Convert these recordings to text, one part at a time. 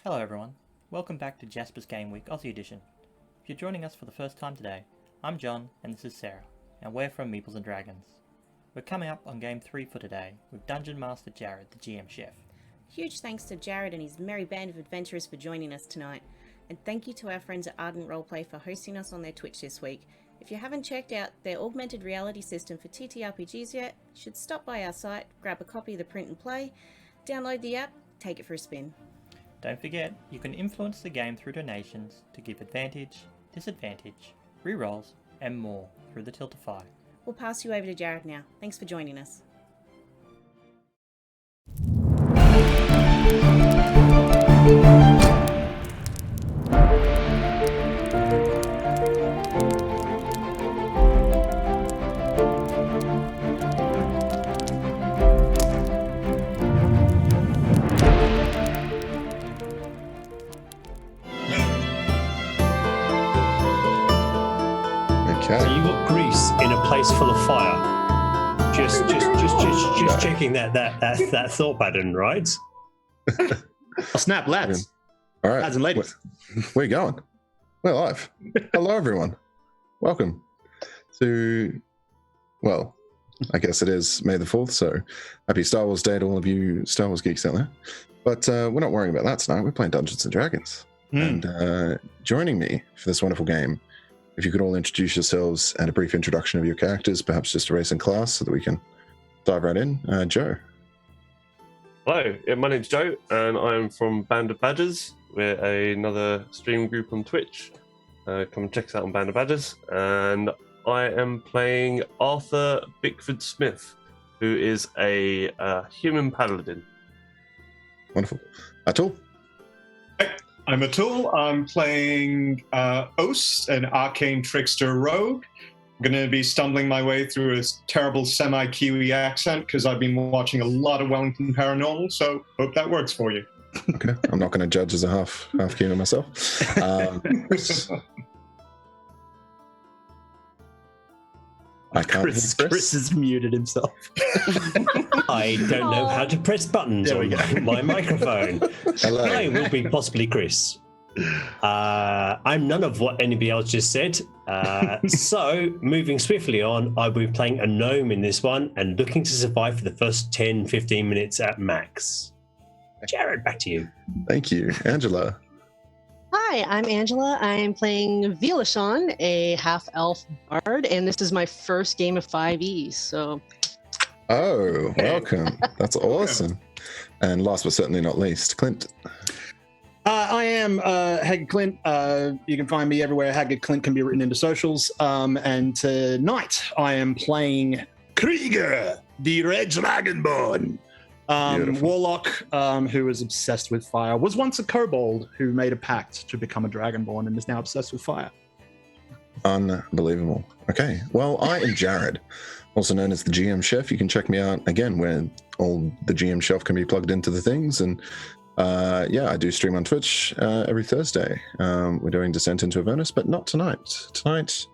Hello everyone, welcome back to JASPERS Game Week Aussie Edition. If you're joining us for the first time today, I'm John and this is Sarah, and we're from Meeples and Dragons. We're coming up on Game 3 for today with Dungeon Master Jared, the GM Chef. Huge thanks to Jared and his merry band of adventurers for joining us tonight, and thank you to our friends at Ardent Roleplay for hosting us on their Twitch this week. If you haven't checked out their augmented reality system for TTRPGs yet, you should stop by our site, grab a copy of the print and play, download the app, take it for a spin. Don't forget, you can influence the game through donations to give advantage, disadvantage, rerolls, and more through the Tiltify. We'll pass you over to Jared now. Thanks for joining us. So you got grease in a place full of fire. Just checking that thought pattern, right? Oh, snap, lads. All right, Lads and ladies. Where you going? We're live. Hello, everyone. Welcome to, well, I guess it is May the 4th, so happy Star Wars Day to all of you Star Wars geeks out there. But we're not worrying about that tonight. We're playing Dungeons and Dragons. And joining me for this wonderful game, if you could all introduce yourselves and a brief introduction of your characters, perhaps just a race and class, so that we can dive right in. Joe. Hello, my name's Joe, and I'm from Band of Badgers. We're another stream group on Twitch. Come and check us out on Band of Badgers. And I am playing Arthur Bickford Smith, who is a human paladin. Wonderful. Atul? I'm Atul. I'm playing Os, an arcane trickster rogue. I'm going to be stumbling my way through a terrible semi-Kiwi accent because I've been watching a lot of Wellington Paranormal, so hope that works for you. Okay, I'm not going to judge as a half keen myself. I can't Chris has muted himself. I don't know how to press buttons on my microphone. Hello. I will be possibly Chris. I'm none of what anybody else just said. So, moving swiftly on, I will be playing a gnome in this one and looking to survive for the first 10-15 minutes at max. Jared, back to you. Thank you. Angela. Hi, I'm Angela. I'm playing Vilashon, a half-elf bard, and this is my first game of 5e, so... Oh, welcome. That's awesome. And last but certainly not least, Clint. I am Haggard Clint. You can find me everywhere. Haggard Clint can be written into socials. And tonight I am playing Krieger, the Red Dragonborn. Warlock, who is obsessed with fire, was once a kobold who made a pact to become a dragonborn and is now obsessed with fire. Unbelievable. Okay, well, I am Jared, also known as the GM Chef. You can check me out, again, where all the GM Chef can be plugged into the things. And I do stream on Twitch every Thursday. We're doing Descent into Avernus, but not tonight. Tonight,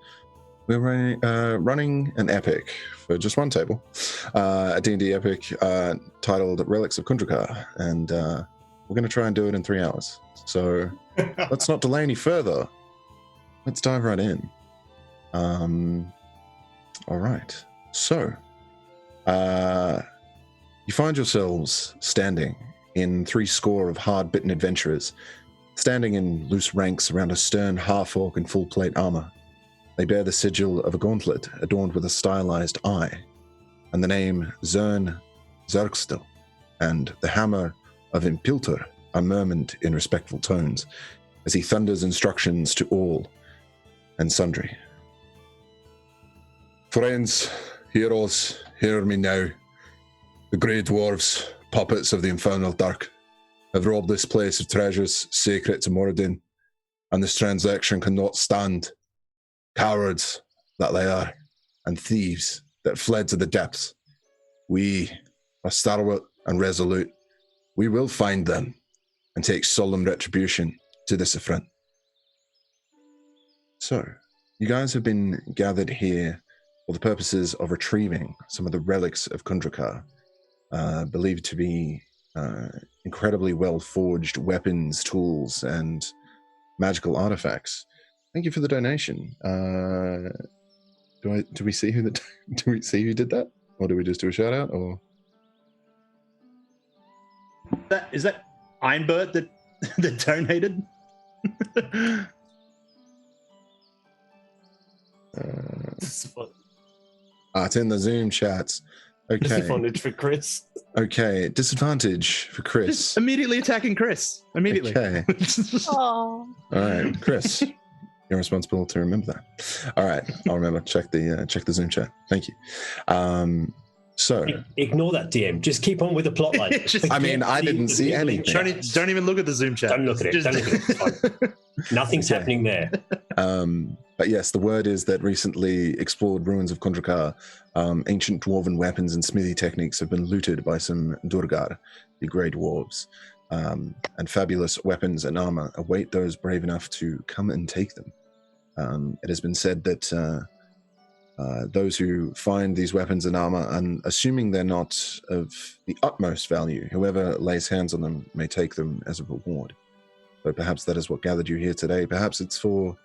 we're running an epic for just one table, a D&D epic titled Relics of Kundrakar, and we're going to try and do it in 3 hours. So let's not delay any further. Let's dive right in. All right. So you find yourselves standing in 70 of hard-bitten adventurers, standing in loose ranks around a stern half-orc in full-plate armor. They bear the sigil of a gauntlet adorned with a stylized eye, and the name Zern Zergstel and the hammer of Impiltur are murmured in respectful tones as he thunders instructions to all and sundry. Friends, heroes, hear me now. The grey dwarves, puppets of the infernal dark, have robbed this place of treasures sacred to Moradin, and this transaction cannot stand. Cowards that they are, and thieves that fled to the depths. We are stalwart and resolute. We will find them and take solemn retribution to this affront. So, you guys have been gathered here for the purposes of retrieving some of the relics of Kundrakar, believed to be incredibly well forged weapons, tools, and magical artifacts. Thank you for the donation. Do we see who did that, or do we just do a shout out? Or Is that Ironbird that donated? It's in the Zoom chats. Okay. Disadvantage for Chris. Okay, disadvantage for Chris. Just immediately attacking Chris. Immediately. Okay. Oh. All right, Chris. You're responsible to remember that. All right, I'll remember. Check the Zoom chat. Thank you. So Ignore that, DM. Just keep on with the plot line. I mean, I didn't see anything. Don't even look at the Zoom chat. Don't look at it. Don't look at it. It's fine. Nothing's happening there. But yes, the word is that recently explored ruins of Kondrakar, ancient dwarven weapons and smithy techniques have been looted by some Durgar, the grey dwarves, and fabulous weapons and armor await those brave enough to come and take them. It has been said that those who find these weapons and armor, and assuming they're not of the utmost value, whoever lays hands on them may take them as a reward. So perhaps that is what gathered you here today. Perhaps it's for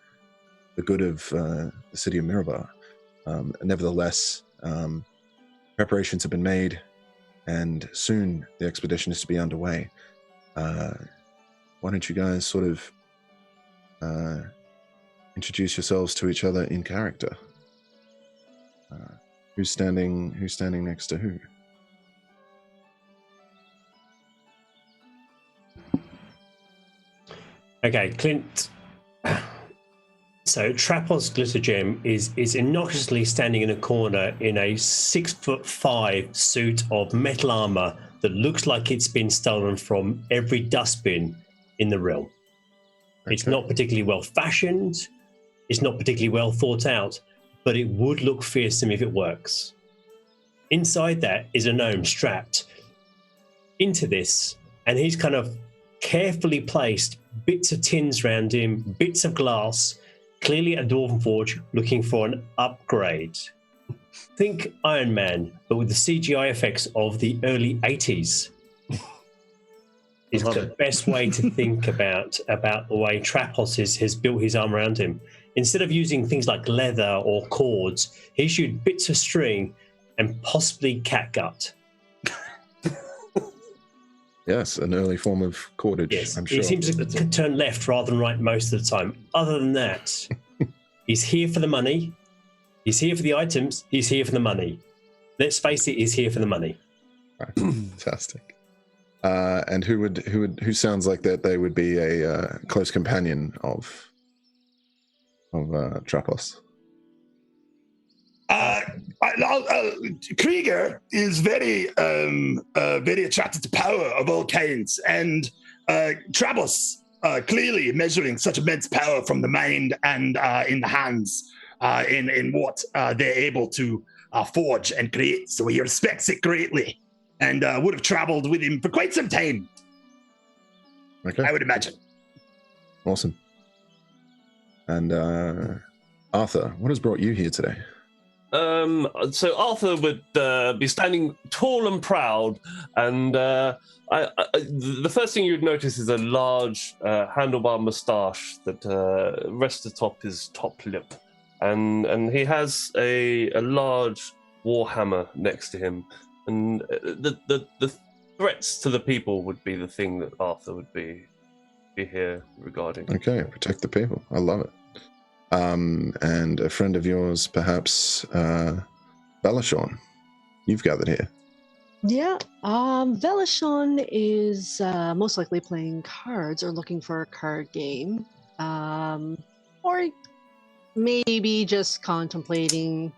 the good of the city of Mirabar. Nevertheless, preparations have been made, and soon the expedition is to be underway. Why don't you guys sort of introduce yourselves to each other in character? Who's standing next to who? Okay, Clint. So Trapos Glittergem is innocuously standing in a corner in a 6'5" suit of metal armor that looks like it's been stolen from every dustbin in the realm. Okay. It's not particularly well fashioned. It's not particularly well thought out, but it would look fearsome if it works. Inside that is a gnome strapped into this, and he's kind of carefully placed bits of tins around him, bits of glass, clearly a dwarven forge looking for an upgrade. Think Iron Man, but with the CGI effects of the early 80s. Is the best way to think about the way Trapos has built his arm around him. Instead of using things like leather or cords, he's used bits of string and possibly catgut. Yes, an early form of cordage, yes, I'm sure. He seems to turn left rather than right most of the time. Other than that, he's here for the money. He's here for the items. He's here for the money. Let's face it, he's here for the money. Right. Fantastic. And who sounds like that they would be a close companion of Trapos? Krieger is very attracted to power of all kinds, and Trapos clearly measuring such immense power from the mind and in the hands, in what they're able to forge and create. So he respects it greatly, and would have traveled with him for quite some time. Okay, I would imagine. Awesome. And Arthur, what has brought you here today? So Arthur would be standing tall and proud, and the first thing you'd notice is a large handlebar moustache that rests atop his top lip, and he has a large warhammer next to him, and the threats to the people would be the thing that Arthur would be here regarding. Okay, protect the people. I love it. And a friend of yours, perhaps, Belashon, you've gathered here. Yeah, Velashon is most likely playing cards or looking for a card game, or maybe just contemplating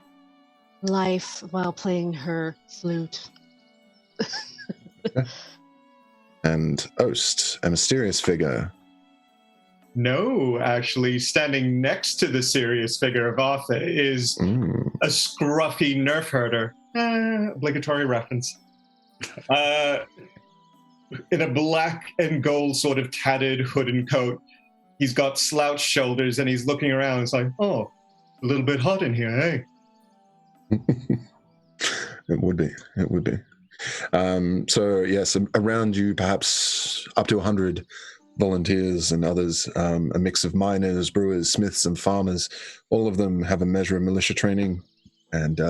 life while playing her flute. And Ost, a mysterious figure. No, actually, standing next to the serious figure of Arthur is a scruffy nerf herder. Obligatory reference. In a black and gold sort of tattered hood and coat. He's got slouched shoulders and he's looking around. It's like, oh, a little bit hot in here, hey? It would be. So yes, around you, perhaps up to 100 volunteers and others, a mix of miners, brewers, smiths, and farmers. All of them have a measure of militia training, and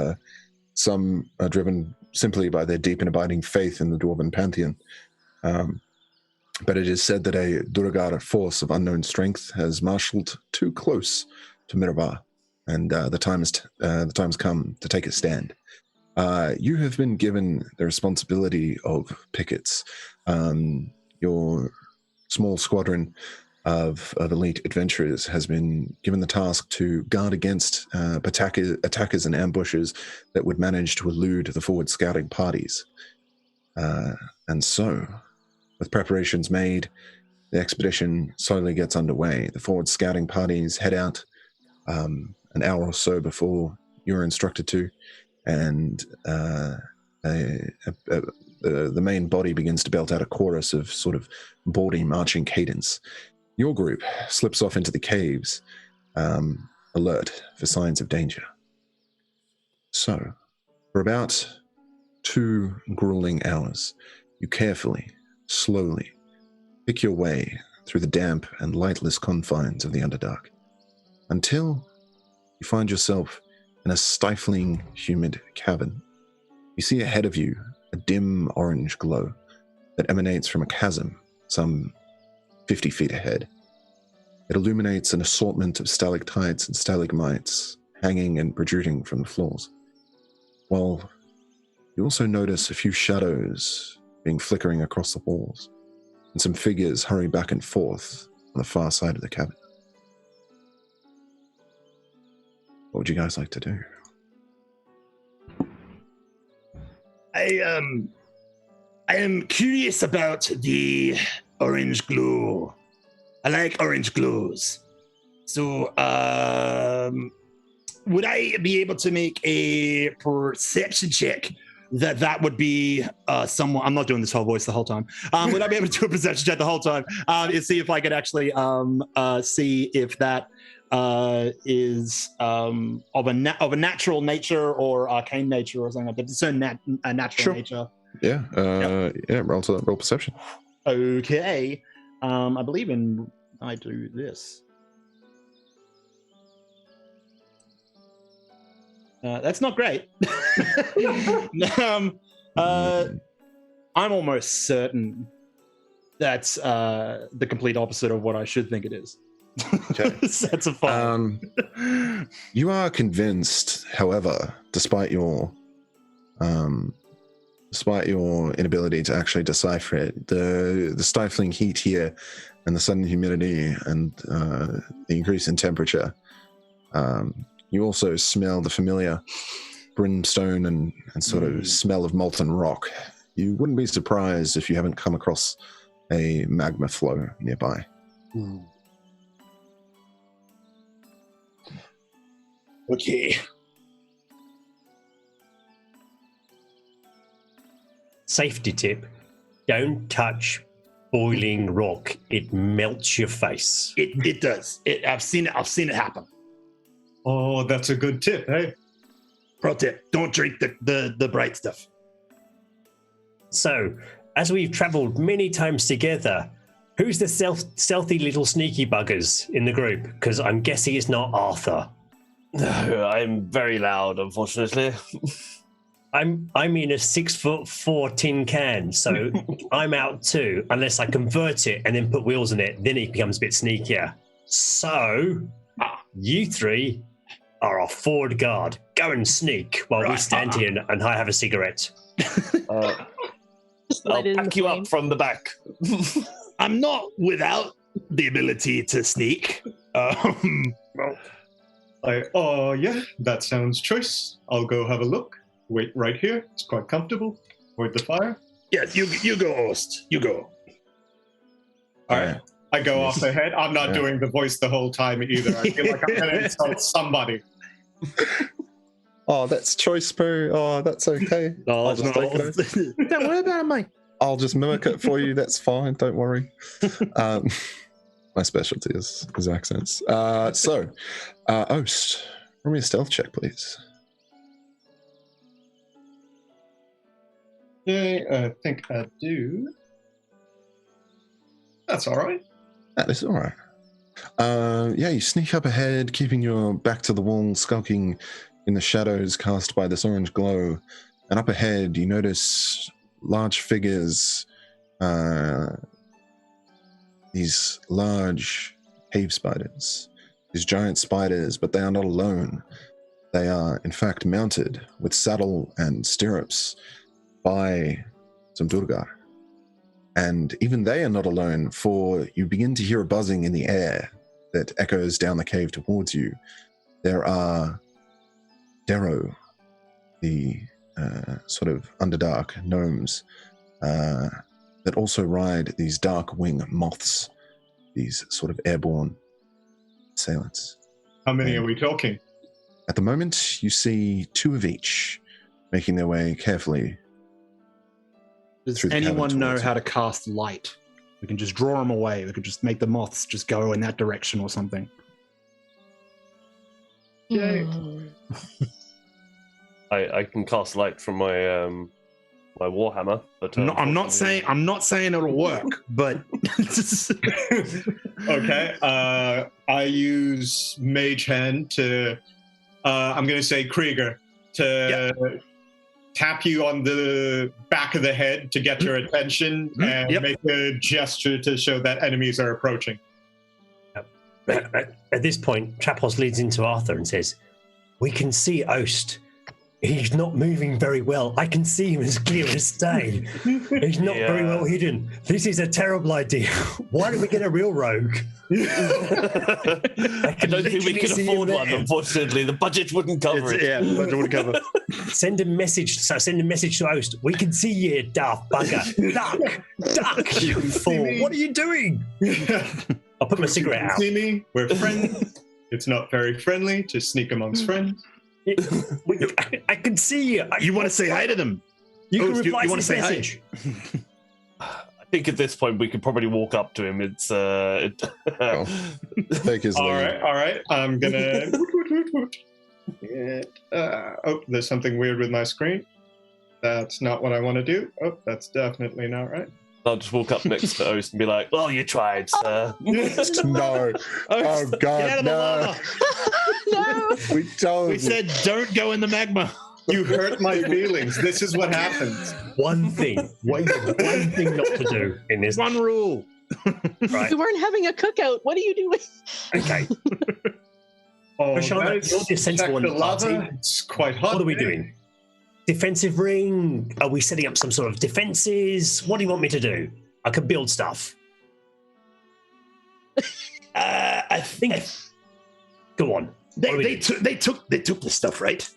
some are driven simply by their deep and abiding faith in the Dwarven pantheon. But it is said that a Duragar force of unknown strength has marshaled too close to Mirabar, and the time's come to take a stand. You have been given the responsibility of pickets. Your small squadron of elite adventurers has been given the task to guard against attackers and ambushes that would manage to elude the forward scouting parties. And so, with preparations made, the expedition slowly gets underway. The forward scouting parties head out an hour or so before you're instructed to, and the main body begins to belt out a chorus of sort of bawdy marching cadence. Your group slips off into the caves, alert for signs of danger. So, for about 2 grueling hours, you carefully, slowly pick your way through the damp and lightless confines of the Underdark, until you find yourself in a stifling, humid cavern. You see ahead of you a dim orange glow that emanates from a chasm some 50 feet ahead. It illuminates an assortment of stalactites and stalagmites hanging and protruding from the floors. While you also notice a few shadows being flickering across the walls, and some figures hurry back and forth on the far side of the cabin. What would you guys like to do? I am curious about the orange glow. I like orange glows. So, would I be able to make a perception check that would be someone? I'm not doing this whole voice the whole time. Would I be able to do a perception check the whole time and see if I could actually see if that is of a natural nature or arcane nature or something like that? It's a natural nature. Yeah, roll perception. Okay. I believe in I do this. That's not great. I'm almost certain that's the complete opposite of what I should think it is. Okay. That's a fun. You are convinced, however, despite your inability to actually decipher it, the stifling heat here and the sudden humidity and the increase in temperature, you also smell the familiar brimstone and sort of smell of molten rock. You wouldn't be surprised if you haven't come across a magma flow nearby. Okay. Safety tip: don't touch boiling rock. It melts your face. It does. I've seen it happen. Oh, that's a good tip, hey? Pro tip: don't drink the bright stuff. So, as we've travelled many times together, who's the stealthy little sneaky buggers in the group? Because I'm guessing it's not Arthur. No, I'm very loud, unfortunately. I'm in a 6'4" tin can, so I'm out too, unless I convert it and then put wheels in it, then it becomes a bit sneakier. So, you three are our forward guard. Go and sneak while we stand here and I have a cigarette. I'll pack you up from the back. I'm not without the ability to sneak. Yeah, that sounds choice. I'll go have a look. Wait right here. It's quite comfortable. Avoid the fire. Yes, you go, host. You go. All right. I go off ahead. I'm not doing the voice the whole time either. I feel like I'm going to insult somebody. Oh, that's choice, Pooh. Oh, that's okay. I'll just take it. Don't worry about it, mate. I'll just mimic it for you. That's fine. Don't worry. My specialty is accents. Oast, roll me a stealth check, please. Okay, I think I do. That's all right. That is all right. Yeah, you sneak up ahead, keeping your back to the wall, skulking in the shadows cast by this orange glow. And up ahead, you notice large figures, these large cave spiders, these giant spiders, but they are not alone. They are, in fact, mounted with saddle and stirrups by some Durgar. And even they are not alone, for you begin to hear a buzzing in the air that echoes down the cave towards you. There are Darrow, the sort of underdark gnomes that also ride these dark wing moths, these sort of airborne assailants. How many are we talking? At the moment, you see 2 of each making their way carefully. Does through the cavern anyone know towards how you. to cast light? We can just draw them away. We could just make the moths just go in that direction or something. Okay. I can cast light from my my warhammer, but No, I'm not saying it'll work, but Okay. I use Mage Hand to. I'm going to say Krieger to tap you on the back of the head to get your attention and make a gesture to show that enemies are approaching. At this point, Trapos leads into Arthur and says, "We can see Ost. He's not moving very well. I can see him as clear as day. He's not very well hidden. This is a terrible idea. Why don't we get a real rogue?" I don't think we can afford one, unfortunately. The budget wouldn't cover it. Yeah, the budget wouldn't cover. Send a message to Ost. "We can see you, daft bugger. Duck, you fool. What are you doing?" I'll put my cigarette out. See me? We're friends. It's not very friendly to sneak amongst friends. I can see you. You want to say hi to them? You can Ost, reply you to want this to say hi? message. I think at this point we could probably walk up to him. It's Take his All lead. right. I'm gonna. There's something weird with my screen. That's not what I want to do. Oh, that's definitely not right. I'll just walk up next to Ost and be like, "Well, you tried, sir." No. Oh, Get out God, of the no. lava. No. We told We you. said don't go in the magma. You hurt my feelings. This is what happens. One thing not to do in this. One rule. Right. We weren't having a cookout. What are you doing? Okay. Oh, Rashana, guys, you're the sensible check the one of the lava. party. It's quite hot. What are we there. doing? Defensive ring? Are we setting up some sort of defenses? What do you want me to do? I could build stuff. I think Go on. What do we they do? took the stuff, right?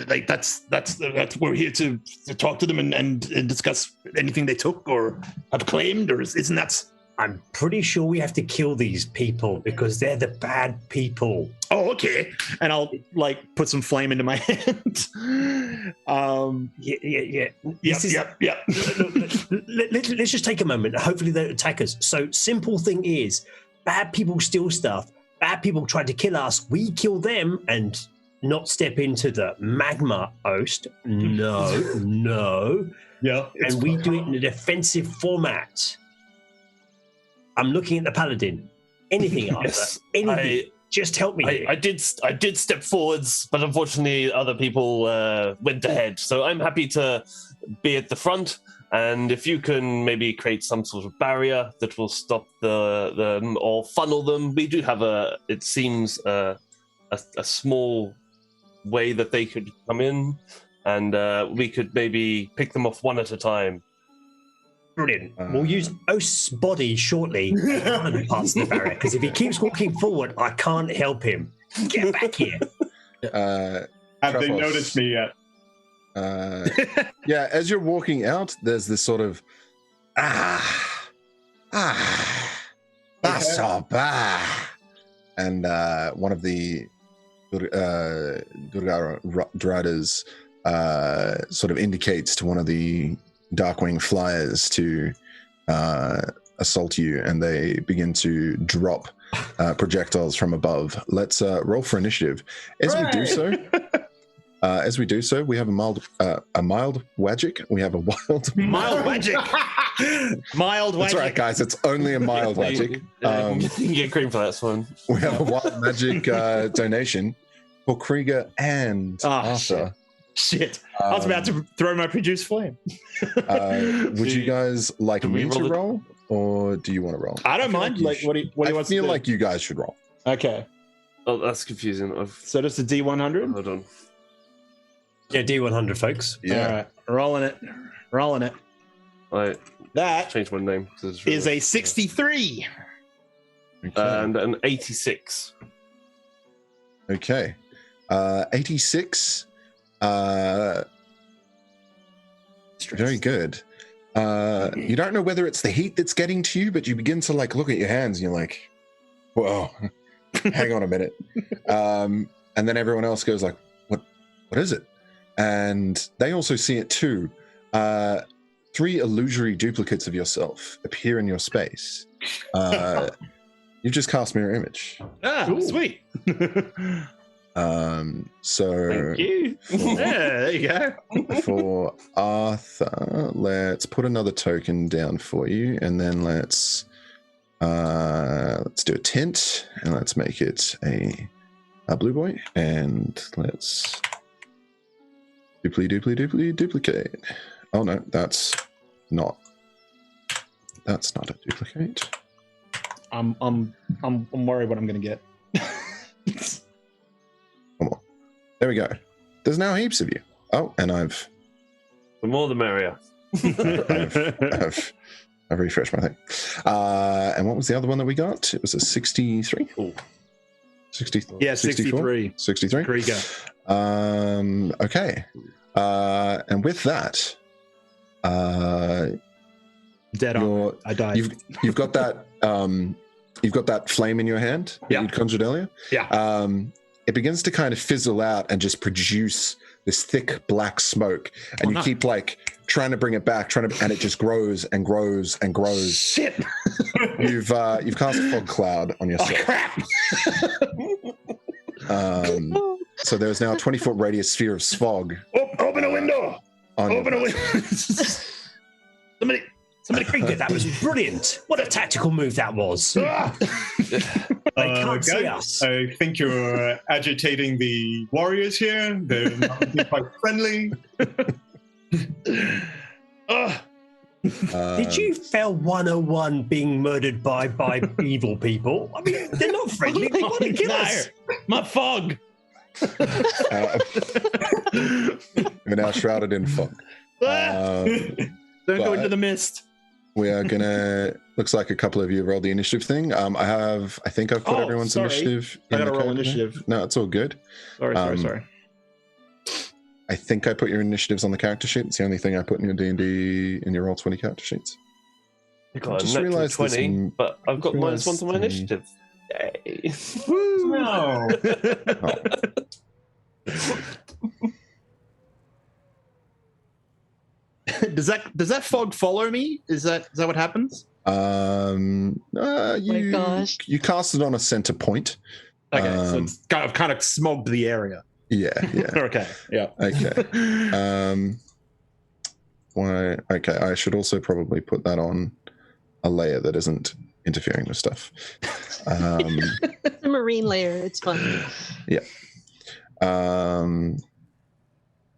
Like that's we're here to talk to them and discuss anything they took or have claimed, or isn't that? I'm pretty sure we have to kill these people because they're the bad people. Oh, okay. And I'll like put some flame into my hand. Yeah. Yep. Let's just take a moment. Hopefully they don't attack us. So simple thing is, bad people steal stuff. Bad people try to kill us. We kill them and not step into the magma, Ost. No. Yeah. And we do it in a defensive format. I'm looking at the paladin. Anything, Arthur. Yes, Anything. Just help me. here. I did step forwards, but unfortunately other people went ahead. So I'm happy to be at the front, and if you can maybe create some sort of barrier that will stop them or funnel them. We do have a small way that they could come in, and we could maybe pick them off one at a time. Brilliant. We'll use Ost's body shortly as one of the parts of the barrier, because if he keeps walking forward, I can't help him. Get back here. Have they Trapos. noticed me yet? Yeah, as you're walking out, there's this sort of that's so bad. And one of the Durgaras sort of indicates to one of the Darkwing flyers to assault you, and they begin to drop projectiles from above. Let's roll for initiative. As we do so, As we do so, we have a mild wagic. We have a wild. Mild magic. Mild That's magic. right, guys. It's only a mild wagic. You can get cream for that, that's fine. We have a wild magic donation for Krieger and Arthur. Shit. I was about to throw my produce flame. Would you guys like Can we me to roll it? roll, or do you want to roll? I don't mind. Like, what do you I want to feel do? like you guys should roll. Okay. Oh, that's confusing. So just a D100? Hold on. Yeah, D100, folks. Yeah. All right. Rolling it. Rolling it. I That changed my name. 'cause it's is really- a 63. Okay. And an 86. Okay. 86. Very good. You don't know whether it's the heat that's getting to you, but you begin to like look at your hands and you're like, whoa, hang on a minute. And then everyone else goes like, what is it? And they also see it too. 3 illusory duplicates of yourself appear in your space. You just cast mirror image. Ah, sweet. So Thank you. Yeah, there you go. for Arthur, let's put another token down for you, and then let's do a tint, and let's make it a blue boy, and let's duplicate. Oh no, that's not a duplicate. I'm worried what I'm gonna get. Come on, there we go. There's now heaps of you. Oh, and I've The more the merrier. I've refreshed my thing. And what was the other one that we got? It was a 63. Ooh. 60, Yeah, 64? 63. Krieger. Okay. And with that, Dead on. I died. you've got that you've got that flame in your hand that Yeah. you'd conjured earlier. Yeah. It begins to kind of fizzle out and just produce this thick black smoke, and Oh, you no. keep like trying to bring it back, and it just grows and grows and grows. Shit. You've cast a fog cloud on Oh, yourself. crap. So there's now a 20-foot radius sphere of smog. Open a window. On your Open a window. Somebody Krieger, that was brilliant. What a tactical move that was. Ah! They can't see guys, us. I think you're agitating the warriors here. They're not looking quite friendly. Ah! Did you fail 101 being murdered by evil people? I mean, they're not friendly. They want to kill us. My fog. We're now shrouded in fog. Don't go but- into the mist. We are gonna. Looks like a couple of you rolled the initiative thing. I think I've put Oh, everyone's sorry. initiative. I in gotta the roll code. initiative. No, it's all good. Sorry. I think I put your initiatives on the character sheet. It's the only thing I put in your D&D in your Roll20 character sheets. I got just a natural realised this 20, m- but I've got realised -1 to my the- initiative. Yay. No. Does that fog follow me? Is that what happens? You gosh. you cast it on a center point. Okay, so Um, it's kind of smogged the area. Yeah. Okay, yeah. Okay. Why? Okay, I should also probably put that on a layer that isn't interfering with stuff. It's a marine layer. It's fun.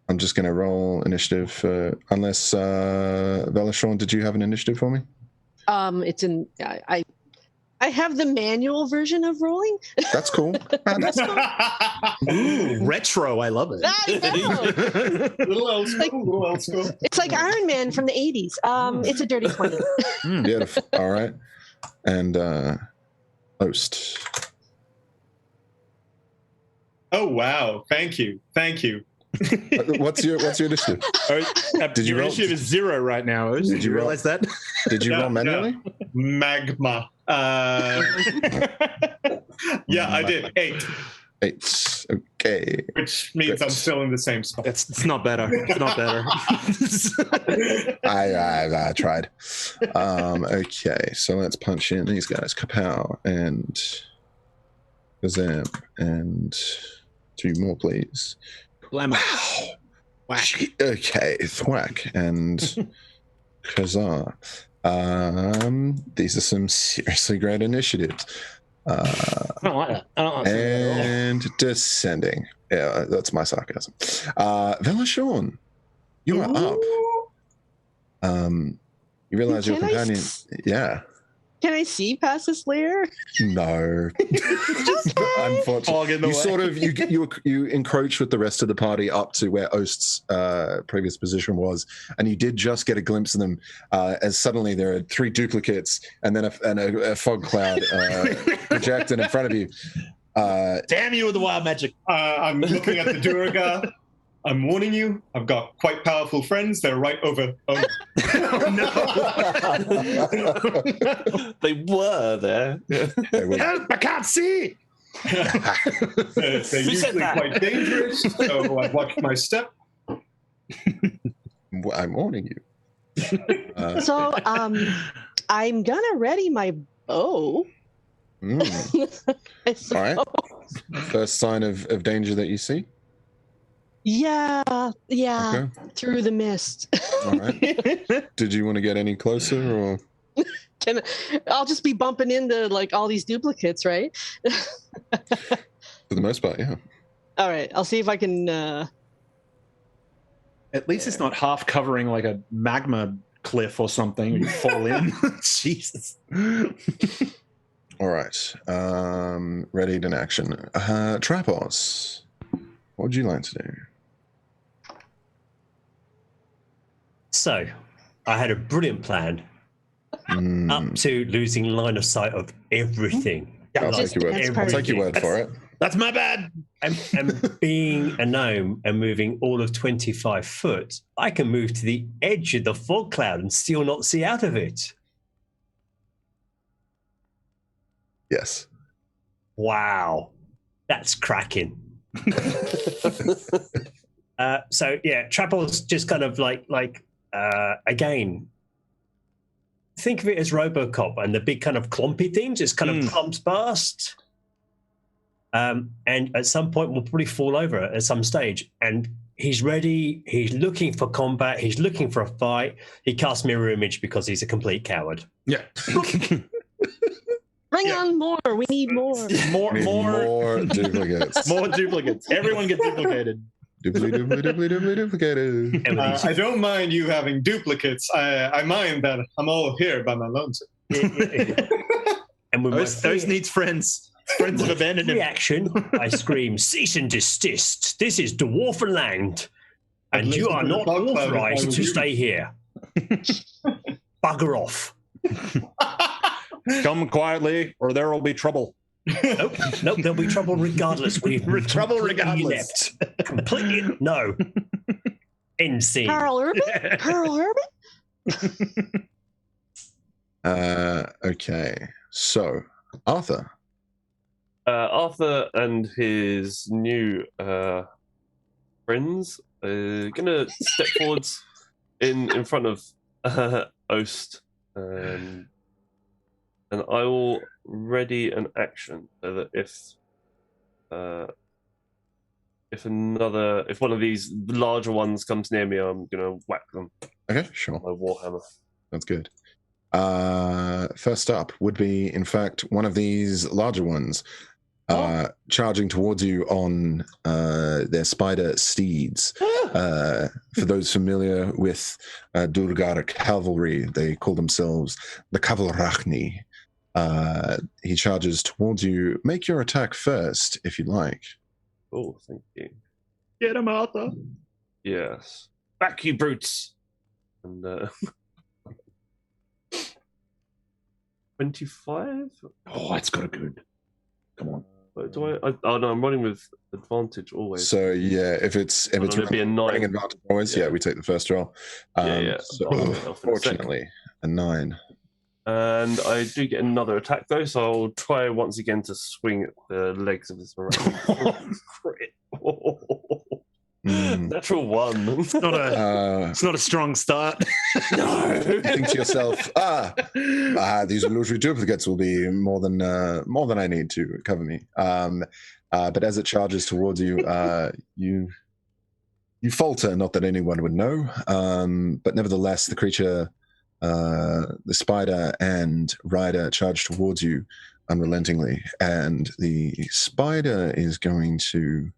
I'm just going to roll initiative, unless Velashawn, did you have an initiative for me? It's in. I have the manual version of rolling. That's cool. That's cool. Ooh, retro. I love it. I know. Little old school, little old school. It's like Iron Man from the 80s. It's a dirty 20. Beautiful. All right. And host. Oh wow! Thank you. What's your initiative? Did you Your roll- initiative is 0 right now. Did you you roll- realize that? Did you Yeah, roll manually? Magma. Yeah, I did 8, 8. Okay. which means Great. I'm still in the same spot. It's not better. It's not better. I tried. Okay, so let's punch in these guys. Kapow and Kazam and 2 more, please. Blammo. Wow. Whack. Okay, thwack and Kazar. These are some seriously great initiatives. I don't like that. I don't like that at all. And descending. Yeah, that's my sarcasm. Velashorn, you are up. You realize your Can I companion. Yeah. Can I see past this layer? No. Unfortunately, you sort of you encroach with the rest of the party up to where Oast's previous position was, and you did just get a glimpse of them. As suddenly there are 3 duplicates, and then a fog cloud projected in front of you. Damn you with the wild magic! I'm looking at the Durga. I'm warning you, I've got quite powerful friends. They're right over. Oh, no. They were there. Help! I can't see. they're usually quite dangerous, so I watched my step. I'm warning you. So, I'm gonna ready my bow. All right. First sign of danger that you see? Yeah, Okay. through the mist. All right. Did you want to get any closer, or? I'll just be bumping into like all these duplicates, right? For the most part, yeah. All right, I'll see if I can. At least it's not half covering like a magma cliff or something. You fall in. Jesus. All right. Readied in action. Trapos, what would you like to do? So, I had a brilliant plan up to losing line of sight of everything. I'll take your word for it. That's my bad. And being a gnome and moving all of 25 foot, I can move to the edge of the fog cloud and still not see out of it. Yes. Wow. That's cracking. So yeah, Trapos just kind of like again, think of it as RoboCop and the big kind of clumpy thing just kind of clumps past. And at some point we'll probably fall over at some stage. And he's ready. He's looking for combat. He's looking for a fight. He casts mirror image because he's a complete coward. Yeah. Bring on more. We need more. More duplicates. More duplicates. Everyone gets duplicated. Duplicated. I don't mind you having duplicates. I mind that I'm all here by my lonesome. And with Those needs friends. Friends have abandoned him. reaction, I scream, "Cease and desist! This is Dwarfen land, and I'd you listen are to the not fog cloud if I authorized was to you." stay here. Bugger off!" Come quietly, or there will be trouble. Nope, there'll be trouble regardless. We've Trouble completely regardless. inept. Completely no. End scene. Pearl Urban? Pearl Urban? Okay. So, Arthur. Arthur and his new friends are gonna step forwards in front of Oast, and I will ready an action so that if one of these larger ones comes near me, I'm gonna whack them. Okay, sure. My warhammer. That's good. First up would be, in fact, one of these larger ones charging towards you on their spider steeds. For those familiar with Durgar cavalry, they call themselves the Cavalrachni. He charges towards you. Make your attack first, if you like. Oh, thank you. Get him, Arthur. Yes. Back, you brutes! And 25? Oh, that's got a good. Come on. Do I? Oh no, I'm running with advantage always. So yeah, if it's it'd be a 9. running advantage always, yeah, we take the first roll. Yeah. So I'll take unfortunately, a 9. And I do get another attack though, so I'll try once again to swing at the legs of this miraculous. Natural 1. It's not a strong start. No. You think to yourself, these illusory duplicates will be more than I need to cover me. But as it charges towards you, you You falter, not that anyone would know, but nevertheless, the creature, the spider and rider charge towards you unrelentingly, and the spider is going to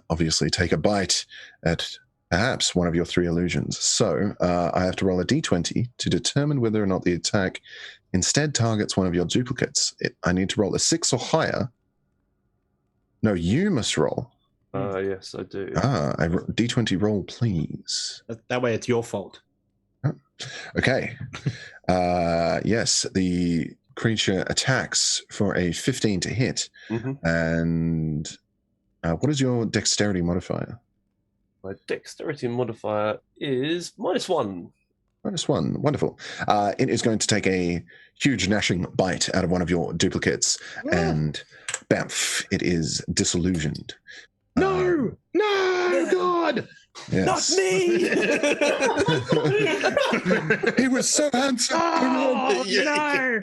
obviously take a bite at perhaps one of your 3 illusions. So I have to roll a d20 to determine whether or not the attack instead targets one of your duplicates. I need to roll a 6 or higher. No, you must roll. Yes, I do. D20 roll, please. That way it's your fault. Okay. Yes, the creature attacks for a 15 to hit. And what is your dexterity modifier? My dexterity modifier is -1. -1. Wonderful. It is going to take a huge gnashing bite out of one of your duplicates, and bamf, it is disillusioned. No, God, Yes. Not me! He was so handsome. Oh, no.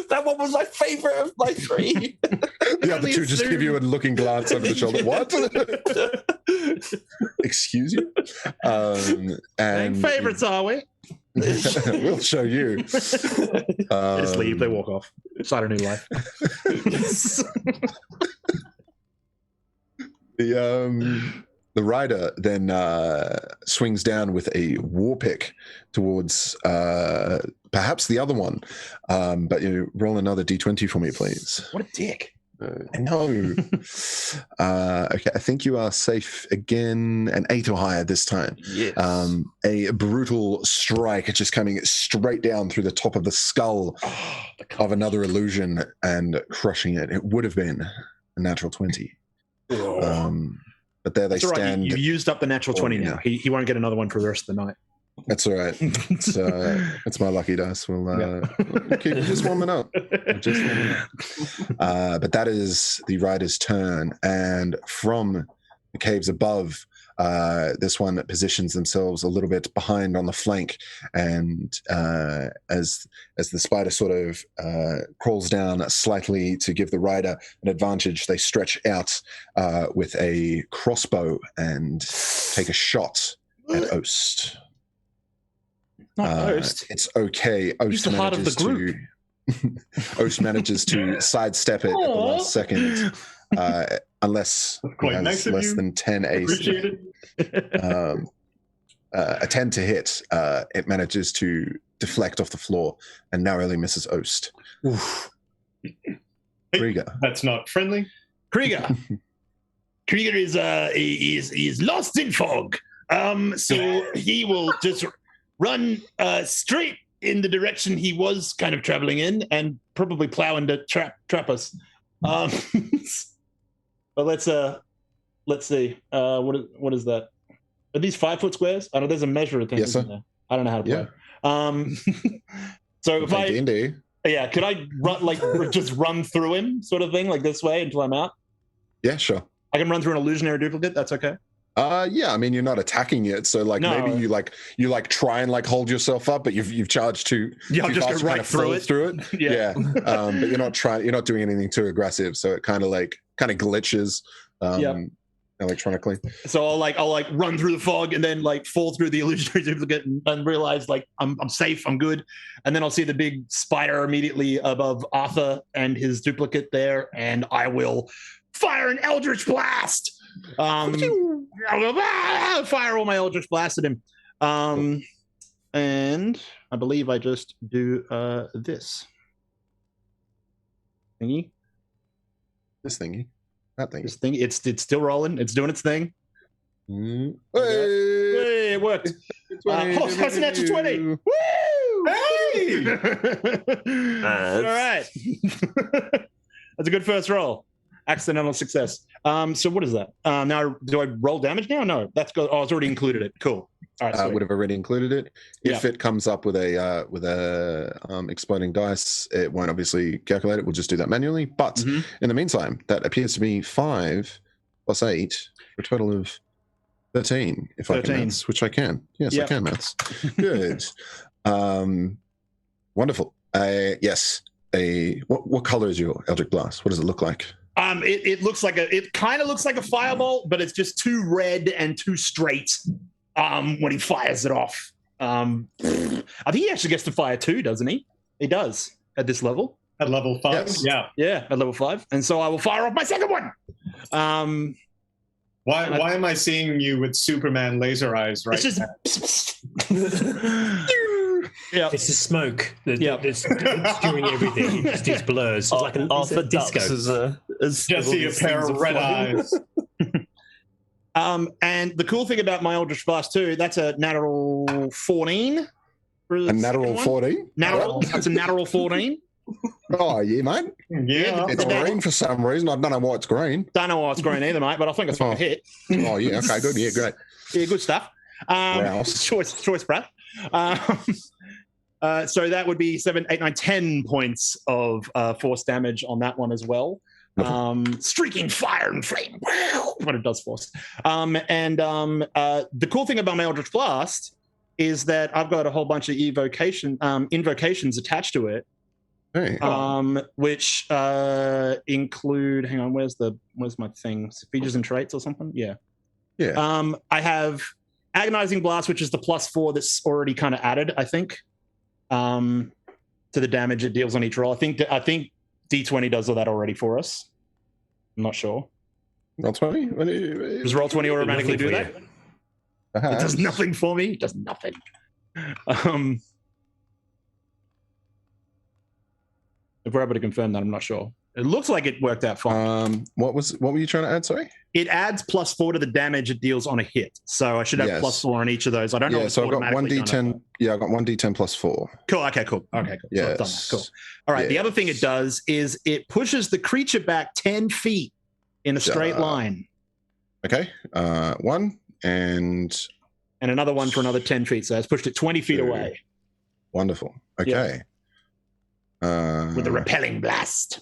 That one was my favorite of my 3. The other 2 just give you a looking glance over the shoulder. What? Excuse you? And Favorites, are we? we'll show you. They just leave. They walk off. Start a new life. The rider then swings down with a war pick towards perhaps the other one. But you roll another d20 for me, please. What a dick. I know. Okay, I think you are safe again. An 8 or higher this time. Yes. A brutal strike, just coming straight down through the top of the skull of another illusion and crushing it. It would have been a natural 20. But there they That's all right. stand. You used up the natural 20 now. He won't get another one for the rest of the night. That's all right. It's my lucky dice. We'll keep just warming up. Just warming up. But that is the rider's turn, and from the caves above, this one positions themselves a little bit behind on the flank, and as the spider sort of crawls down slightly to give the rider an advantage, they stretch out with a crossbow and take a shot at Oast. Not Oast. It's okay. He's the heart of the group. Oast manages to sidestep it at the last second, unless Quite it has nice of less you. than 10 AC. Appreciate it. A 10 to hit, it manages to deflect off the floor and narrowly misses Oast. Krieger. That's not friendly. Krieger. Krieger is lost in fog. So he will just run straight in the direction he was kind of traveling in, and probably plowing to trap us. But let's see. What is that? Are these 5-foot squares? I know there's a measure of things. Yes, sir. In there. I don't know how to play. Yeah. So if I D&D. yeah, could I run just run through him, sort of thing, like this way until I'm out? Yeah, sure. I can run through an illusionary duplicate. That's okay. Yeah, I mean you're not attacking it, so like No. maybe you try and like hold yourself up, but you've charged too. Yeah, I'll too just fast go to kind right of fall through it. Yeah. But you're not doing anything too aggressive, so it kind of glitches electronically. So I'll run through the fog and then fall through the illusionary duplicate and realize I'm safe, I'm good. And then I'll see the big spider immediately above Arthur and his duplicate there, and I will fire an Eldritch Blast. I'll go, fire all my Eldritch Blast at him. And I believe I just do this thingy. This thingy. That thing. This thing. It's still rolling. It's doing its thing. Hey! Hey, it worked. That's a natural 20. Woo! Hey! All right. That's a good first roll. Accidental success. So what is that? Now, do I roll damage now? No, that's good. Oh, it's already included it. Cool. All right. Would have already included it. If it comes up with a exploding dice, it won't obviously calculate it. We'll just do that manually. But in the meantime, that appears to be 5 plus 8 for a total of 13. If 13. I can maths, which I can. Yes, I can maths. Good. Wonderful. Yes. What color is your Eldritch Blast? What does it look like? It looks like it kind of looks like a firebolt, but it's just too red and too straight when he fires it off. I think he actually gets to fire 2, doesn't he? He does at this level. At level 5? Yes. Yeah, at level 5. And so I will fire off my second one. Why am I seeing you with Superman laser eyes right It's now? just It's the smoke that's obscuring everything. It just blurs. It's like an Arthur disco. As Just see a pair of red eyes. And the cool thing about my Eldritch Blast too, that's a natural 14. A natural 14? That's a natural 14. Oh, yeah, mate. Yeah. It's green for some reason. I don't know why it's green. Don't know why it's green either, mate, but I think it's a hit. Oh, yeah. Okay, good. Yeah, great. Yeah, good stuff. Rouse. Choice, Brad. So that would be 7, 8, 9, 10 points of force damage on that one as well. Streaking fire and flame. What it does for us. The cool thing about my Eldritch Blast is that I've got a whole bunch of invocations attached to it. Hey. Which include, hang on, where's my thing? Features and traits or something? Yeah. I have Agonizing Blast, which is the +4 that's already kind of added, I think, to the damage it deals on each roll. I think D20 does all that already for us. I'm not sure. Roll 20? Does roll 20 automatically do that? It does nothing for me. It does nothing. If we're able to confirm that, I'm not sure. It looks like it worked out fine. What were you trying to add? Sorry. It adds +4 to the damage it deals on a hit, so I should have +4 on each of those. I don't know. Yeah, so I've got 1d10. Yeah, I've got 1d10 +4. Cool. Okay. Cool. Yes. So I've done that. Cool. All right. The other thing it does is it pushes the creature back 10 feet in a straight line. Okay. 1 and another one for another 10 feet. So it's pushed it 20 feet away. Wonderful. Okay. With a repelling blast.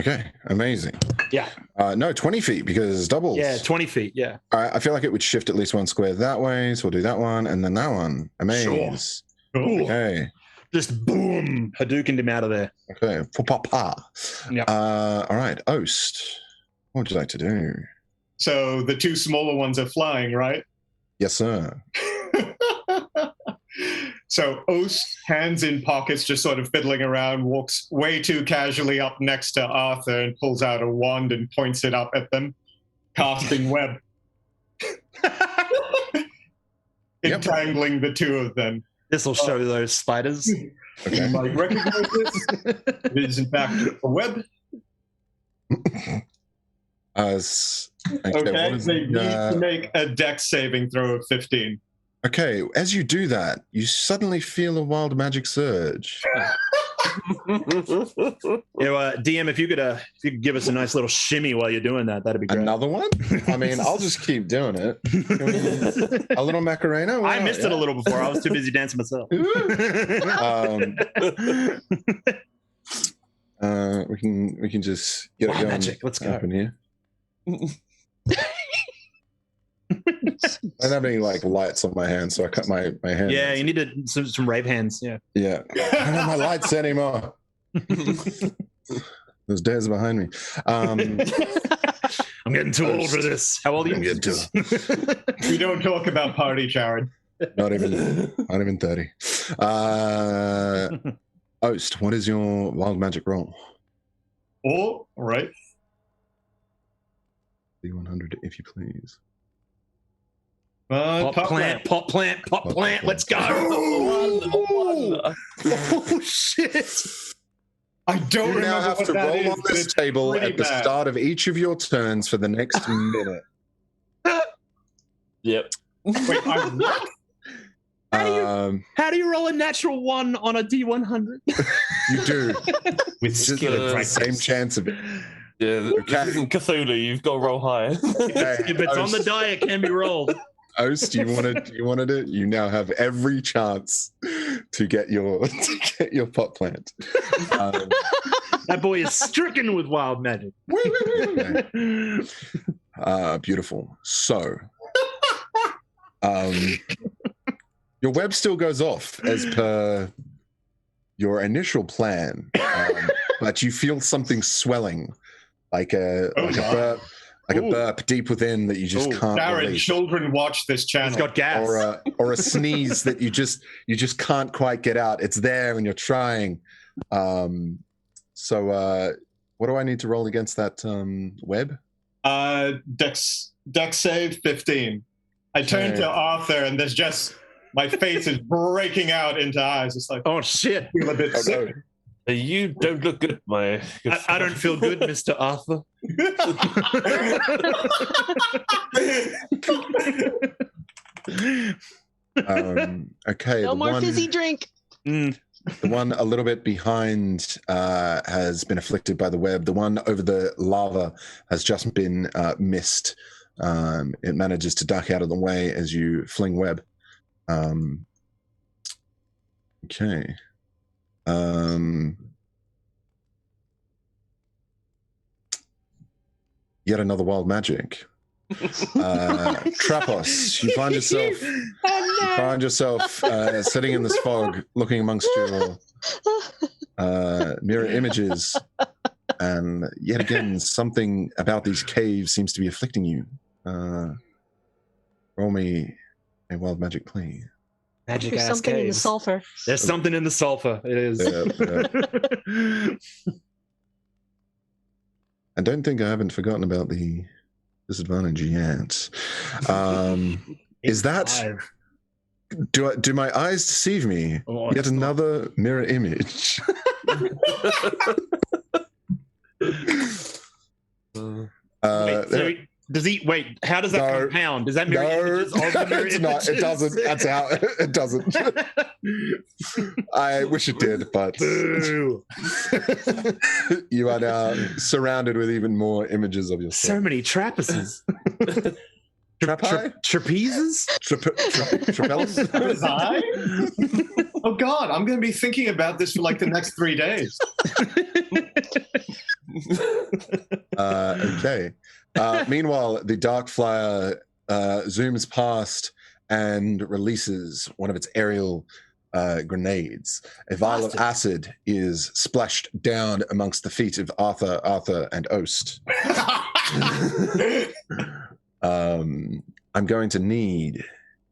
Okay, amazing. Yeah. No, 20 feet because it's doubles. Yeah, 20 feet. Yeah. All right, I feel like it would shift at least one square that way, so we'll do that one and then that one. Amaze. Sure. Okay. Just boom, Hadoukened him out of there. Okay. Pa. Yeah. All right, Oast. What would you like to do? So the 2 smaller ones are flying, right? Yes, sir. So Oast, hands in pockets, just sort of fiddling around, walks way too casually up next to Arthur and pulls out a wand and points it up at them, casting web. Entangling the 2 of them. This will show those spiders. Okay. Like, recognize this? It is, in fact, a web. Okay, they need to make a dex saving throw of 15. Okay, as you do that, you suddenly feel a wild magic surge. DM, if you could give us a nice little shimmy while you're doing that, that'd be great. Another one? I mean, I'll just keep doing it. A little Macarena? I missed it a little before. I was too busy dancing myself. We can just get it going. Magic. Let's go. In here. I don't have any like lights on my hands, so I cut my hand. Yeah, you need some rave hands. Yeah. Yeah. I don't have my lights anymore. Those days behind me. I'm getting too old for this. How old are you? I'm getting too old. We don't talk about party, Jared. Not even 30. Oast, what is your wild magic roll? Oh, all right. D100, if you please. Pop plant. Let's go. Oh, shit. I don't you remember now have what to that roll is, on but this it's table pretty at the bad. start of each of your turns for the next minute. Yep. Wait, I'm what? How do you roll a natural 1 on a D100? You do. With skill and practice. Same chance of it. Yeah, this isn't Cthulhu. You've got to roll high. If it's on the die, it can be rolled. Oast, you wanted it. You now have every chance to get your pot plant. That boy is stricken with wild magic. Beautiful. So, your web still goes off as per your initial plan, but you feel something swelling like a burp, like a burp deep within that you just can't Jared, release. children watch this channel. It's got gas. Or a sneeze that you just can't quite get out. It's there and you're trying. So what do I need to roll against that web? Dex save 15. I turn to Arthur and there's just my face is breaking out into eyes. It's like, oh shit! feel a bit sick. You don't look good, my good I don't feel good, Mr. Arthur. Okay. No more fizzy drink. The one a little bit behind has been afflicted by the web. The one over the lava has just been missed. It manages to duck out of the way as you fling web. Okay. Yet another wild magic. Trapos, you find yourself sitting in this fog, looking amongst your mirror images, and yet again, something about these caves seems to be afflicting you. Roll me a wild magic, please. Magic There's ass something in the caves. sulfur. There's something in the sulfur. It is. Yeah. I don't think I haven't forgotten about the disadvantage yet. Is that? Do my eyes deceive me? Oh, Yet another mirror image. Wait, how does that compound? Does that mirror images of the mirror it's not. It images? doesn't. That's how it doesn't. I wish it did, but you are now surrounded with even more images of yourself. So many trapezuses. Trapezes? Trapellis? Was I? Oh God, I'm going to be thinking about this for like the next 3 days. Okay. Meanwhile, the dark flyer zooms past and releases one of its aerial grenades. A vial of acid is splashed down amongst the feet of Arthur, and Ost. I'm going to need.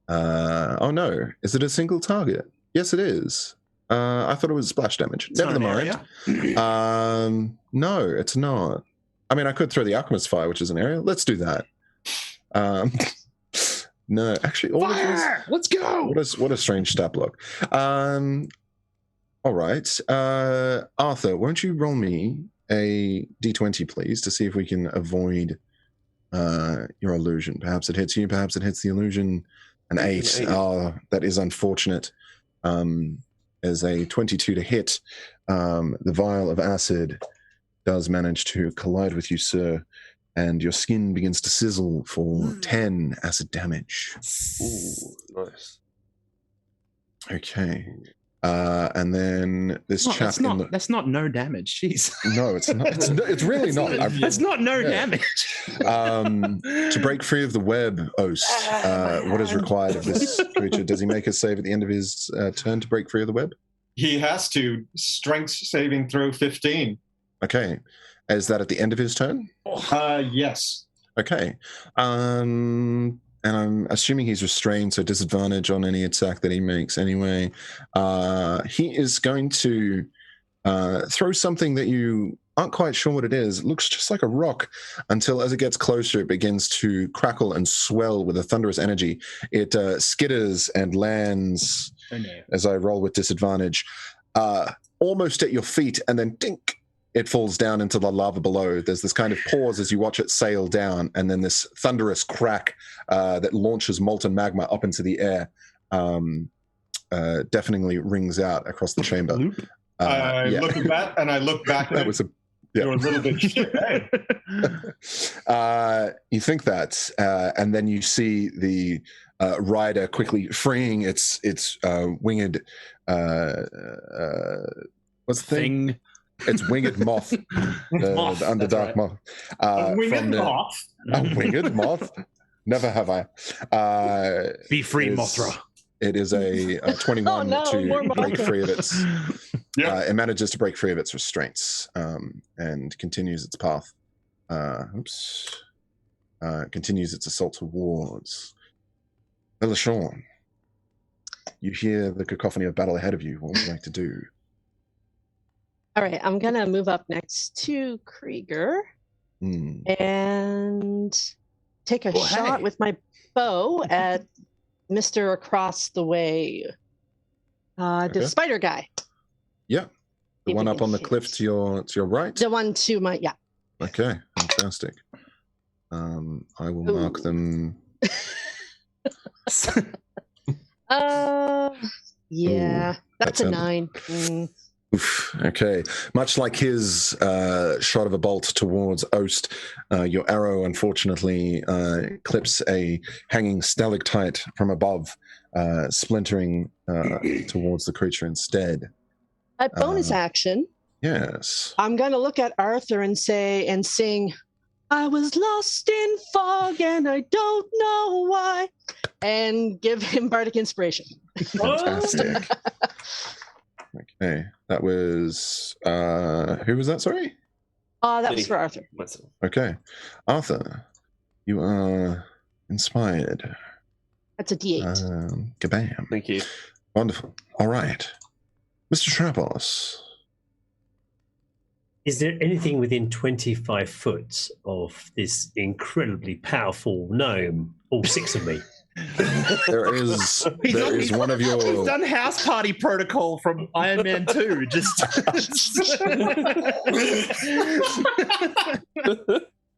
Oh no! Is it a single target? Yes, it is. I thought it was splash damage. Never mind. No, it's not. I mean, I could throw the Alchemist Fire, which is an area. Let's do that. No, actually, all Fire! Let's go. What a strange stat block. All right, Arthur, won't you roll me a d20, please, to see if we can avoid your illusion. Perhaps it hits you. Perhaps it hits the illusion. An 8. Oh, that is unfortunate. As a 22 to hit, the vial of acid does manage to collide with you, sir, and your skin begins to sizzle for 10 acid damage. Ooh, nice. Okay. And then this chap that's not no damage. Jeez. No, it's not. It's really not. That's not no damage. To break free of the web, Ost, what is required of this creature? Does he make a save at the end of his turn to break free of the web? He has to. Strength saving throw 15. Okay. Is that at the end of his turn? Yes. Okay. And I'm assuming he's restrained, so disadvantage on any attack that he makes anyway. He is going to throw something that you aren't quite sure what it is. It looks just like a rock until as it gets closer, it begins to crackle and swell with a thunderous energy. It skitters and lands, as I roll with disadvantage, almost at your feet, and then dink, it falls down into the lava below. There's this kind of pause as you watch it sail down, and then this thunderous crack that launches molten magma up into the air deafeningly rings out across the chamber. I look at that, and I look back at it. You're a little bit shit, hey? You think that, and then you see the rider quickly freeing its winged what's the thing? It's winged moth, the underdark moth. A winged moth? A winged moth? Never have I. Be free, Mothra. It is a 21 to break free of its. It manages to break free of its restraints and continues its path continues its assault towards Villashorn. You hear the cacophony of battle ahead of you. What would you like to do? All right, I'm gonna move up next to Krieger and take a shot with my bow at Mr. across the way. The spider guy. Yeah. The one up on the cliff to your right? The one to my, yeah. Okay, fantastic. I will mark them. Yeah, that's a 9. Oof, okay. Much like his shot of a bolt towards Oast, your arrow unfortunately clips a hanging stalactite from above, splintering towards the creature instead. A bonus action. Yes. I'm going to look at Arthur and sing, I was lost in fog and I don't know why, and give him bardic inspiration. Fantastic. Okay, that was who was that? Sorry. That was for Arthur. Myself. Okay, Arthur, you are inspired. That's a D8. Kabam. Thank you. Wonderful. All right, Mr. Trapos. Is there anything within 25 foot of this incredibly powerful gnome? All 6 of me. There is one of your. He's done House Party Protocol from Iron Man 2.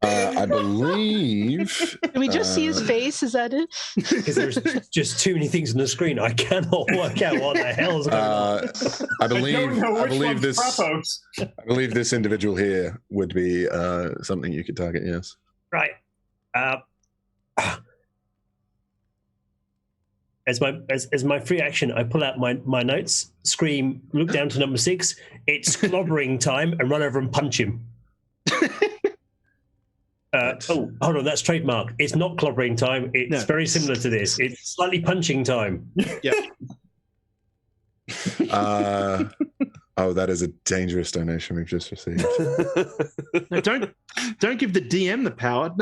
I believe. Can we just see his face? Is that it? Because there's just too many things on the screen. I cannot work out what the hell's going on. I believe this individual here would be something you could target. Yes. Right. As my free action, I pull out my notes, scream, look down to number 6. It's clobbering time, and run over and punch him. Oh, hold on, that's trademark. It's not clobbering time. It's very similar to this. It's slightly punching time. Yeah. Oh, that is a dangerous donation we've just received. No, don't give the DM the power.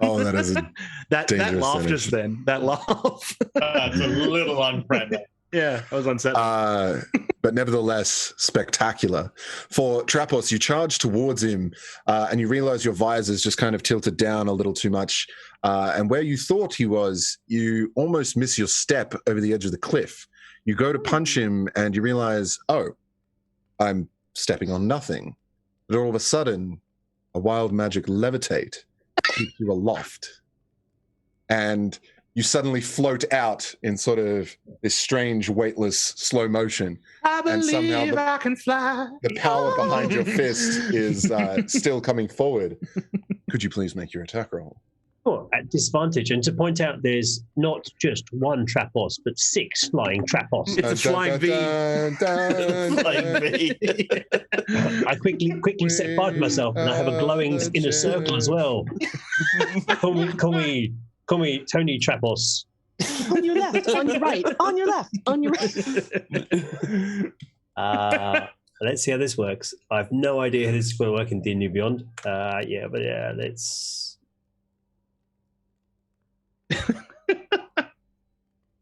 Oh, that is a that laugh donation. just then. That laugh. That's a little unfriendly. Yeah, I was unsettling. But nevertheless, spectacular. For Trapos, you charge towards him, and you realize your visor's just kind of tilted down a little too much. And where you thought he was, you almost miss your step over the edge of the cliff. You go to punch him, and you realize, oh, I'm stepping on nothing. But all of a sudden, a wild magic levitate keeps you aloft. And you suddenly float out in sort of this strange, weightless slow motion. I believe I can fly. The power behind your fist is still coming forward. Could you please make your attack roll? Sure, at disadvantage. And to point out, there's not just one Trapos, but 6 flying Trapos. It's a flying V. Flying V. I quickly set by myself, and I have a glowing inner circle as well. Call me Tony Trapos. On your left, on your right, on your left, on your right. Let's see how this works. I have no idea how this is going to work in D&D Beyond. Let's...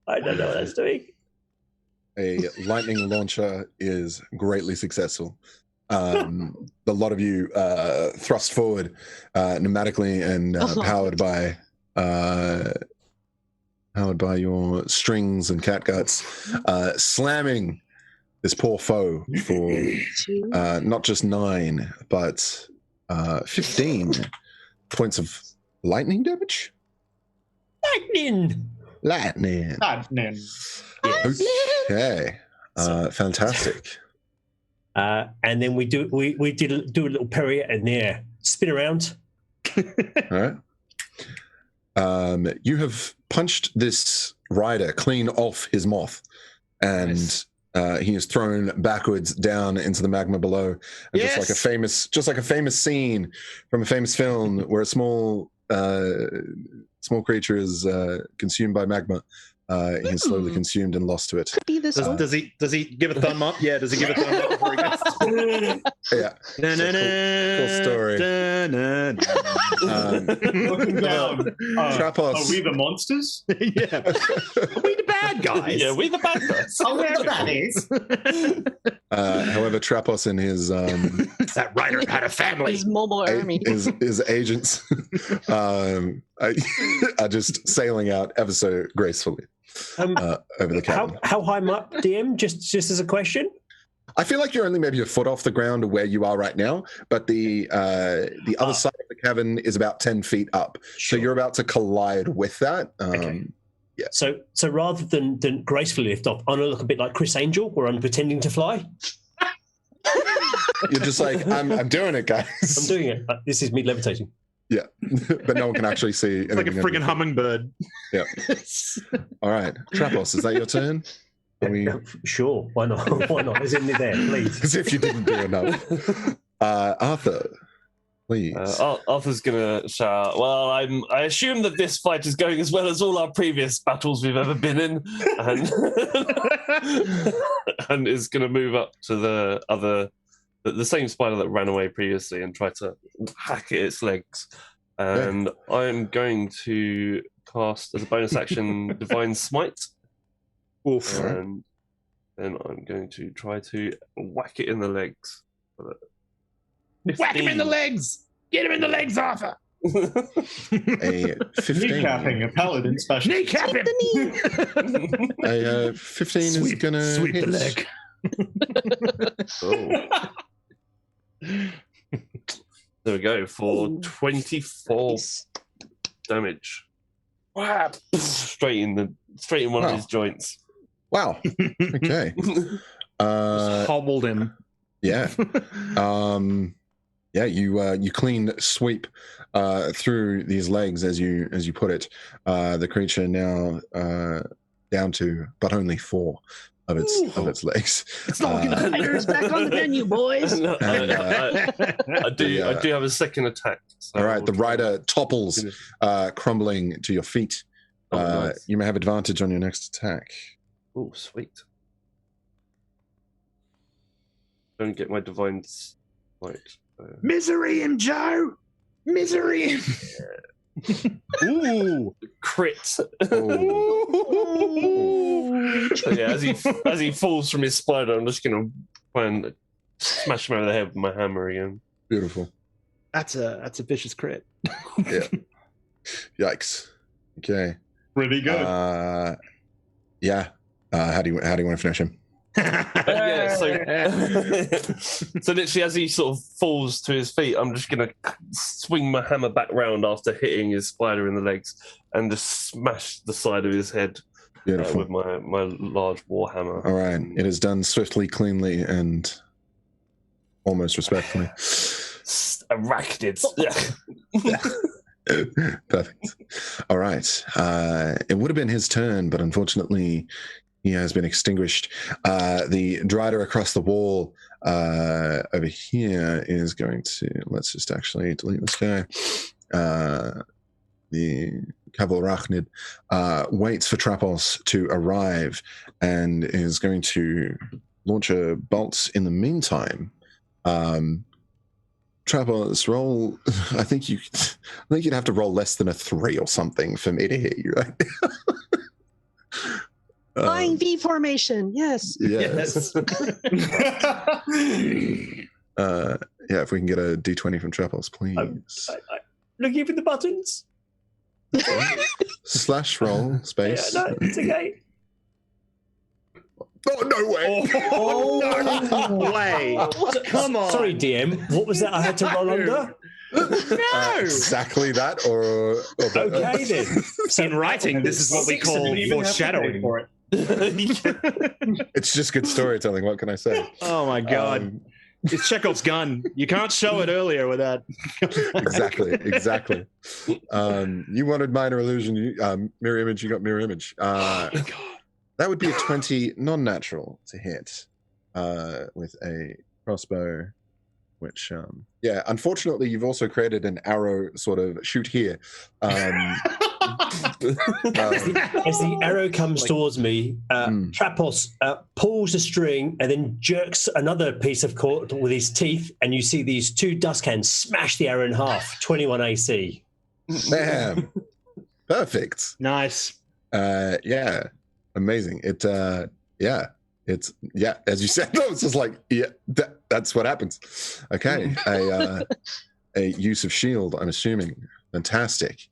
I don't know what that's doing. A lightning launcher is greatly successful. A lot of you thrust forward pneumatically and powered by your strings and catguts, slamming this poor foe for not just 9 but 15 points of lightning damage. Lightning. Okay. Fantastic. And then we do a little pirouette in the air, spin around. All right. You have punched this rider clean off his moth, and he is thrown backwards down into the magma below. And just like a famous scene from a famous film where a small creature is consumed by magma, He's slowly consumed and lost to it. Could be this one. Does he give a thumb up? Yeah, does he give a thumb up before he goes? Yeah. Cool story. Looking down. Trapos. Are we the monsters? Yeah. Are we the bad guys? Yeah, we the bad guys. Oh, we're baddies. However, Trapos and his That writer had a family. His mobile army. his agents are just sailing out ever so gracefully over the cabin. How high am I up, DM? Just as a question. I feel like you're only maybe a foot off the ground where you are right now, but the other side of the cabin is about 10 feet up. So you're about to collide with that. Okay. Yeah. So rather than gracefully lift off, I'm gonna look a bit like Chris Angel, where I'm pretending to fly. You're just like, I'm doing it, guys. I'm doing it. This is me levitating. Yeah, but no one can actually see. It's like a friggin' hummingbird. Yeah. All right, Trapos, is that your turn? Are we... Sure, why not? Why not? Is in there, please? As if you didn't do enough. Arthur, please. Arthur's gonna shout. Well, I assume that this fight is going as well as all our previous battles we've ever been in, and is gonna move up to the same spider that ran away previously and try to hack at its legs. And I'm going to cast as a bonus action Divine Smite. Oof. And then I'm going to try to whack it in the legs. Whack him in the legs! Get him in the legs, Arthur! A 15. Kneecapping a paladin special. Kneecap him! A 15 is gonna sweep hit. the leg. There we go for 24 damage. Wow. Straight in one of his joints. Wow. Okay. Just hobbled him. Yeah. Yeah. You clean sweep through these legs as you put it. The creature now down to but only 4 of its legs. It's not looking fighters back on the menu, boys. I do have a second attack. So all right. The rider topples, crumbling to your feet. Nice. You may have advantage on your next attack. Oh, sweet. Don't get my divine light. Misery him, Joe! Misery him! Ooh, crit. So yeah, as he falls from his spider, I'm just gonna try and smash him over the head with my hammer again. Beautiful. That's a vicious crit. Yeah. Yikes. Okay. Pretty good. Yeah. How do you want to finish him? Yeah, so literally as he sort of falls to his feet, I'm just gonna swing my hammer back round after hitting his spider in the legs and just smash the side of his head with my large war hammer. All right, it is done swiftly, cleanly, and almost respectfully. Arachnids. Perfect. All right. It would have been his turn, but unfortunately, he has been extinguished. The Drider across the wall over here is going to... Let's just actually delete this guy. The Cavalrachnid waits for Trapos to arrive and is going to launch a bolt in the meantime. Trapos, roll... I think you'd have to roll less than a 3 or something for me to hit you, right? Flying V formation, yes. Yes. Yeah, if we can get a D20 from Trapos, please. Looking for the buttons. Slash roll space. Yeah, no, it's okay. Oh, no way! Oh, no way! Come on! Sorry, DM. What was that I had to roll under? No! Exactly that, or Okay, then. In writing, this is what we call foreshadowing. For it. It's just good storytelling. What can I say? Oh my god. It's Chekhov's gun. You can't show it earlier with that. Exactly. You wanted minor illusion. Mirror image. You got mirror image. That would be a 20 non-natural to hit with a crossbow. Which, yeah, unfortunately, you've also created an arrow sort of shoot here. As the arrow comes towards me, Trapos pulls the string and then jerks another piece of cord with his teeth, and you see these two dust cans smash the arrow in half. 21 AC. Bam. Perfect. Nice. Yeah. Amazing. It's as you said, it's just like, that's what happens. Okay. A use of shield, I'm assuming. Fantastic.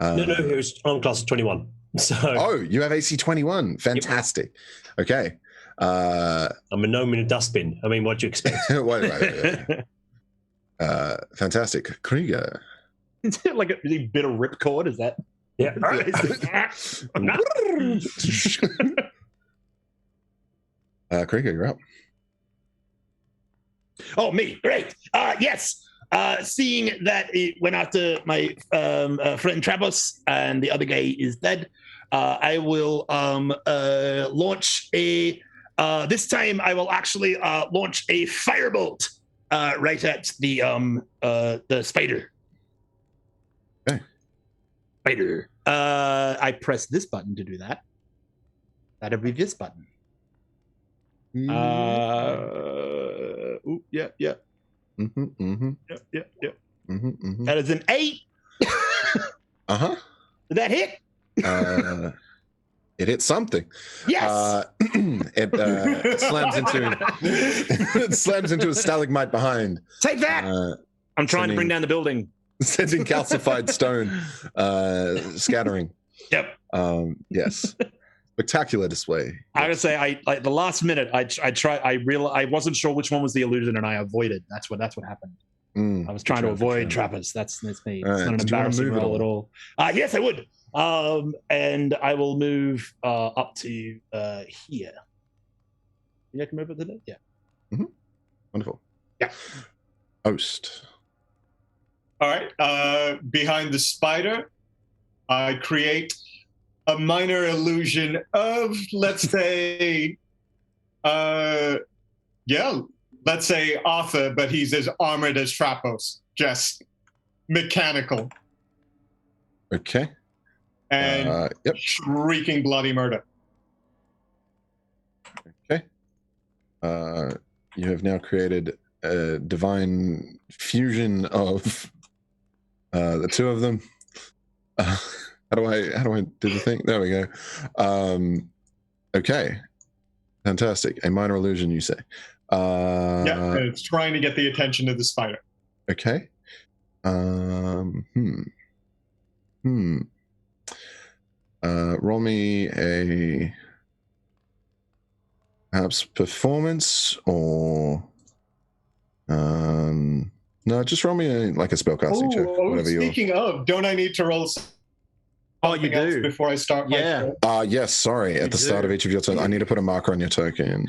No, it was on class 21. So oh, you have AC 21. Fantastic. Yep. Okay. I'm a gnome in a dustbin. I mean, what do you expect? wait. Fantastic. Krieger. Is it like a really bit of ripcord? Is that? Yeah. Krieger, you're up. Oh, me. Great. Yes. Seeing that it went after my friend Trapos and the other guy is dead, I will launch a. This time, I will actually launch a firebolt right at the spider. Okay. Spider. I press this button to do that. That'll be this button. Yeah. Yep. That is an 8. Uh-huh. Did that hit? It hit something. Yes. It slams into a stalagmite behind. Take that. I'm trying to bring down the building. Sending calcified stone scattering. Yep. Yes. Spectacular display. I gotta say, I the last minute I wasn't sure which one was the illusion, and I avoided. That's what happened. I was trying to avoid trappers. That's me. It's right. not an embarrassing role at all. Yes, I would. And I will move up to here. You can move it to there? Yeah. Mm-hmm. Wonderful. Yeah. Host. All right. Behind the spider, I create a minor illusion of, let's say, let's say Arthur, but he's as armored as Trapos, just mechanical. Okay. And shrieking bloody murder. Okay. You have now created a divine fusion of the two of them. How do I do the thing? There we go. Okay. Fantastic. A minor illusion, you say? Yeah, it's trying to get the attention of the spider. Okay. Roll me a perhaps performance or no, just roll me a spellcasting check. Whatever speaking of, don't I need to roll? Oh, you do before I start. Yeah. Yes. Sorry. At the start of each of your turns, I need to put a marker on your token.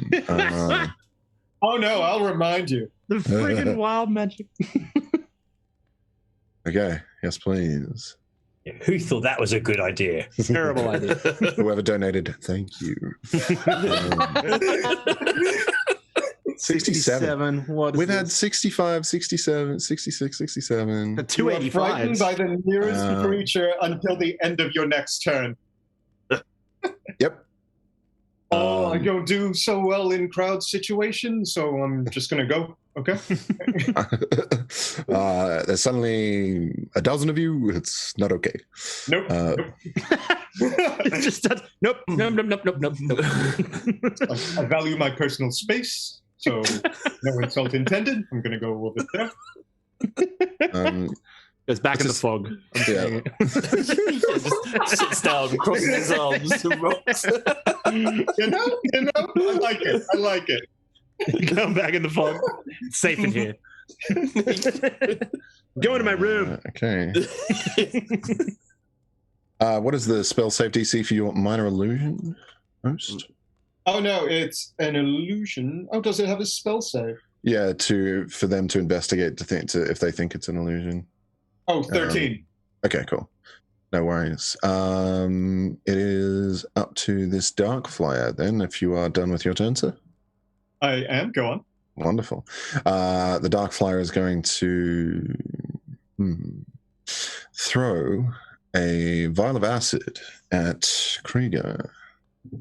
Oh no, I'll remind you. The friggin' wild magic. Okay. Yes, please. Who thought that was a good idea? Terrible idea. Whoever donated, thank you. 67. What? We've had 65, 67, 66, 67. 285. Frightened by the nearest creature until the end of your next turn. Yep. I don't do so well in crowd situations, so I'm just gonna go. Okay. There's suddenly a dozen of you. It's not okay. Nope. It's just nope. I value my personal space, so no insult intended. I'm gonna go over there. Goes back in the fog. Yeah. Just sits down, crosses his arms, and rocks. You know, I like it. Come back in the fog. It's safe in here. Go into my room. Okay. What is the spell save DC for your minor illusion? Host? Oh no, it's an illusion. Oh, does it have a spell save? Yeah, for them to investigate if they think it's an illusion. Oh, 13. Okay, cool. No worries. It is up to this dark flyer then, if you are done with your turn, sir. I am. Go on. Wonderful. The dark flyer is going to throw a vial of acid at Krieger.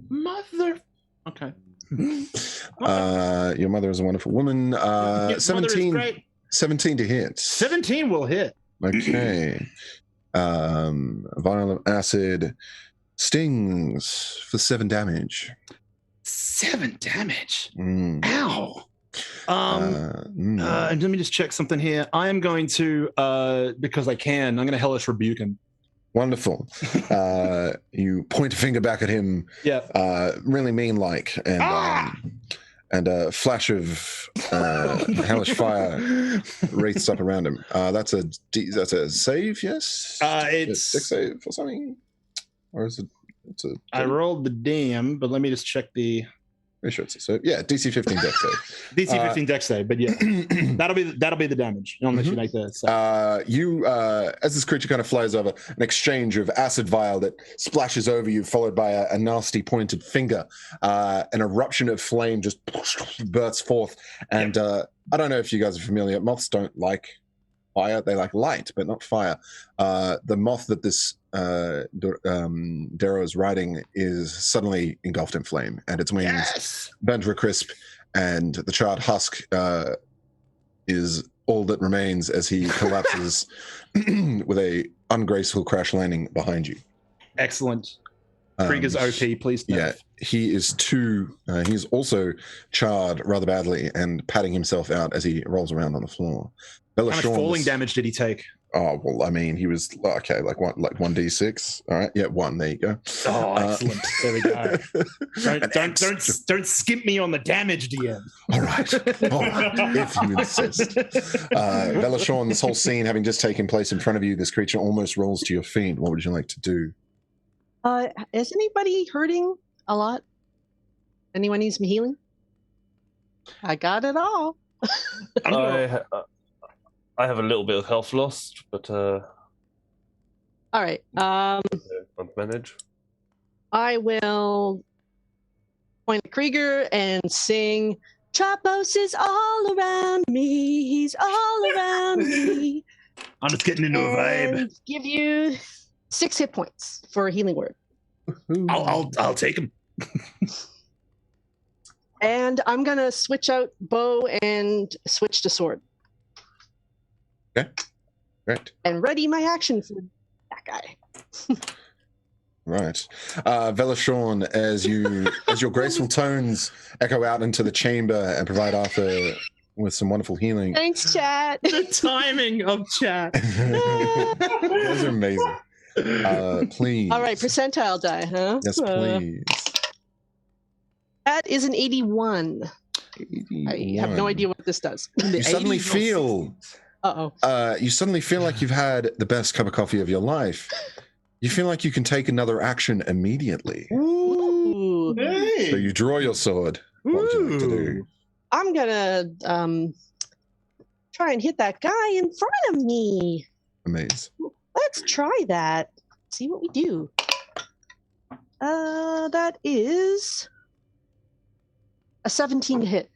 Mother. Okay. Your mother is a wonderful woman. Yes, mother is 17, great. 17 to hit. 17 will hit. Okay. A vial of acid stings for 7 damage. 7 damage. Mm. Ow. And let me just check something here. I am going to, because I can, I'm going to hellish rebuke him. Wonderful. You point a finger back at him. Yeah. Really mean-like, and a flash of hellish fire wraiths up around him. That's a save, yes. It's dex save or something, or is it? It's a. I rolled the damn, but let me just check the. Pretty sure it's a save. Yeah, DC 15 dex save. DC 15 dex save, but yeah, that'll be the damage unless you make the. You as this creature kind of flies over, an exchange of acid vial that splashes over you, followed by a nasty pointed finger. An eruption of flame just bursts forth, and I don't know if you guys are familiar. Moths don't like fire; they like light, but not fire. The moth that this Darrow is riding is suddenly engulfed in flame, and its wings burned to a crisp, and the charred husk is all that remains as he collapses with a ungraceful crash landing behind you. Excellent. Krieger's OP, please. Yeah, he is he's also charred rather badly and patting himself out as he rolls around on the floor. How much falling damage did he take? Oh, well, I mean, he was okay, like 1d6. All right, yeah, 1. There you go. Oh, excellent. There we go. Don't skimp me on the damage, DM. All right, if you insist. Velashorn, this whole scene having just taken place in front of you, this creature almost rolls to your feet. What would you like to do? Is anybody hurting a lot? Anyone needs me healing? I got it all. I have a little bit of health lost, but all right. I'll manage. I will point at Krieger and sing, Trapos is all around me, he's all around me. I'm just getting into a vibe. And give you 6 hit points for a healing word. I'll take him. And I'm gonna switch out bow and switch to sword. Okay, great. And ready my action for that guy. Right. Velashorn, as your graceful tones echo out into the chamber and provide Arthur with some wonderful healing. Thanks, chat. The timing of chat. Those are amazing. Please. All right, percentile die, huh? Yes, please. That is an 81. 81. I have no idea what this does. You suddenly feel... you suddenly feel like you've had the best cup of coffee of your life. You feel like you can take another action immediately. Ooh. Hey. So you draw your sword. What would you like to do? I'm gonna try and hit that guy in front of me. Amazing. Let's try that. See what we do. That is a 17 to hit.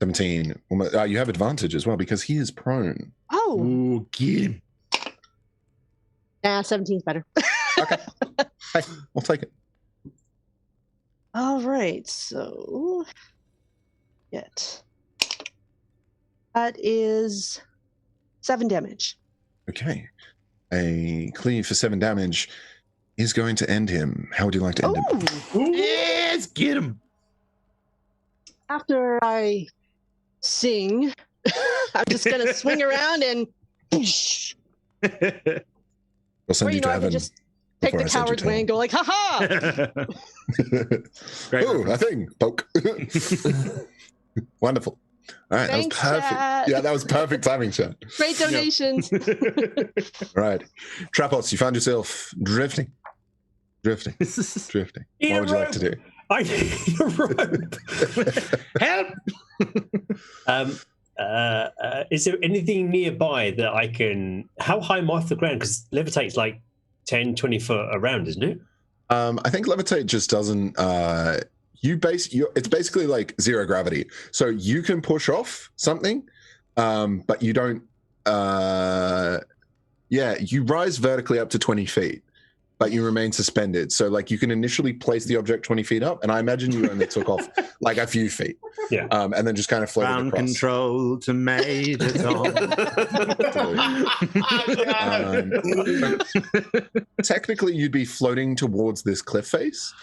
17. You have advantage as well because he is prone. Oh. Ooh, get him. 17's better. Okay. Hey, we'll take it. All right, so that is 7 damage. Okay. A cleave for 7 damage is going to end him. How would you like to end him? Yes, get him. After I sing, I'm just gonna swing around and We'll send you to I heaven. can just take the coward's way and go like, ha-ha! Ooh, a thing. Poke. Wonderful. All right, Thanks, that was perfect. Chad. Yeah, that was perfect timing, Chad. Great donations. All right. Trapos, you found yourself drifting. What would you like to do? I need a rope. Help! Is there anything nearby that I can... How high am I off the ground? Because levitate's like 10, 20 foot around, isn't it? I think levitate just doesn't... it's basically like zero gravity. So you can push off something, but you don't... Yeah, you rise vertically up to 20 feet, but you remain suspended. So, like, you can initially place the object 20 feet up, and I imagine you only took off like a few feet. Yeah. And then just kind of floated Ground across. control to Major Tom. Technically, you'd be floating towards this cliff face.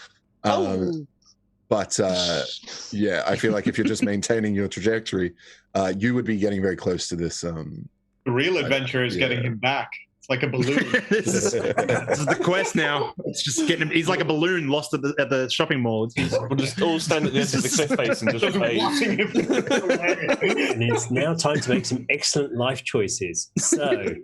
But yeah, I feel like if you're just maintaining your trajectory, you would be getting very close to this. The real adventure is getting him back. It's like a balloon. this is the quest now. It's just getting him. He's like a balloon lost at the shopping mall. We'll just all stand at the edge of the cliff face and just wait. And it's now time to make some excellent life choices. So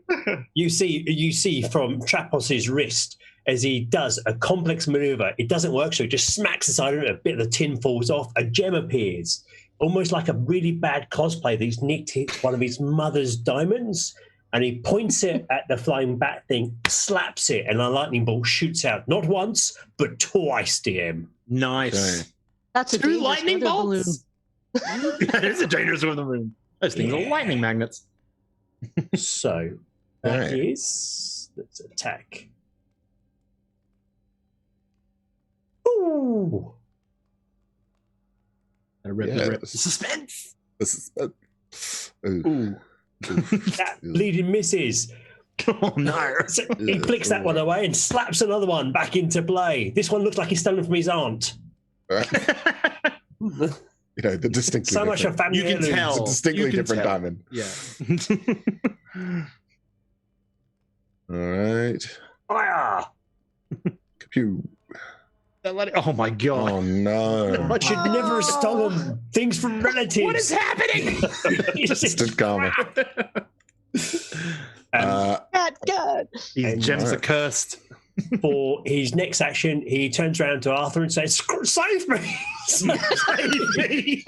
you see from Trapos's wrist as he does a complex maneuver. It doesn't work, so he just smacks the side of it. A bit of the tin falls off. A gem appears, almost like a really bad cosplay that he's nicked one of his mother's diamonds. And he points it at the flying bat thing, slaps it, and a lightning bolt shoots out. Not once, but twice, DM. Nice. Okay. That's a Two dangerous lightning weather bolts. That is a dangerous weather balloon. Those things are lightning magnets. So that Right. is let's attack. Ooh. Suspense. This is, Ooh. That bleeding misses. Oh no. So he flicks that one away and slaps another one back into play. This one looks like he's stolen from his aunt. you know, the distinctly So much of different. family You can heirlooms. tell. It's a distinctly You can different tell. diamond. Yeah. All right. Fire! Pew. Oh my god. Oh no. I should never have stolen things from relatives. What is happening? Instant karma. God. These And- gems are cursed. For his next action, he turns around to Arthur and says, "Save me! Save me!"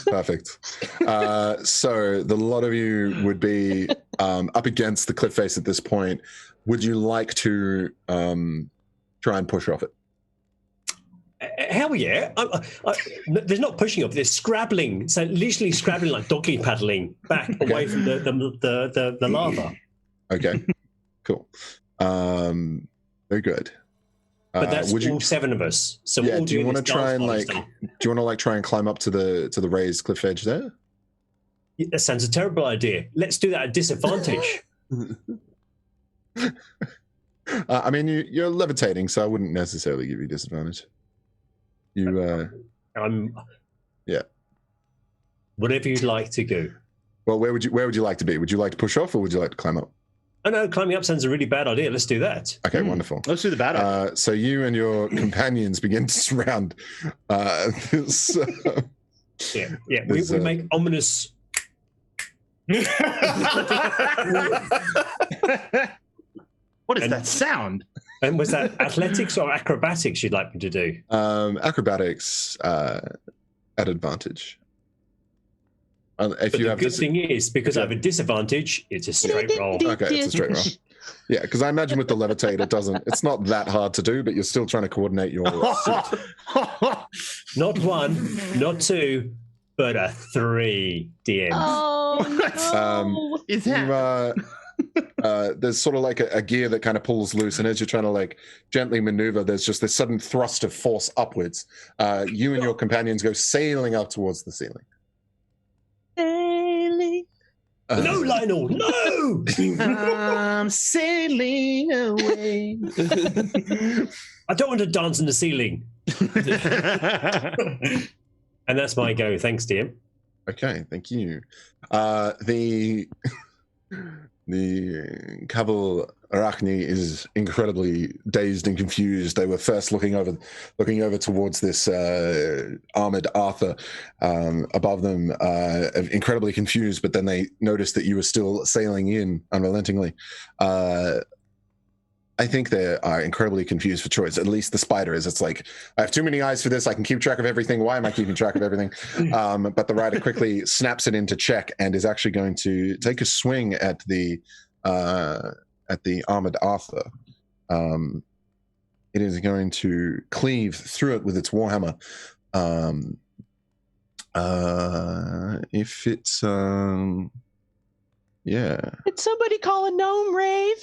Perfect. So the lot of you would be up against the cliff face at this point. Would you like to try and push off it? Hell yeah! There's not pushing up. There's scrabbling. So literally scrabbling like doggy paddling back away from the lava. Okay. Cool. Very good. But that's would you? all seven of us. So we're Yeah. all Do you doing want to this try dance and party like? stuff. Do you want to like try and climb up to the raised cliff edge there? That sounds a terrible idea. Let's do that at disadvantage. I mean, you're levitating, so I wouldn't necessarily give you disadvantage. You. Yeah. Whatever you'd like to do. Well, where would you like to be? Would you like to push off, or would you like to climb up? Oh no, climbing up sounds a really bad idea. Let's do that. Okay, wonderful. Let's do the bad idea. So you and your companions begin to surround this. Yeah. We There's, make ominous. What is that sound? And was that athletics or acrobatics you'd like me to do? Acrobatics at advantage. If But you the have good thing is, because I have a disadvantage, it's a straight roll. Okay, it's a straight roll. Yeah, because I imagine with the levitate, it's not that hard to do, but you're still trying to coordinate your suit. Not one, not two, but a 3, DM. Oh, no. Is that? There's sort of like a gear that kind of pulls loose, and as you're trying to like gently maneuver, there's just this sudden thrust of force upwards. You and your companions go sailing up towards the ceiling. Sailing. No, Lionel, no! I'm sailing away. I don't want to dance in the ceiling. And that's my go. Thanks, DM. Okay, thank you. The Cabal Arachne is incredibly dazed and confused. They were first looking over towards this armored Arthur above them, incredibly confused. But then they noticed that you were still sailing in unrelentingly. I think they are incredibly confused for choice. At least the spider is. It's like, I have too many eyes for this. I can keep track of everything. Why am I keeping track of everything? But the rider quickly snaps it into check and is actually going to take a swing at the armored Arthur. It is going to cleave through it with its warhammer. If it's yeah. Did somebody call a gnome rave?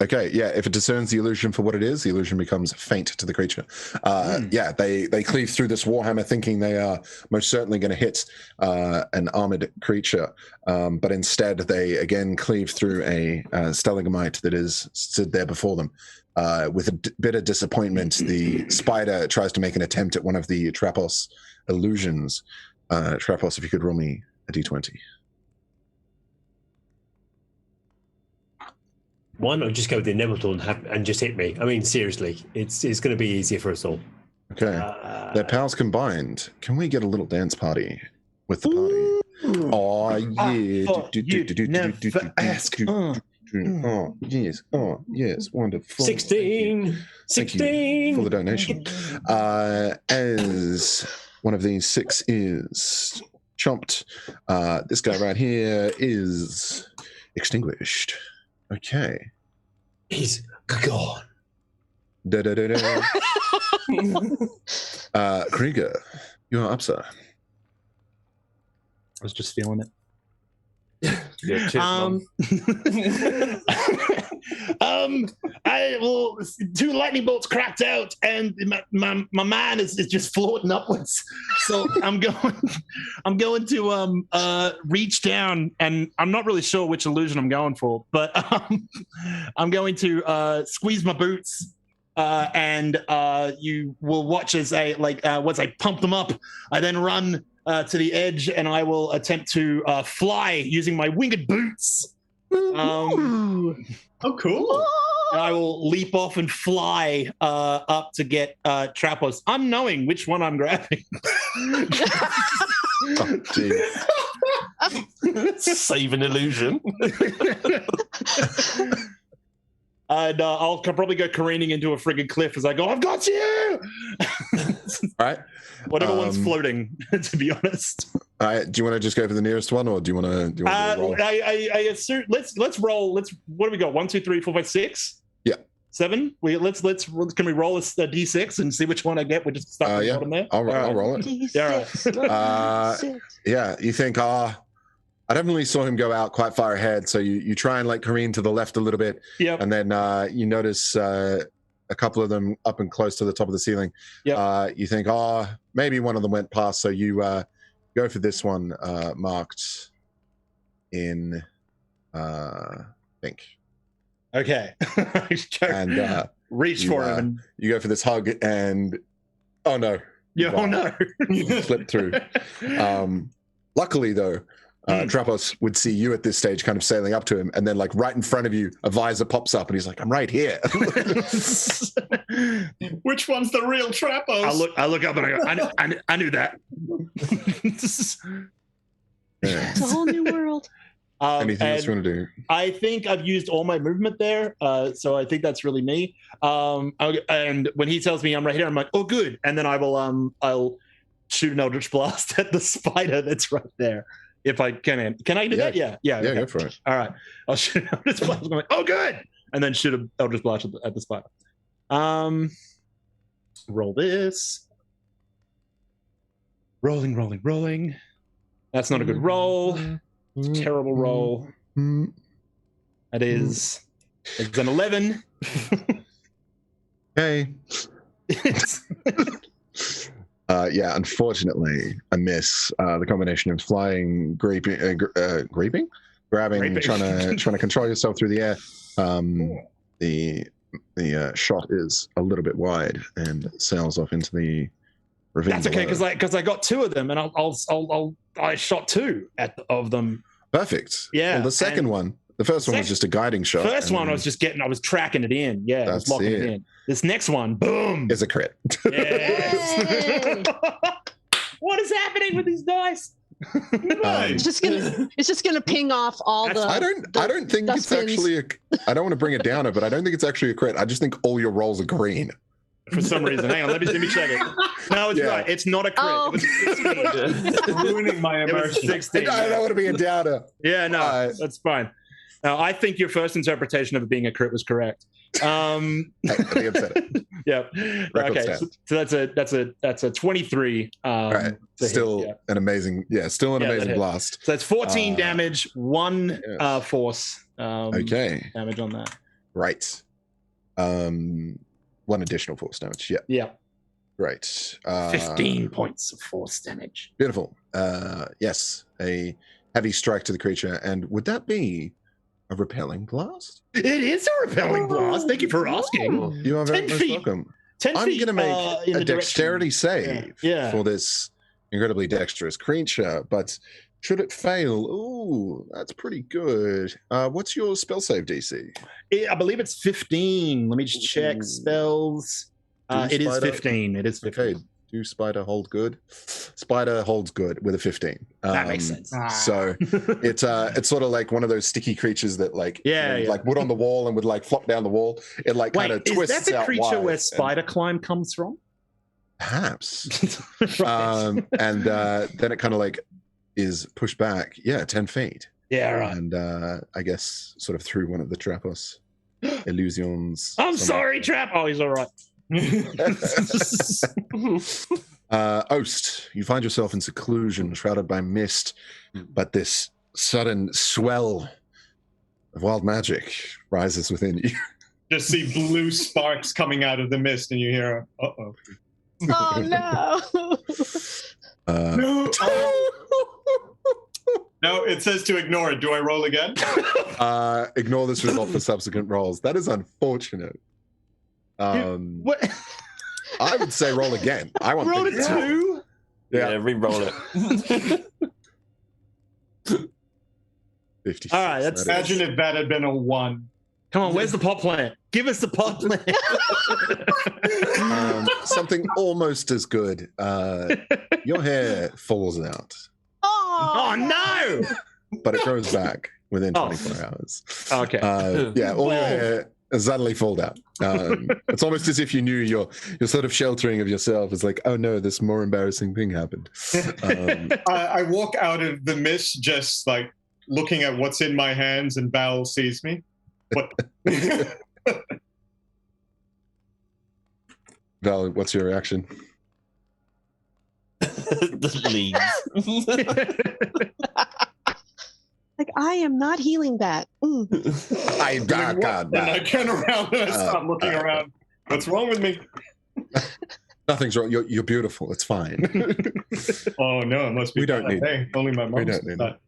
Okay, yeah. If it discerns the illusion for what it is, the illusion becomes faint to the creature. Yeah, they cleave through this warhammer, thinking they are most certainly going to hit an armored creature, but instead they again cleave through a stalagmite that is stood there before them. With a bit of disappointment, the spider tries to make an attempt at one of the Trapos illusions. Trapos, if you could roll me a d20. Why not just go with the inevitable and just hit me? I mean, seriously, it's going to be easier for us all. Okay. Their powers combined. Can we get a little dance party with the party? Oh, yeah. Ask. Oh, yes. Oh, yes. Wonderful. 16. Thank you for the donation. As one of these 6 is chomped, this guy right here is extinguished. Okay. He's gone. Krieger, you are up, sir. I was just feeling it. Yeah, cheers, Mum. Well, 2 lightning bolts cracked out, and my man is just floating upwards. So I'm going to reach down, and I'm not really sure which illusion I'm going for, but I'm going to squeeze my boots. And you will watch as once I pump them up, I then run to the edge, and I will attempt to fly using my winged boots. Oh, cool. And I will leap off and fly up to get Trapos, unknowing which one I'm grabbing. Oh, geez. Save an illusion. And I'll probably go careening into a friggin' cliff as I go, I've got you! All right. Whatever one's floating, to be honest. All right. Do you want to just go for the nearest one, or do you want to roll? I assume, let's roll. What do we got? 1, 2, 3, 4, 5, 6? Yeah. 7? Can we roll a d6 and see which one I get? We just start Yeah. bottom there. I'll roll it. Yeah, right. Yeah. You think, I definitely saw him go out quite far ahead. So you try and careen to the left a little bit. Yep. And then you notice a couple of them up and close to the top of the ceiling. Yep. You think, maybe one of them went past. So you go for this one marked in pink. Okay. And reach for him. And... You go for this hug, and oh no. Yeah, oh no. Slip through. Luckily, though, Trapos would see you at this stage kind of sailing up to him, and then right in front of you, a visor pops up, and he's like, I'm right here. Which one's the real Trapos? I look up and I go, I knew that. Yeah. It's a whole new world. Anything else you want to do? I think I've used all my movement there, so I think that's really me. And when he tells me I'm right here, I'm like, oh, good. And then I'll shoot an Eldritch Blast at the spider that's right there. If I can. Can I do that? Yeah. Okay. Go for it. All right. I'll shoot an Eldritch Blast. I'm like, oh, good. And then shoot an Eldritch Blast at the spider. Roll this. Rolling. That's not a good roll. It's a terrible roll. That is... It's an 11. Okay. Yeah, unfortunately, a miss. The combination of flying, grabbing, trying to control yourself through the air. The shot is a little bit wide and sails off into the ravine. That's okay, below. because I got 2 of them, and I shot 2 of them. Perfect. Yeah. Well, the second one. The first one was just a guiding shot. First one, I was tracking it in. Yeah, I was locking it in. This next one, boom, is a crit. Yes. What is happening with these dice? It's just gonna ping off all the. I don't think it's actually I don't want to bring it down, but I don't think it's actually a crit. I just think all your rolls are green. For some reason. Hang on, let me check it. No, it's right. It's not a crit. Oh. Ruining my immersion. I don't want to be a downer. Yeah, no, that's fine. Now, I think your first interpretation of it being a crit was correct. They upset it. Yep. Record Okay. So that's a 23. All right. to Still hit, yeah. an amazing, still an Yeah, that amazing hit. blast. So that's 14 Uh, damage, 1 yes. force Okay. damage on that. Right. 1 additional force damage. Yeah. Yeah. Right. 15 points of force damage. Beautiful. Yes, a heavy strike to the creature, and would that be a repelling blast? It is a repelling blast. Thank you for asking. You are very 10 much feet. welcome. 10 I'm feet going to make in a the dexterity direction. save Yeah. for this incredibly dexterous creature, but should it fail, ooh, that's pretty good. What's your spell save DC? I believe it's 15. Let me just check Ooh. spells. It is Spider- 15. It is 15. Okay, do Spider hold good? Spider holds good with a 15. That makes sense. So it's sort of like one of those sticky creatures that like like wood on the wall and would like flop down the wall. It like kind of Wait, twists is that the out creature wide where and- spider climb comes from? Perhaps. Right. And then it kind of like is pushed back, 10 feet. Yeah, right. And I guess sort of through one of the Trapos illusions. I'm sorry, Trap. Oh, he's all right. Oast, you find yourself in seclusion, shrouded by mist, but this sudden swell of wild magic rises within you. Just see blue sparks coming out of the mist, and you hear, "Uh-oh." Oh no! No. No, it says to ignore it. Do I roll again? Ignore this result for subsequent rolls. That is unfortunate. What? I would say roll again. I want Roll a things- 2? Yeah, re-roll it. 56. All right, that's- that is- Imagine if that had been a 1. Come on, where's the pot plant? Give us the pot plant. something almost as good. Your hair falls out, Oh, no! but it grows back within Oh. 24 hours. Okay. All your hair suddenly fall out. It's almost as if you knew your sort of sheltering of yourself. It's like, oh no, this more embarrassing thing happened. I walk out of the mist just like looking at what's in my hands, and Val sees me. What? Val, what's your reaction? The leaves. Like, I am not healing that. I God, And I turn around and I start looking around. What's wrong with me? nothing's wrong. You're beautiful. It's fine. Oh no, it must be. We don't bad. need- Hey, only my we mom. don't need that.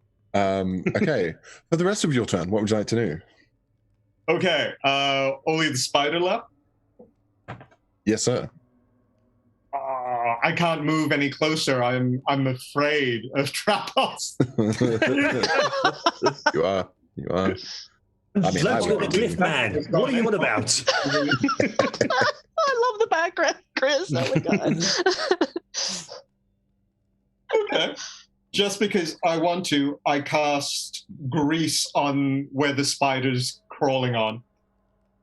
Okay. For the rest of your turn, what would you like to do? Okay. Only the spider left. Yes, sir. I can't move any closer. I'm afraid of Trapos. You are. I mean, Let's I go would the be. cliff man. What are you on about? I love the background, Chris. Oh my god. Okay. Just because I want to, I cast grease on where the spider's crawling on.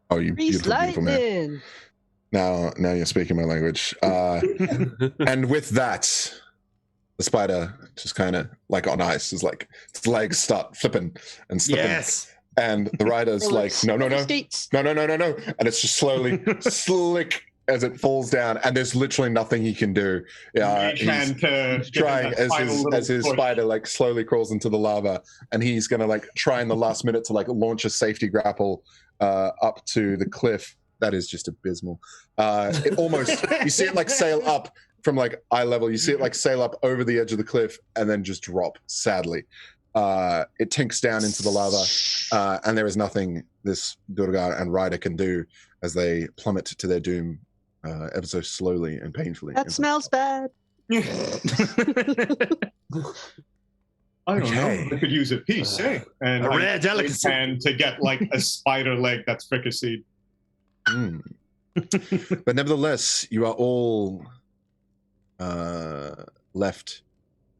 Oh, you Grease beautiful man. lightning. Now you're speaking my language. And with that, the spider just kind of like on ice is like its legs start flipping and slipping. Yes. And the rider's like, no, Skates. and it's just slowly slick as it falls down, and there's literally nothing he can do. Reach hand to He's give him trying that final little as his push. spider like slowly crawls into the lava, and he's gonna like try in the last minute to like launch a safety grapple up to the cliff. That is just abysmal. It almost you see it like sail up from like eye level. You see it like sail up over the edge of the cliff and then just drop sadly. It tinks down into the lava, and there is nothing this Durgar and Ryder can do as they plummet to their doom ever so slowly and painfully. That smells bad. I don't Okay. know. I could use a piece, eh? And A I rare delicacy. And to get like a spider leg that's fricasseed. Mm. But nevertheless, you are all left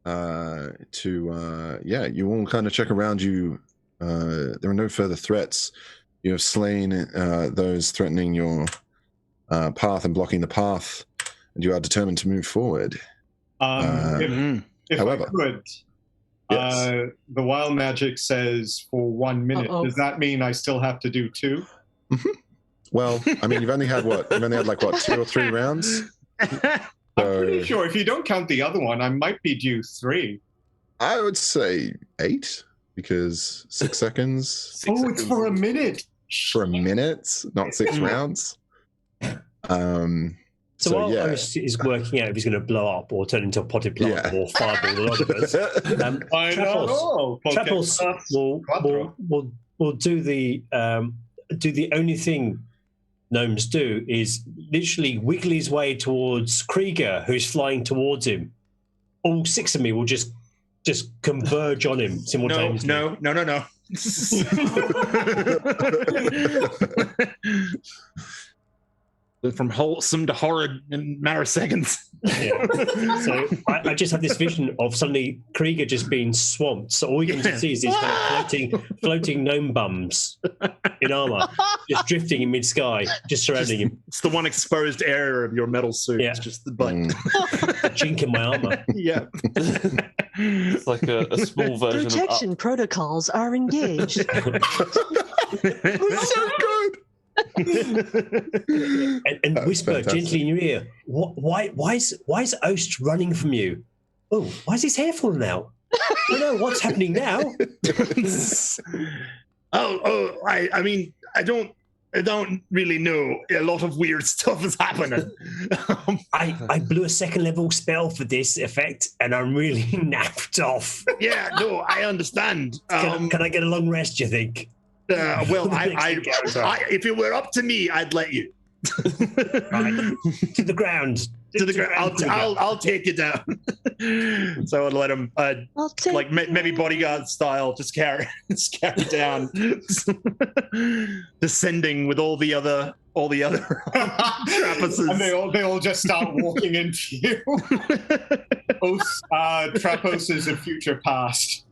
to you all kind of check around you. There are no further threats. You have slain those threatening your path and blocking the path, and you are determined to move forward. If However- I could, Yes. The wild magic says for 1 minute. Uh-oh. Does that mean I still have to do 2? Well, I mean, you've only had what? You've only had like what, 2 or 3 rounds? I'm pretty sure if you don't count the other one, I might be due 3. I would say 8 because 6 seconds It's for a minute. for a minute, not 6 rounds. So while Ost is working out if he's going to blow up or turn into a potted plant or fireball the lot of us, I know. Trapos will do the only thing gnomes do is literally wiggle his way towards Krieger, who's flying towards him. All 6 of me will just converge on him simultaneously. No. From wholesome to horrid in a matter of seconds. Yeah. So I just have this vision of suddenly Krieger just being swamped. So all you can see is these kind of floating gnome bums in armor, just drifting in mid-sky, just surrounding him. It's the one exposed area of your metal suit. Yeah. It's just the butt. A chink in my armor. Yeah. It's like a small version Protection protocols are engaged. It's so good. and whisper fantastic. gently in your ear. Why is Ost running from you? Oh, why is his hair falling out? I know what's happening now. I mean, I don't really know. A lot of weird stuff is happening. I blew a 2nd level spell for this effect, and I'm really napped off. Yeah, no, I understand. Can I get a long rest, you think? Well, if it were up to me, I'd let you. Right. To the ground. To the ground. I'll take you down. So I'd let him, like maybe bodyguard style, just carry down, descending with all the other Trapuses. And they all just start walking into you. Trapos is a future past.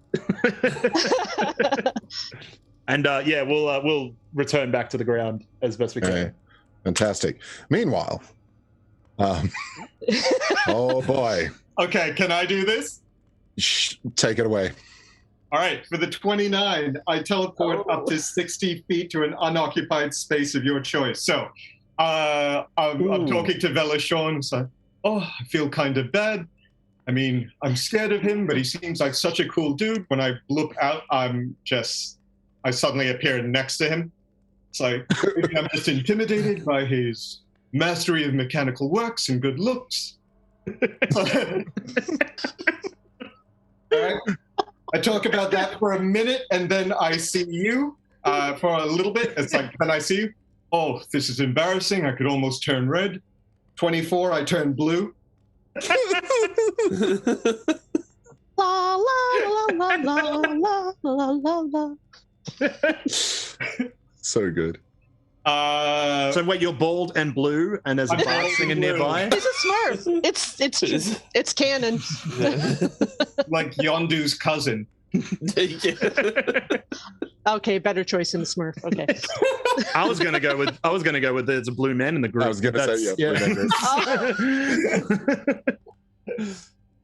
And we'll return back to the ground as best we can. Okay. Fantastic. Meanwhile, oh boy. Okay, can I do this? Take it away. All right, for the 29, I teleport up to 60 feet to an unoccupied space of your choice. So I'm talking to Velashon. So, I feel kind of bad. I mean, I'm scared of him, but he seems like such a cool dude. When I look out, I suddenly appear next to him. It's like, maybe I'm just intimidated by his mastery of mechanical works and good looks. All right. I talk about that for a minute, and then I see you for a little bit. It's like, then I see you. Oh, this is embarrassing. I could almost turn red. 24, I turn blue. La la la la la la la la. So good. So wait, you're bald and blue, and there's a bard singing nearby. It's a Smurf. It's canon. Like Yondu's cousin. Okay, better choice in the Smurf. Okay. I was gonna go with there's a blue man in the group. I was gonna say Yeah.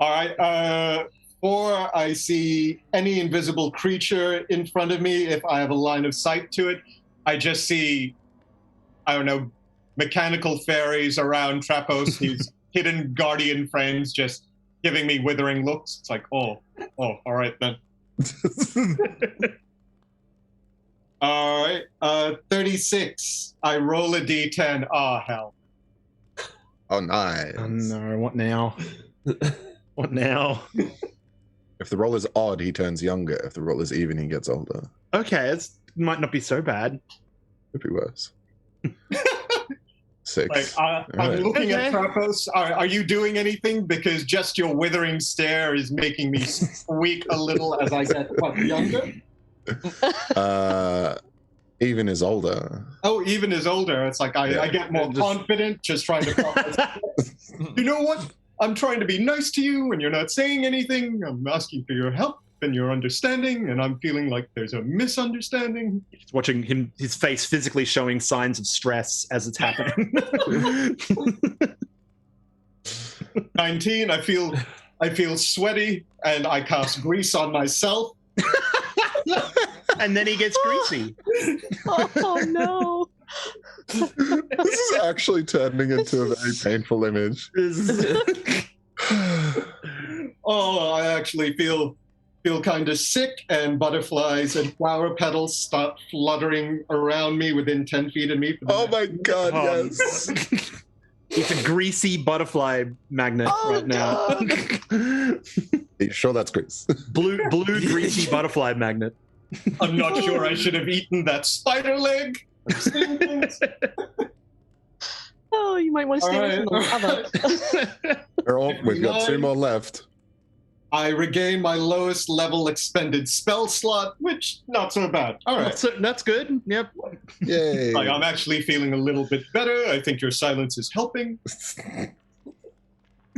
All right. 4, I see any invisible creature in front of me. If I have a line of sight to it, I just see, I don't know, mechanical fairies around Trapos, his hidden guardian friends, just giving me withering looks. It's like, all right then. All right. 36. I roll a d10. Ah, hell. Oh, nice. Oh no! What now? What now? If the roll is odd, he turns younger. If the roll is even, he gets older. Okay, it might not be so bad. Could be worse. 6. Like, I'm looking at Trapos. Are you doing anything? Because just your withering stare is making me squeak a little as I get younger. Even is older. Oh, even is older. It's like I get more confident just trying to. You know what? I'm trying to be nice to you, and you're not saying anything. I'm asking for your help and your understanding, and I'm feeling like there's a misunderstanding. Just watching him, his face physically showing signs of stress as it's happening. 19. I feel I feel sweaty, and I cast grease on myself. And then he gets greasy. Oh no. This is actually turning into a very painful image. Oh, I actually feel kind of sick, and butterflies and flower petals start fluttering around me within 10 feet of me. Oh my god, yes. It's a greasy butterfly magnet right now. Are you sure that's grease? blue greasy butterfly magnet. I'm not sure I should have eaten that spider leg. Oh, you might want to stay away from the lava. We've got 2 more left. I regain my lowest level expended spell slot, which not so bad. All right. That's good. Yep. Yay. Like, I'm actually feeling a little bit better. I think your silence is helping.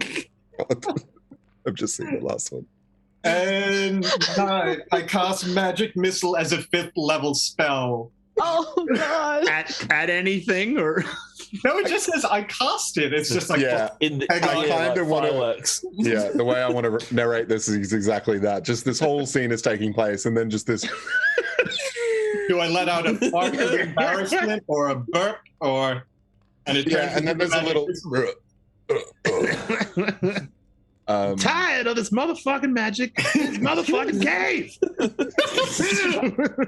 I've just seen the last one. And I cast Magic Missile as a 5th level spell. Oh god. At anything or No, it just says I cast it. It's just like, Yeah. I kind of want to. Yeah, the way I want to narrate this is exactly that. Just this whole scene is taking place, and then just this. do I let out a fart of embarrassment or a burp or? And it turns and then into there's a little. tired of this motherfucking magic, this motherfucking cave.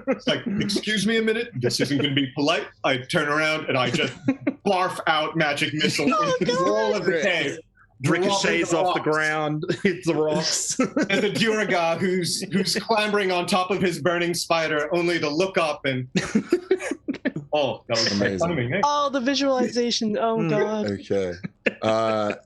It's like, excuse me a minute. This isn't going to be polite. I turn around and I just barf out Magic Missile into the wall of the cave. Ricochets off the ground, hits the rocks. And the Duragar who's clambering on top of his burning spider, only to look up and. Oh, that was Amazing. timing, eh? Oh, the visualization. Oh god. Okay.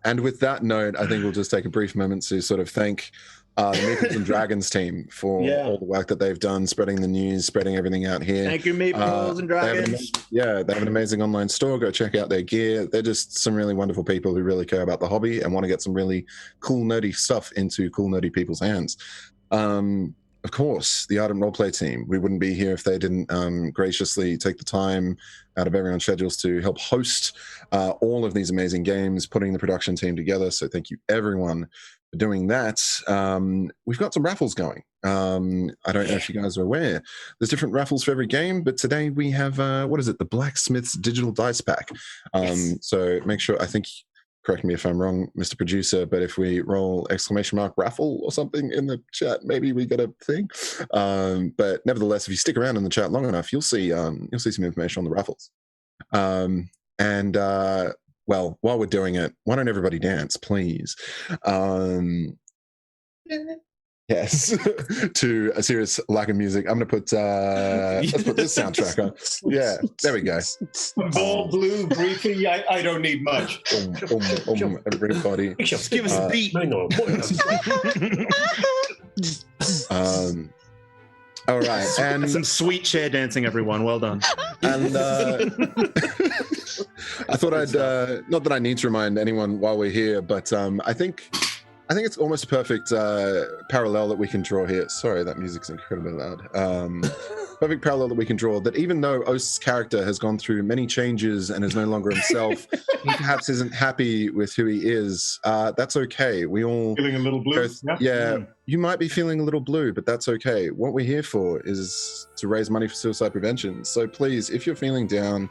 And with that note, I think we'll just take a brief moment to sort of thank the Meeples and Dragons team for all the work that they've done, spreading the news, spreading everything out here. Thank you, Meeples and Dragons. They have an amazing online store. Go check out their gear. They're just some really wonderful people who really care about the hobby and want to get some really cool, nerdy stuff into cool, nerdy people's hands. Of course, the Ardent Roleplay team. We wouldn't be here if they didn't graciously take the time out of everyone's schedules to help host all of these amazing games, putting the production team together. So thank you, everyone, for doing that. We've got some raffles going. I don't know if you guys are aware. There's different raffles for every game, but today we have, the Blacksmith's Digital Dice Pack. So make sure, I think... Correct me if I'm wrong, Mr. Producer, but if we roll ! raffle or something in the chat, maybe we got a thing. But nevertheless, if you stick around in the chat long enough, you'll see some information on the raffles. Well, while we're doing it, why don't everybody dance, please? Yes, to a serious lack of music. I'm going to put, let's put this soundtrack on. Yeah, there we go. Ball blue, briefly, I don't need much. Everybody. Just give us a beat. All right. And some sweet chair dancing, everyone. Well done. And I thought I'd, not that I need to remind anyone while we're here, but I think it's almost a perfect parallel that we can draw here. Sorry, that music's incredibly loud. Perfect parallel that we can draw, that even though Ost's character has gone through many changes and is no longer himself, he perhaps isn't happy with who he is. That's okay. We all... Feeling a little blue? You might be feeling a little blue, but that's okay. What we're here for is to raise money for suicide prevention. So please, if you're feeling down,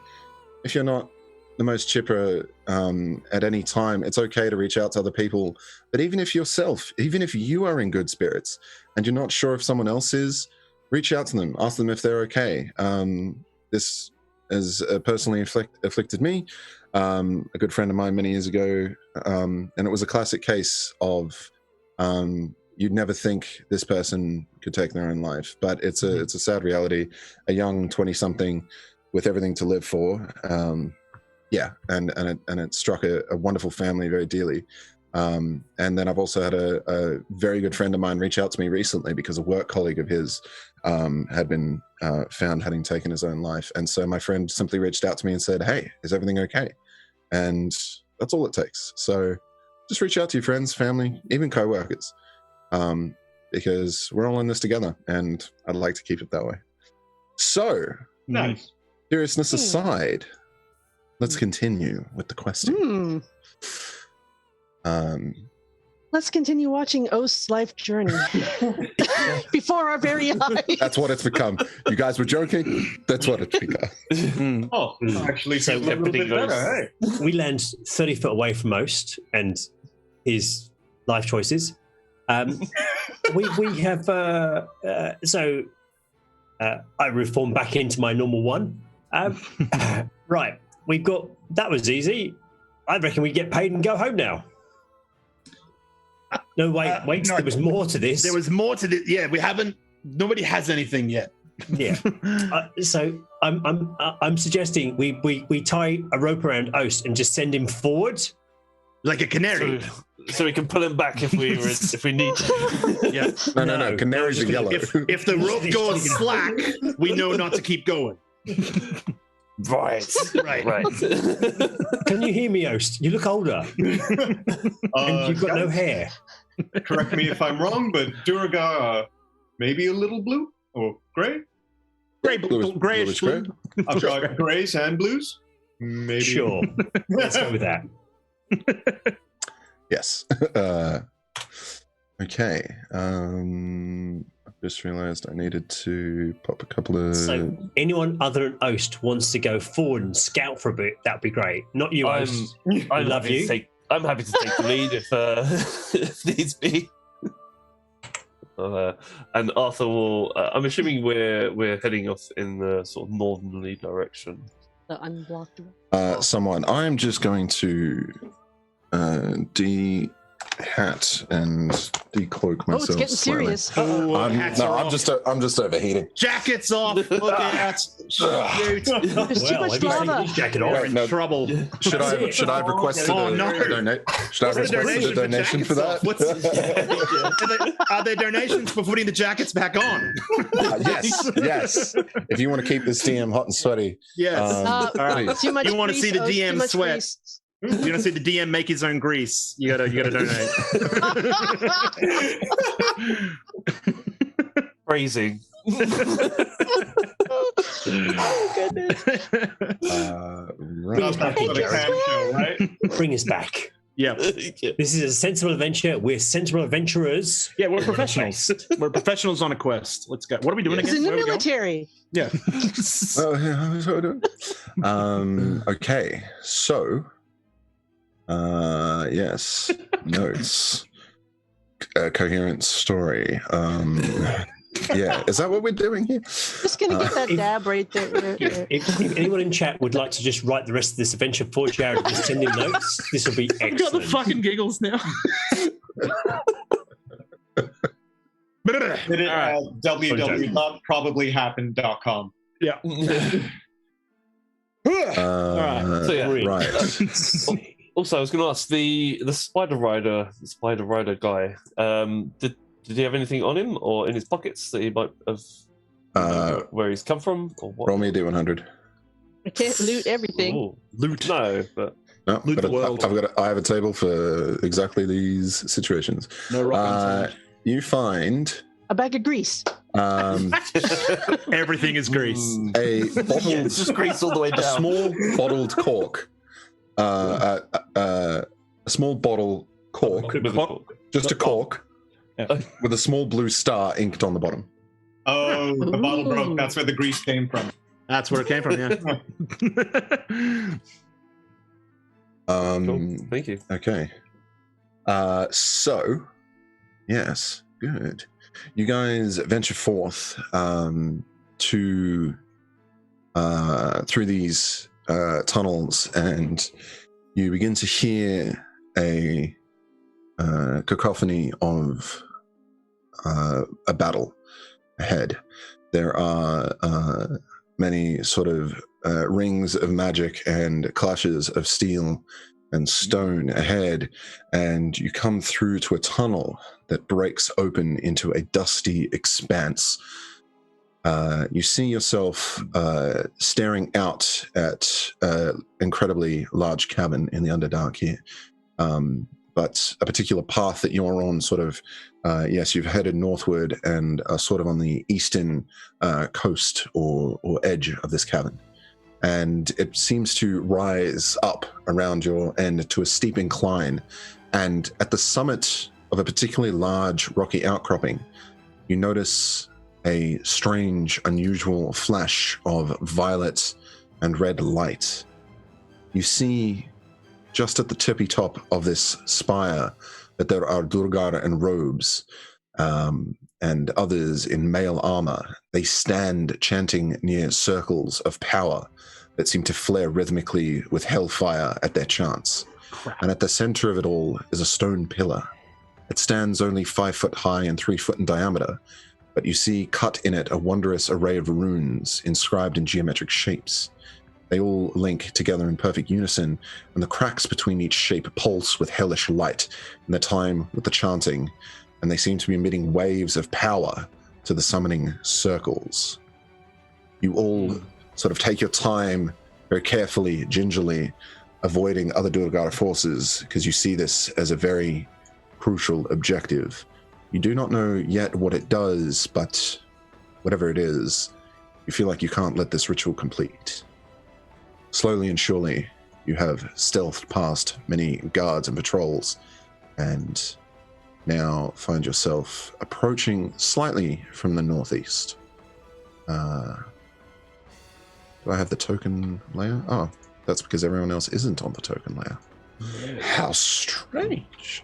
if you're not the most chipper at any time, it's okay to reach out to other people. But even if you are in good spirits and you're not sure if someone else is, reach out to them, ask them if they're okay. This has personally afflicted me, a good friend of mine many years ago, and it was a classic case of you'd never think this person could take their own life, but it's a sad reality. A young 20-something with everything to live for. And it struck a wonderful family very dearly. And then I've also had a very good friend of mine reach out to me recently because a work colleague of his had been found having taken his own life. And so my friend simply reached out to me and said, "Hey, is everything okay?" And that's all it takes. So just reach out to your friends, family, even co-workers, because we're all in this together, and I'd like to keep it that way. So, Nice. Seriousness aside, let's continue with the question. Let's continue watching Oath's life journey before our very eyes. That's what it's become. You guys were joking. That's what it's become. Oh, actually, So feels a little bit better. Hey. we land 30 foot away from Most and his life choices. We have I reform back into my normal one. Right, we've got that was easy. I reckon we get paid and go home now. No, wait. No, there was more to this. There was more to this. Yeah, we haven't. Nobody has anything yet. Yeah. So I'm suggesting we tie a rope around Oast and just send him forward, Like a canary. So we can pull him back if we need to. Yeah. No. Canaries are yellow. If the rope goes slack, we know not to keep going. Right. Can you hear me, Oast? You look older, and you've got no hair. Correct me if I'm wrong, but Durga, maybe a little blue or gray? Grayish blue. I've got grays and blues. Maybe. Sure. Let's go with that. Yes. Okay. I just realized I needed to pop a couple of. So, anyone other than Oast wants to go forward and scout for a bit, that'd be great. Not you, Oast. I'm love happy you. I'm happy to take the lead if needs be. And Arthur will. I'm assuming we're heading off in the sort of northerly direction. The unblocked. Someone. I'm just going to de-hat and decloak myself. Oh, it's getting slightly. serious. Uh-oh. I'm just overheating. Jackets off. Look at. Shoot. There's too much have you taken lava. his jacket We're off? in No. trouble. Should I have requested Oh, no. a donate? Should I have What's the requested a donation for that? Are there donations for putting the jackets back on? Yes. If you want to keep this DM hot and sweaty, Yes. all right. Too much You wanna grease, see the Oast, too DM much sweat. grease. You want to see the DM make his own grease? You gotta donate. Phrasing. Oh, goodness. Right. That's for the cram show, right? Bring us back. Yeah. This is a sensible adventure. We're sensible adventurers. Yeah, we're professionals. We're professionals on a quest. Let's go. What are we doing He's again? in the Where are we going? military. Yeah. Oh, yeah, that's what I do. Okay, so yes, notes, coherent story. Yeah, is that what we're doing here? Just gonna get that dab right there. If anyone in chat would like to just write the rest of this adventure for Jared, just send him notes. This will be I got the excellent. fucking giggles now. Did it at www.probablyyhappened.com. Yeah. So yeah. Right. Also, I was going to ask the spider rider guy. Did he have anything on him or in his pockets that he might have? Where he's come from or what? Roll me a d100. I can't loot everything. Ooh. Loot. No, but No, Loot but the world. I have a table for exactly these situations. No rock You find A bag of grease. Everything is grease. a bottled, it's just grease all the way a down. small bottled cork, a small bottle cork, With a cork. just a cork, Yeah. with a small blue star inked on the bottom. Oh, the bottle Ooh. broke. That's where the grease came from. That's where it came from, yeah. Cool. Thank you. Okay. So, yes, good. You guys venture forth to through these tunnels, and you begin to hear a cacophony of a battle ahead. There are many sort of rings of magic and clashes of steel and stone ahead, and you come through to a tunnel that breaks open into a dusty expanse. You see yourself staring out at an incredibly large cabin in the Underdark here. But a particular path that you're on sort of, yes, you've headed northward and are sort of on the eastern coast or edge of this cabin. And it seems to rise up around your end to a steep incline. And at the summit of a particularly large rocky outcropping, you notice a strange, unusual flash of violet and red light. You see just at the tippy top of this spire that there are Durgar in robes and others in mail armor. They stand chanting near circles of power that seem to flare rhythmically with hellfire at their chants. And at the center of it all is a stone pillar. It stands only 5 foot high and 3 foot in diameter, but you see cut in it a wondrous array of runes inscribed in geometric shapes. They all link together in perfect unison, and the cracks between each shape pulse with hellish light in the time with the chanting, and they seem to be emitting waves of power to the summoning circles. You all sort of take your time very carefully, gingerly, avoiding other Durgar forces, because you see this as a very crucial objective. You do not know yet what it does, but whatever it is, you feel like you can't let this ritual complete. Slowly and surely, you have stealthed past many guards and patrols, and now find yourself approaching slightly from the northeast. Do I have the token layer? Oh, that's because everyone else isn't on the token layer. Yeah. How strange.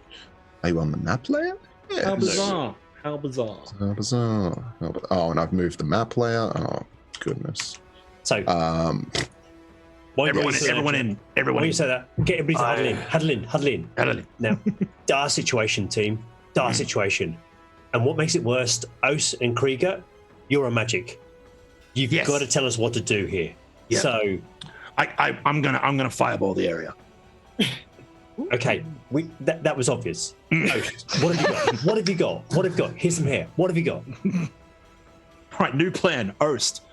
Are you on the map layer? Yes. How bizarre. How bizarre. How bizarre. Oh, and I've moved the map layer. Oh, goodness. So, Everyone in. Why you say that? Get everybody to huddle in. Now, dire situation, team. Dire situation. And what makes it worse, Ose and Krieger, you're a magic. You've got to tell us what to do here. Yeah. So, I'm gonna fireball the area. okay, that was obvious. Ose, what have you got? What have you got? What have you got? Here's some hair. What have you got? Right, new plan. Oast.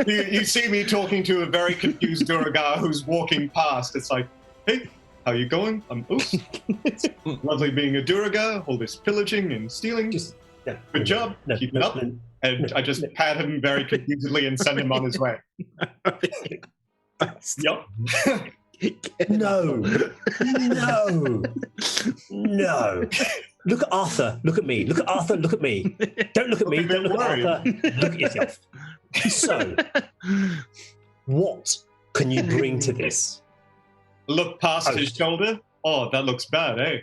you see me talking to a very confused Durgar who's walking past. It's like, hey, how you going? I'm Oos. It's lovely being a Durgar, all this pillaging and stealing. Good job. Keep it up. And I just pat him very confusedly and send him on his way. Yup. No. Look at Arthur. Look at me. Look at Arthur. Look at me. Don't look at me. Don't look at Arthur. Look at yourself. So, what can you bring to this? Look past his shoulder. Oh, that looks bad, eh?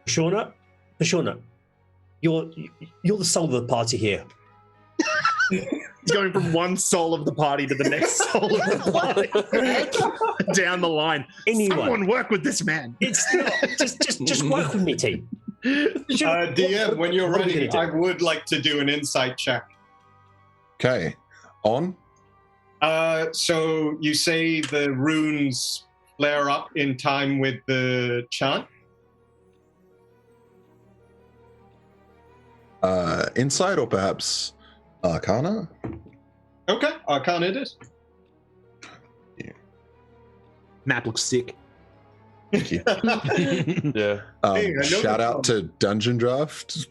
Shauna, you're the soul of the party here. He's going from one soul of the party to the next soul of the party. Down the line. Someone work with this man. It's not. Just work with me, team. DM, when you're ready, I would like to do an insight check. Okay. On? So you say the runes flare up in time with the chant? Insight or perhaps Arcana? Okay, Arcana it is. Yeah. Map looks sick. Thank you. Yeah. Hey, Shout out to Dungeon Draft.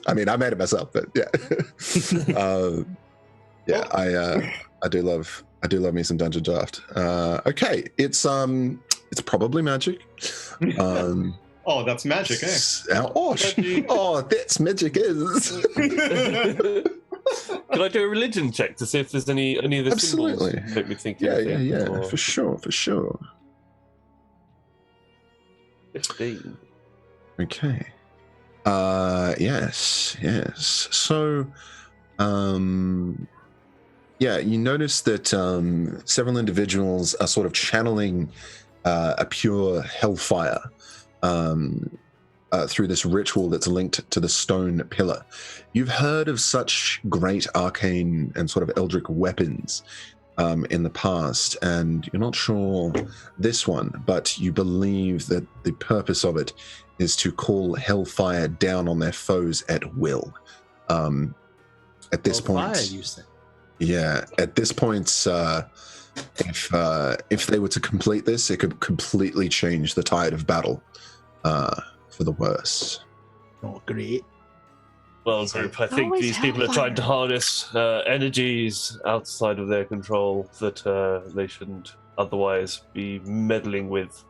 I mean, I made it myself, but yeah. I do love me some Dungeon Draft. Okay, it's probably magic. Oh, that's magic, eh? That's magic is. Can I do a religion check to see if there's any of the Absolutely. symbols make me think? Yeah, or... for sure. 15. Okay. Yes. So, you notice that several individuals are sort of channeling a pure hellfire through this ritual that's linked to the stone pillar. You've heard of such great arcane and sort of eldritch weapons in the past, and you're not sure this one, but you believe that the purpose of it is to call hellfire down on their foes at will. At this point, Fire, you said. Yeah, at this point, if they were to complete this, it could completely change the tide of battle for the worse. Oh, great. Well, group, I think Always these people are trying to hellfire. harness energies outside of their control that they shouldn't otherwise be meddling with.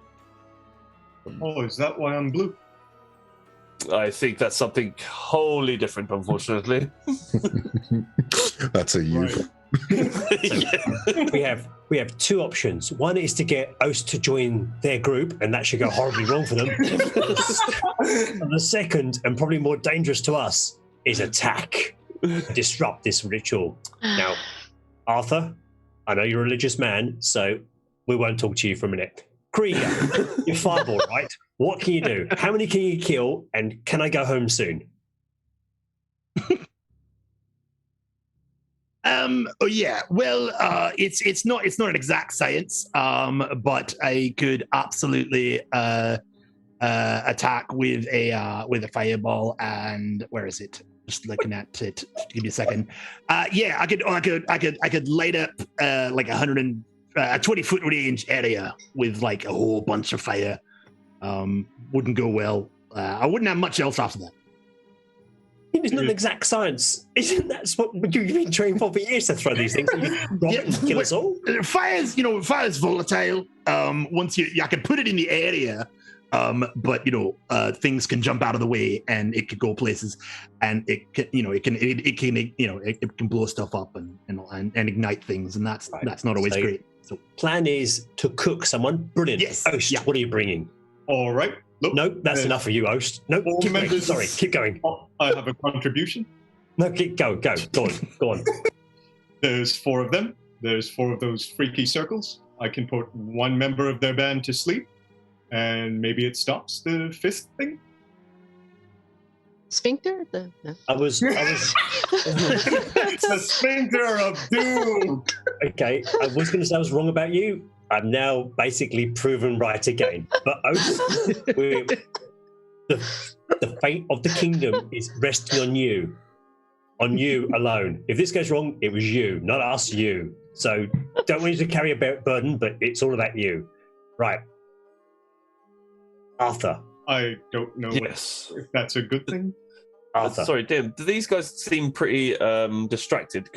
Oh, is that why I'm blue? I think that's something wholly different, unfortunately. That's a you. Right. We have two options. One is to get Ost to join their group, and that should go horribly wrong for them. And the second, and probably more dangerous to us, is attack, disrupt this ritual. Now, Arthur, I know you're a religious man, so we won't talk to you for a minute. Krieger, you're fireball, right? What can you do? How many can you kill? And can I go home soon? Oh yeah. Well, it's not an exact science. But I could absolutely attack with a fireball. And where is it? Just looking at it. Give me a second. Yeah, I could light up like a 20-foot range area with like a whole bunch of fire. Wouldn't go well. I wouldn't have much else after that. It's not an exact science. Isn't that what you've been trained for years to throw these things? Kill us all? Fire's volatile. Once I can put it in the area, but things can jump out of the way and it could go places, and it can blow stuff up and ignite things, and that's not always great. So plan is to cook someone. Brilliant. Yes. Ost, Yeah. what are you bringing? All right. Look, Nope, that's enough for you, Ost. Nope. all Keep going. members- Sorry, keep going. I have a contribution. No, go on. There's 4 of them. There's 4 of those freaky circles. I can put 1 member of their band to sleep, and maybe it stops the 5th thing. Sphincter? No. I was It's a sphincter of doom. okay. I was going to say I was wrong about you. I'm now basically proven right again. But Ost, the fate of the kingdom is resting on you alone. If this goes wrong, it was you, not us. You. So don't want you to carry a burden, but it's all about you. Right, Arthur. I don't know Yes. if that's a good thing. Arthur. Sorry, Dan. Do these guys seem pretty distracted?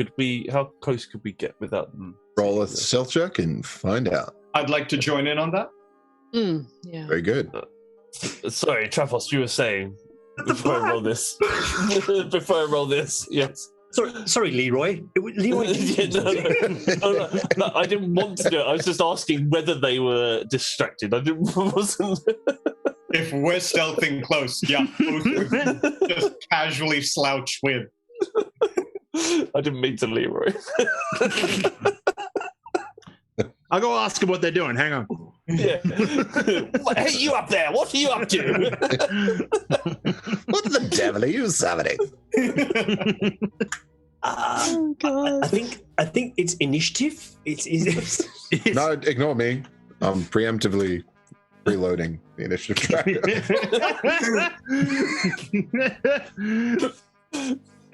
How close could we get without them? Roll a stealth check and find out. I'd like to join in on that. Yeah. Very good. Sorry, Trafos, you were saying before I roll this. Yes. Sorry, Leroy. Leroy. Yeah, no, I didn't want to do it. I was just asking whether they were distracted. Wasn't. If we're stealthing close, yeah, just casually slouch with. I didn't mean to, Leroy. I'll go ask them what they're doing. Hang on. Yeah. Hey, you up there? What are you up to? What the devil are you summoning? Oh God. I think it's initiative. It's No, ignore me. I'm preemptively reloading the initiative tracker.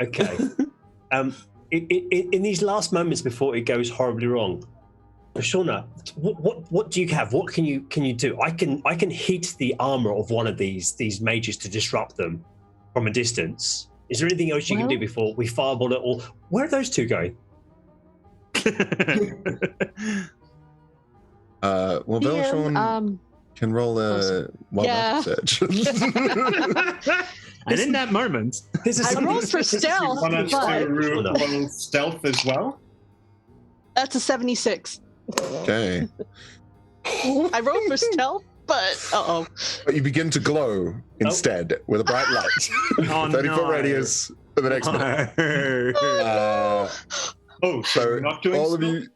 okay. In these last moments before it goes horribly wrong, Shauna, what do you have? What can you do? I can hit the armor of one of these mages to disrupt them from a distance. Is there anything else you can do before we fireball it all? Where are those two going? Well, Belshon can roll a wild search. And in that moment, I rolled for stealth, Want us to but roll stealth as well? that's a 76. Okay. I rolled for stealth, but But you begin to glow instead with a bright light. Oh, 30-foot no. radius for the next minute. Oh, so So we're not doing all of stealth? you.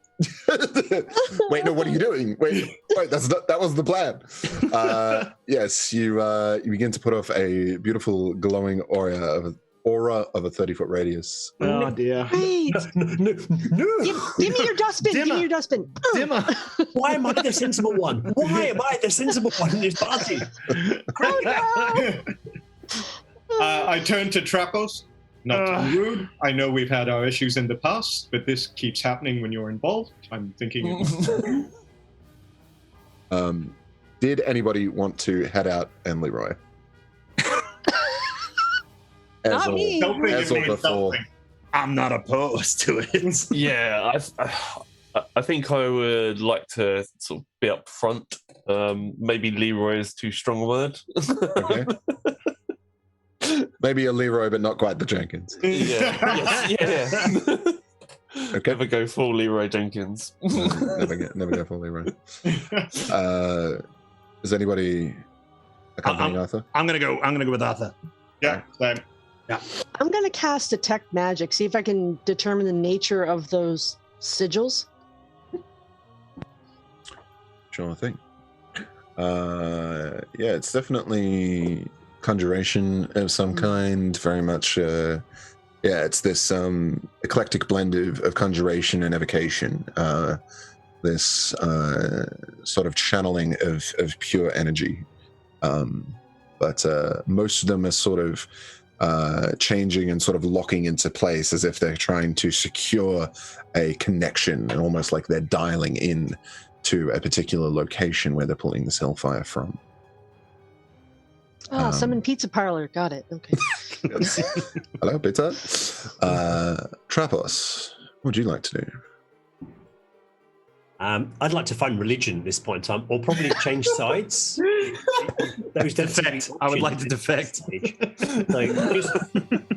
Wait, no. What are you doing? Wait. That was the plan. Yes, you begin to put off a beautiful glowing aura of a 30-foot radius. Oh dear. great. No. Give me your dustbin. Give me your dustbin. Dimmer. Why am I the sensible one? Why am I the sensible one in this party? I turn to Trapos. Not to be rude. I know we've had our issues in the past, but this keeps happening when you're involved. I'm thinking. Did anybody want to head out and Leroy? Not me. Helping As it or means before. something. I'm not opposed to it. Yeah, I think I would like to sort of be up front. Maybe Leroy is too strong a word. Okay. Maybe a Leroy, but not quite the Jenkins. Yeah. Okay. Never go full Leroy Jenkins. never go for Leroy. Is anybody accompanying Arthur? I'm gonna go with Arthur. Yeah, same. I'm going to cast Detect Magic, see if I can determine the nature of those sigils. Sure thing. Yeah, it's definitely conjuration of some kind. Very much. It's this eclectic blend of conjuration and evocation. This sort of channeling of pure energy. But most of them are sort of changing and sort of locking into place as if they're trying to secure a connection, and almost like they're dialing in to a particular location where they're pulling this hellfire from. Summon Pizza Parlor. Got it. Okay. Hello, Peter. Trapos, what would you like to do? I'd like to find religion at this point in time, or probably change sides. Defect. I would like to defect.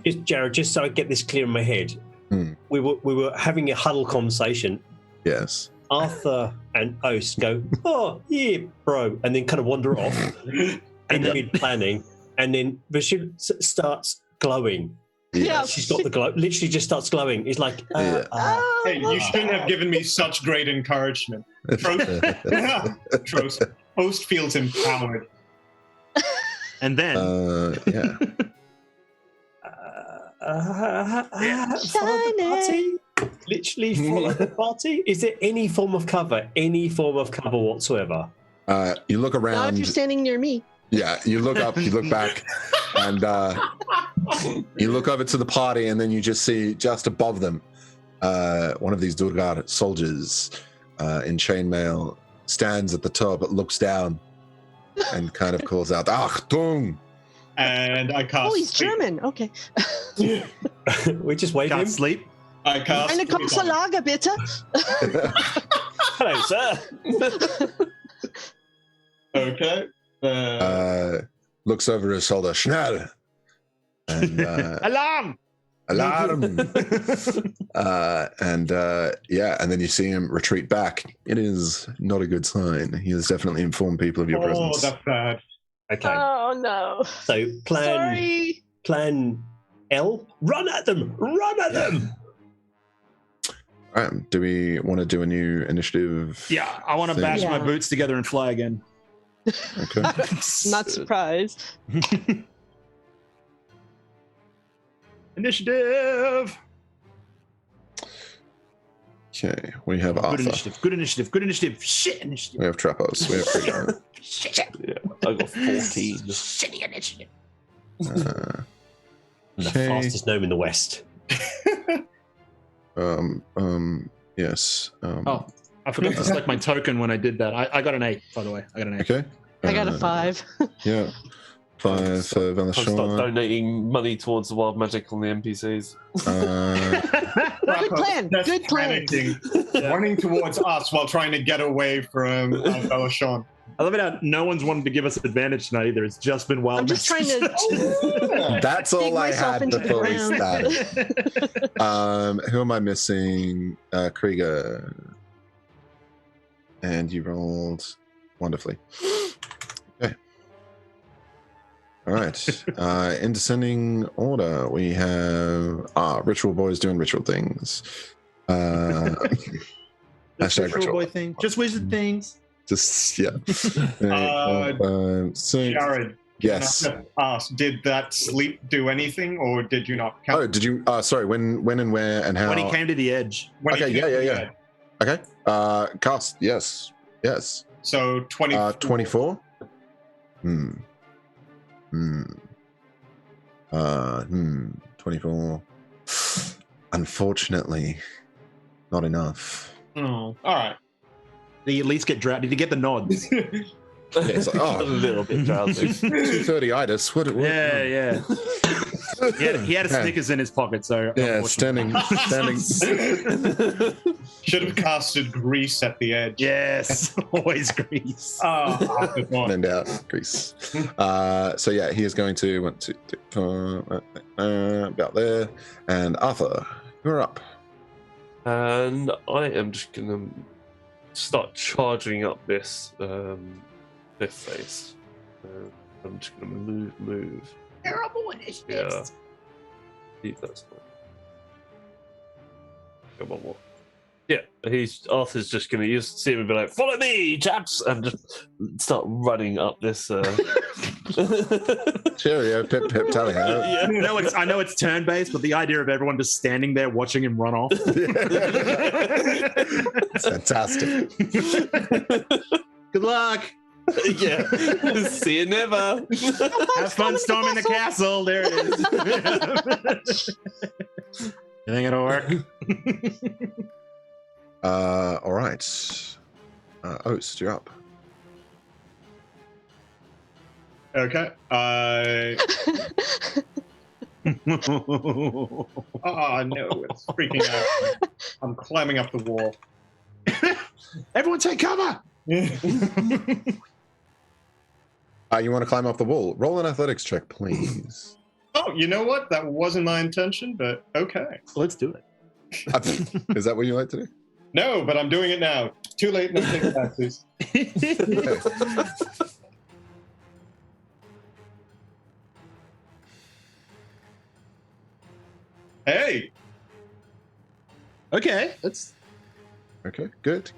Just Jared, just so I get this clear in my head. We were having a huddle conversation. Yes. Arthur and Oast go, "Oh yeah, bro," and then kind of wander off. And then planning, and then Bashir starts glowing. Yeah. She's got the glow. Literally, just starts glowing. He's like, Hey, you shouldn't have given me such great encouragement. Trost. Host feels empowered. And then follow the party. Literally follow the party. Is there any form of cover? Any form of cover whatsoever? You look around. Not if you're standing near me. Yeah, you look up, you look back, and you look over to the party, and then you just see just above them one of these Durgar soldiers in chainmail stands at the top, but looks down and kind of calls out, "Achtung!" And I cast. Oh, he's German. Okay. We just wave him. can't sleep. I cast. Eine große Lager, bitte. Hello, sir. Okay. Looks over his shoulder, Schnell, and Alarm! alarm. And then you see him retreat back. It is not a good sign. He has definitely informed people of your presence. Oh, that's bad. Okay. Oh no. So Sorry. plan L. Run at them. Run at them. All right. Do we want to do a new initiative? Yeah, I want to bash my boots together and fly again. Okay. Not surprised. Initiative. Okay. We have Good Arthur. initiative. Good initiative. Good initiative. Shit initiative. We have Trapos. We have Krieger. Yeah, I got 14. Shitty initiative. The Okay. fastest gnome in the West. Yes. Oh, I forgot to select my token when I did that. I got an 8, by the way. I got an 8. Okay. I got a 5. Yeah. 5 for I'll start Valashon. donating money towards the wild magic on the NPCs. Good plan. Just Good plan. panicking, running towards us while trying to get away from Belashon. I love it how no one's wanted to give us advantage tonight either. It's just been wild. I'm just trying to. That's dig all I myself had into the before we ground. started. Who am I missing? Krieger. And you rolled wonderfully. Okay. All right. In descending order, we have Ritual Boys doing ritual things. Hashtag Ritual boy thing. Just wizard things. Just yeah. Jared, Yes. can I ask, did that sleep do anything, or did you not count? Oh, did you? Sorry. When and where and how? When he came to the edge. When he Okay. came to the Yeah. end? Okay. Cast. Yes. So 24. 24. 24. Unfortunately, not enough. Oh, all right. Did he at least get drowsy? Did he get the nods? It's like, A little bit drowsy. 230 itis. What? Yeah. He had a Snickers in his pocket, so Yeah, standing. Should have casted grease at the edge. Yes, always grease. Oh, good one. And out, Greece. So yeah, he is going to 1, 2, 3, 4, about there. And Arthur, you're up. And I am just gonna start charging up this cliff face. I'm just gonna move. Terrible initiatives. Yeah. See if that's fine. Come on, more. Yeah, Arthur's just gonna see him and be like, "Follow me, chaps," and just start running up this. Cheerio, pip pip, tally ho. Yeah. I know it's turn based, but the idea of everyone just standing there watching him run off. It's fantastic. Good luck. Yeah. See you never. Have fun storming the castle. There it is. You think it'll work? All right. Oast, you're up. Okay. Oh no, it's freaking out. I'm climbing up the wall. Everyone take cover. You want to climb up the wall? Roll an athletics check, please. Oh, you know what? That wasn't my intention, but okay. Let's do it. Is that what you like to do? No, but I'm doing it now. Too late, no take back, please. Okay. Hey! Okay, that's Okay, good.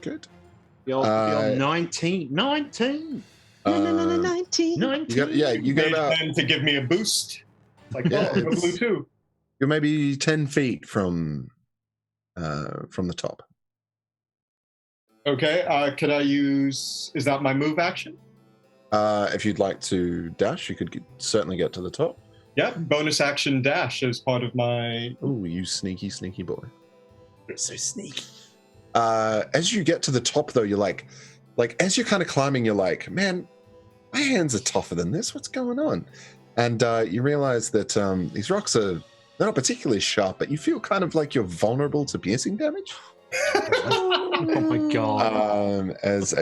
the old 19. 19. Uh, 19. 19. you got Made about. them to give me a boost. Like, Yeah, oh, I'm a it's- blue too. You're maybe 10 feet from the top. Okay, could I use... Is that my move action? If you'd like to dash, you could certainly get to the top. Yeah, bonus action dash as part of my... Oh, you sneaky boy. You're so sneaky. As you get to the top, though, you're like as you're kind of climbing, you're like, man, my hands are tougher than this. What's going on? And you realize that these rocks they're not particularly sharp, but you feel kind of like you're vulnerable to piercing damage. Oh my god. As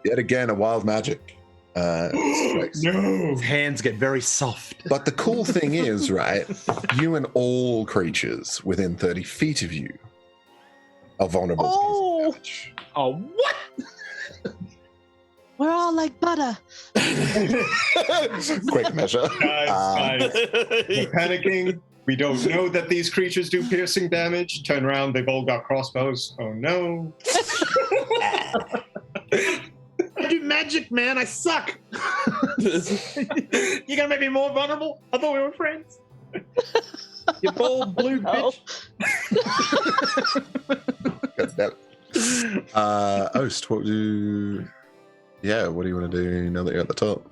yet again a wild magic strikes. No! His hands get very soft. But the cool thing is, right, you and all creatures within 30 feet of you are vulnerable to piercing damage. Oh, what? We're all like butter. Quick measure. Guys, we're panicking. We don't know that these creatures do piercing damage. Turn around, they've all got crossbows. Oh no. I do magic, man. I suck. You're gonna make me more vulnerable? I thought we were friends. You bold blue bitch. God damn it. Oast, what do you want to do now that you're at the top?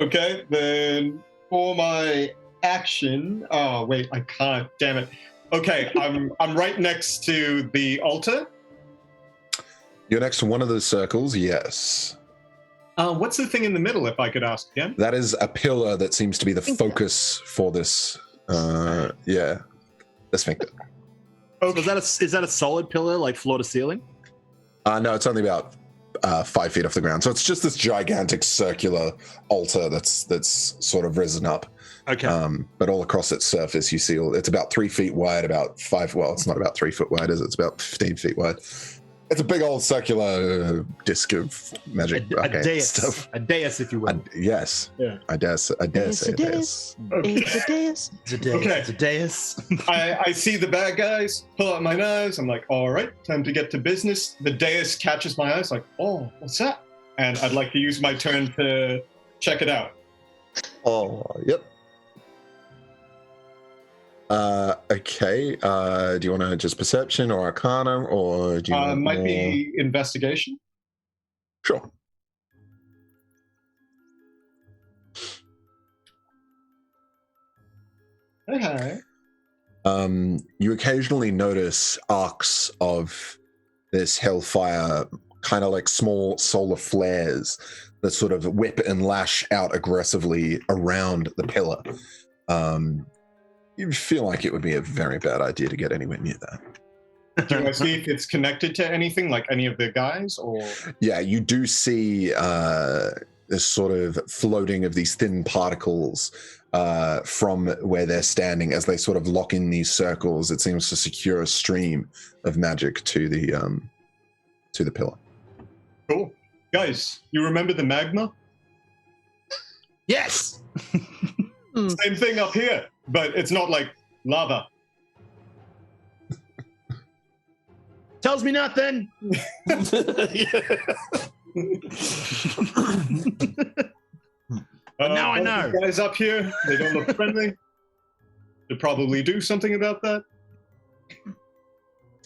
Okay, then for my action. Oh wait, I can't. Damn it. Okay, I'm right next to the altar. You're next to one of those circles, yes. What's the thing in the middle, if I could ask again? That is a pillar that seems to be the focus for this. The sphincter. Okay. So is that a solid pillar, like floor to ceiling? No, it's only about 5 feet off the ground. So it's just this gigantic circular altar that's sort of risen up. Okay. But all across its surface, you see it's about 3 feet wide, about 5. Well, it's not about 3 foot wide, is it? It's about 15 feet wide. It's a big old circular disc of magic a dais, stuff. a dais, if you will. Yes. Yeah. I dare say a dais. It's a dais. It's a dais. Okay. It's a dais. I see the bad guys, pull out my knives. I'm like, all right, time to get to business. The dais catches my eyes, like, oh, what's that? And I'd like to use my turn to check it out. Oh, yep. Okay. Do you want to just perception or arcana, or do you want Might more... be investigation. Sure. Okay. You occasionally notice arcs of this hellfire, kind of like small solar flares that sort of whip and lash out aggressively around the pillar. you feel like it would be a very bad idea to get anywhere near that. Do I see if it's connected to anything, like any of the guys, or? Yeah, you do see this sort of floating of these thin particles from where they're standing as they sort of lock in these circles. It seems to secure a stream of magic to the pillar. Cool. Guys, you remember the magma? Yes. Same thing up here, but it's not like lava. Tells me nothing. But now I know. The guys up here, they don't look friendly. They probably do something about that.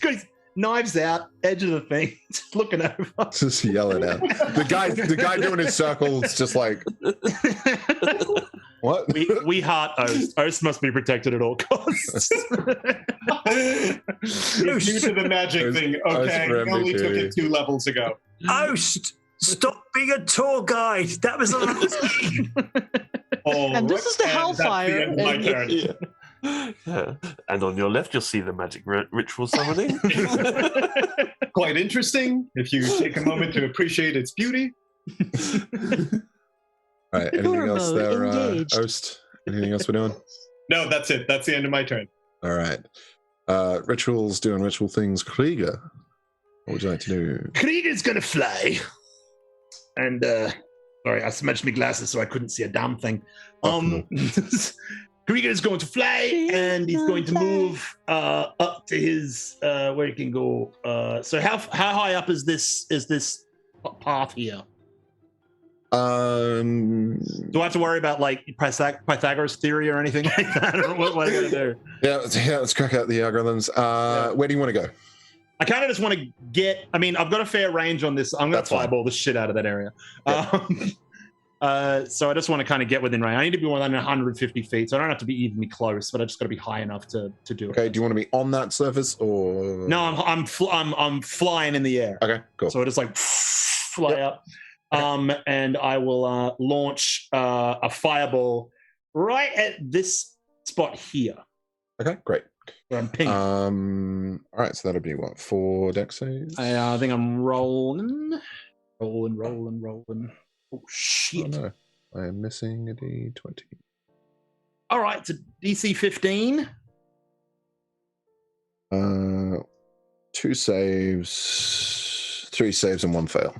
Good. Knives out, edge of the thing, just looking over. Just yelling out. The guy doing his circles, just like, what? We heart Oast. Oast must be protected at all costs. He's new to the magic thing. Okay, he only took it 2 levels ago. Oast, stop being a tour guide. That was And this is the Hellfire. That's the end of my turn. Yeah. And on your left, you'll see the magic ritual summoning. Quite interesting if you take a moment to appreciate its beauty. All right, anything Tour else mode there, engaged. Oast? Anything else we're doing? No, that's it. That's the end of my turn. All right. Rituals, doing ritual things. Krieger, what would you like to do? Krieger's gonna fly. And sorry, I smudged my glasses so I couldn't see a damn thing. Krieger is going to fly, and he's going to move up to his where he can go. So how high up is this path here? Do I have to worry about like Pythagoras theory or anything like that? Or what am I gonna do? Yeah, let's crack out the algorithms. Where do you want to go? I kind of just want to get. I mean, I've got a fair range on this. I'm gonna fireball the shit out of that area. Yeah. So I just want to kind of get within range. I need to be within 150 feet, so I don't have to be evenly close, but I just got to be high enough to do it. Okay. Do you want to be on that surface or? No, I'm flying in the air. Okay, cool. So I just like fly up, and I will launch a fireball right at this spot here. Okay, great. Where I'm pinging. All right, so that'll be what, 4 dex saves? I think I'm rolling. Oh shit! Oh, no. I am missing a d20. All right, it's a DC 15. 2 saves, 3 saves, and 1 fail.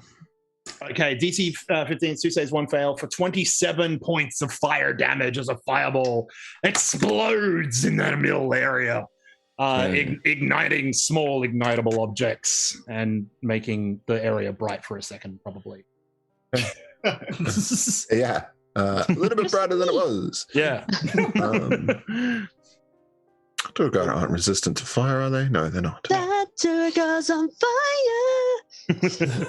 Okay, DC 15, 2 saves, 1 fail for 27 points of fire damage as a fireball explodes in that middle area, igniting small ignitable objects and making the area bright for a second, probably. Yeah, a little bit brighter than it was. Yeah. Turgars aren't resistant to fire, are they? No, they're not. That Turgars on fire.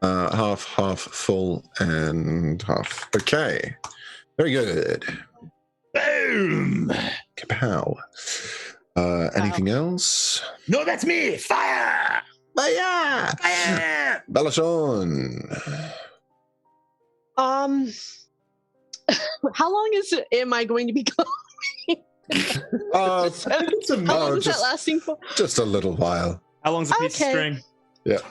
Half full and half. Okay, very good. Boom! Kapow. Anything else? No, that's me. Fire! Fire! Fire! Balashon. How long am I going to be going? How long is that lasting for? Just a little while. How long's a piece of string? Yeah.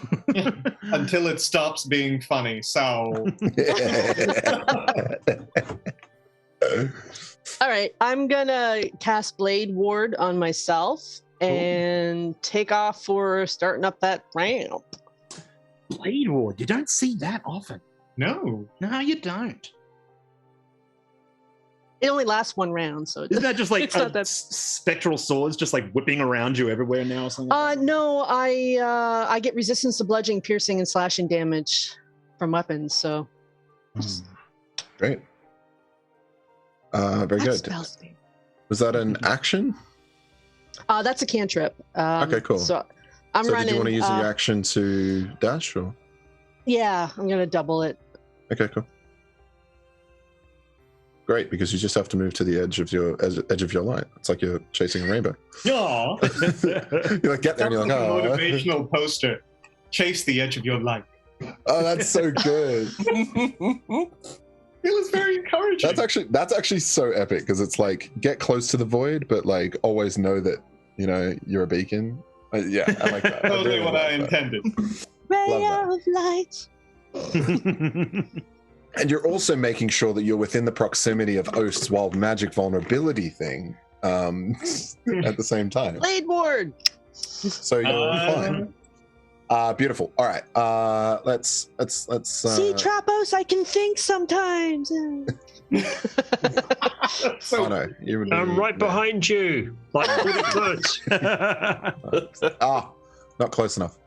Until it stops being funny. So. All right, I'm gonna cast Blade Ward on myself and take off for starting up that ramp. Blade Ward, you don't see that often. No, you don't. It only lasts 1 round, so Isn't that just like it's not that... spectral swords just like whipping around you everywhere now or something? No, I get resistance to bludgeoning, piercing, and slashing damage from weapons, so Great. Very good. Was that an action? That's a cantrip. Okay, cool. So I'm running. Did you want to use your action to dash, or? Yeah, I'm gonna double it. Okay, cool. Great, because you just have to move to the edge of your light. It's like you're chasing a rainbow. Yeah. You like get there and you're like, oh. Motivational poster. Chase the edge of your light. Oh, that's so good. It was very encouraging. That's actually so epic because it's like get close to the void, but like always know that you're a beacon. Yeah, I like that. Totally what I like that. intended. Ray Love of light. And you're also making sure that you're within the proximity of Oast's wild magic vulnerability thing at the same time. Blade ward. So you're fine. Beautiful. All right. Let's. See, Trapos, I can think sometimes. Oh no, I'm right behind you, like 40 foot. Not close enough.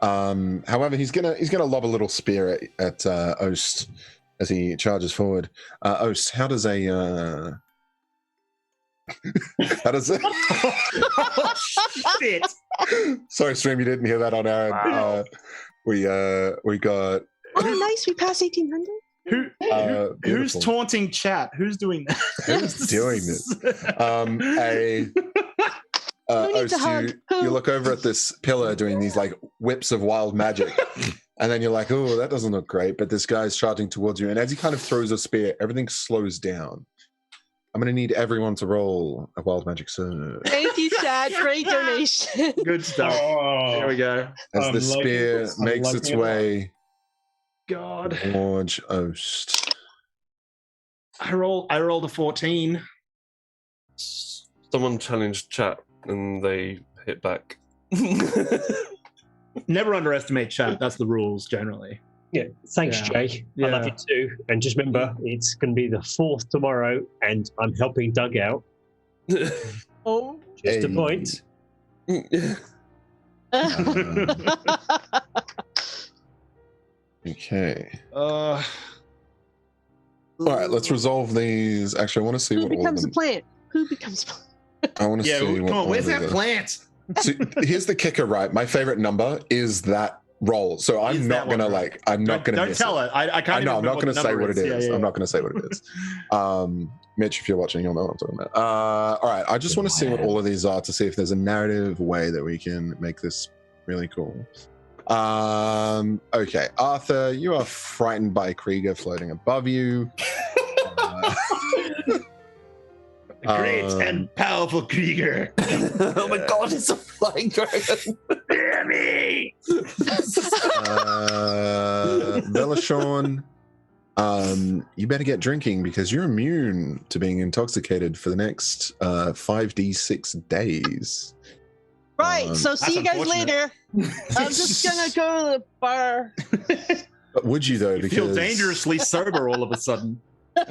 However, he's gonna lob a little spear at Oast as he charges forward. Oast, how does a Shit. Sorry, stream, you didn't hear that on our end. Wow. We got. Oh, nice. We passed 1800. Who's Beautiful. taunting chat? Who's doing that? Who's doing this? Who needs a hug? You look over at this pillar doing these like whips of wild magic, and then you're like, oh, that doesn't look great. But this guy's charging towards you, and as he kind of throws a spear, everything slows down. I'm going to need everyone to roll a wild magic surge. Thank you, Chad. Great donation. Good stuff. There we go. As the spear makes its way God. towards Oast. I rolled a 14. Someone challenged chat and they hit back. Never underestimate chat. That's the rules generally. Yeah, thanks, Yeah. Jay. Yeah. I love you too. And just remember, it's going to be the 4th tomorrow, and I'm helping Doug out. Oh. Just a Hey. point. Okay. Uh, All right, let's resolve these. Actually, I want to see Who what all of becomes a them. plant? Who becomes plant? I want to yeah, see come what on. all Where's of that these are. plant? See, here's the kicker, right? My favorite number is that roll. So I'm Is not that gonna one, right? I'm not gonna Don't miss tell it. I can't. I know. I'm even not going to say what it is. Yeah. I'm not going to say what it is. Mitch, if you're watching, you'll know what I'm talking about. All right. I just want to see what all of these are to see if there's a narrative way that we can make this really cool. Okay. Arthur, you are frightened by Krieger floating above you. A great and powerful Krieger. Oh my god, it's a flying dragon. Hear me! Velashorn, you better get drinking because you're immune to being intoxicated for the next 5d6 days. Right, so see you guys unfortunate. later. I'm just gonna go to the bar. But would you though? You Because feel dangerously sober all of a sudden. What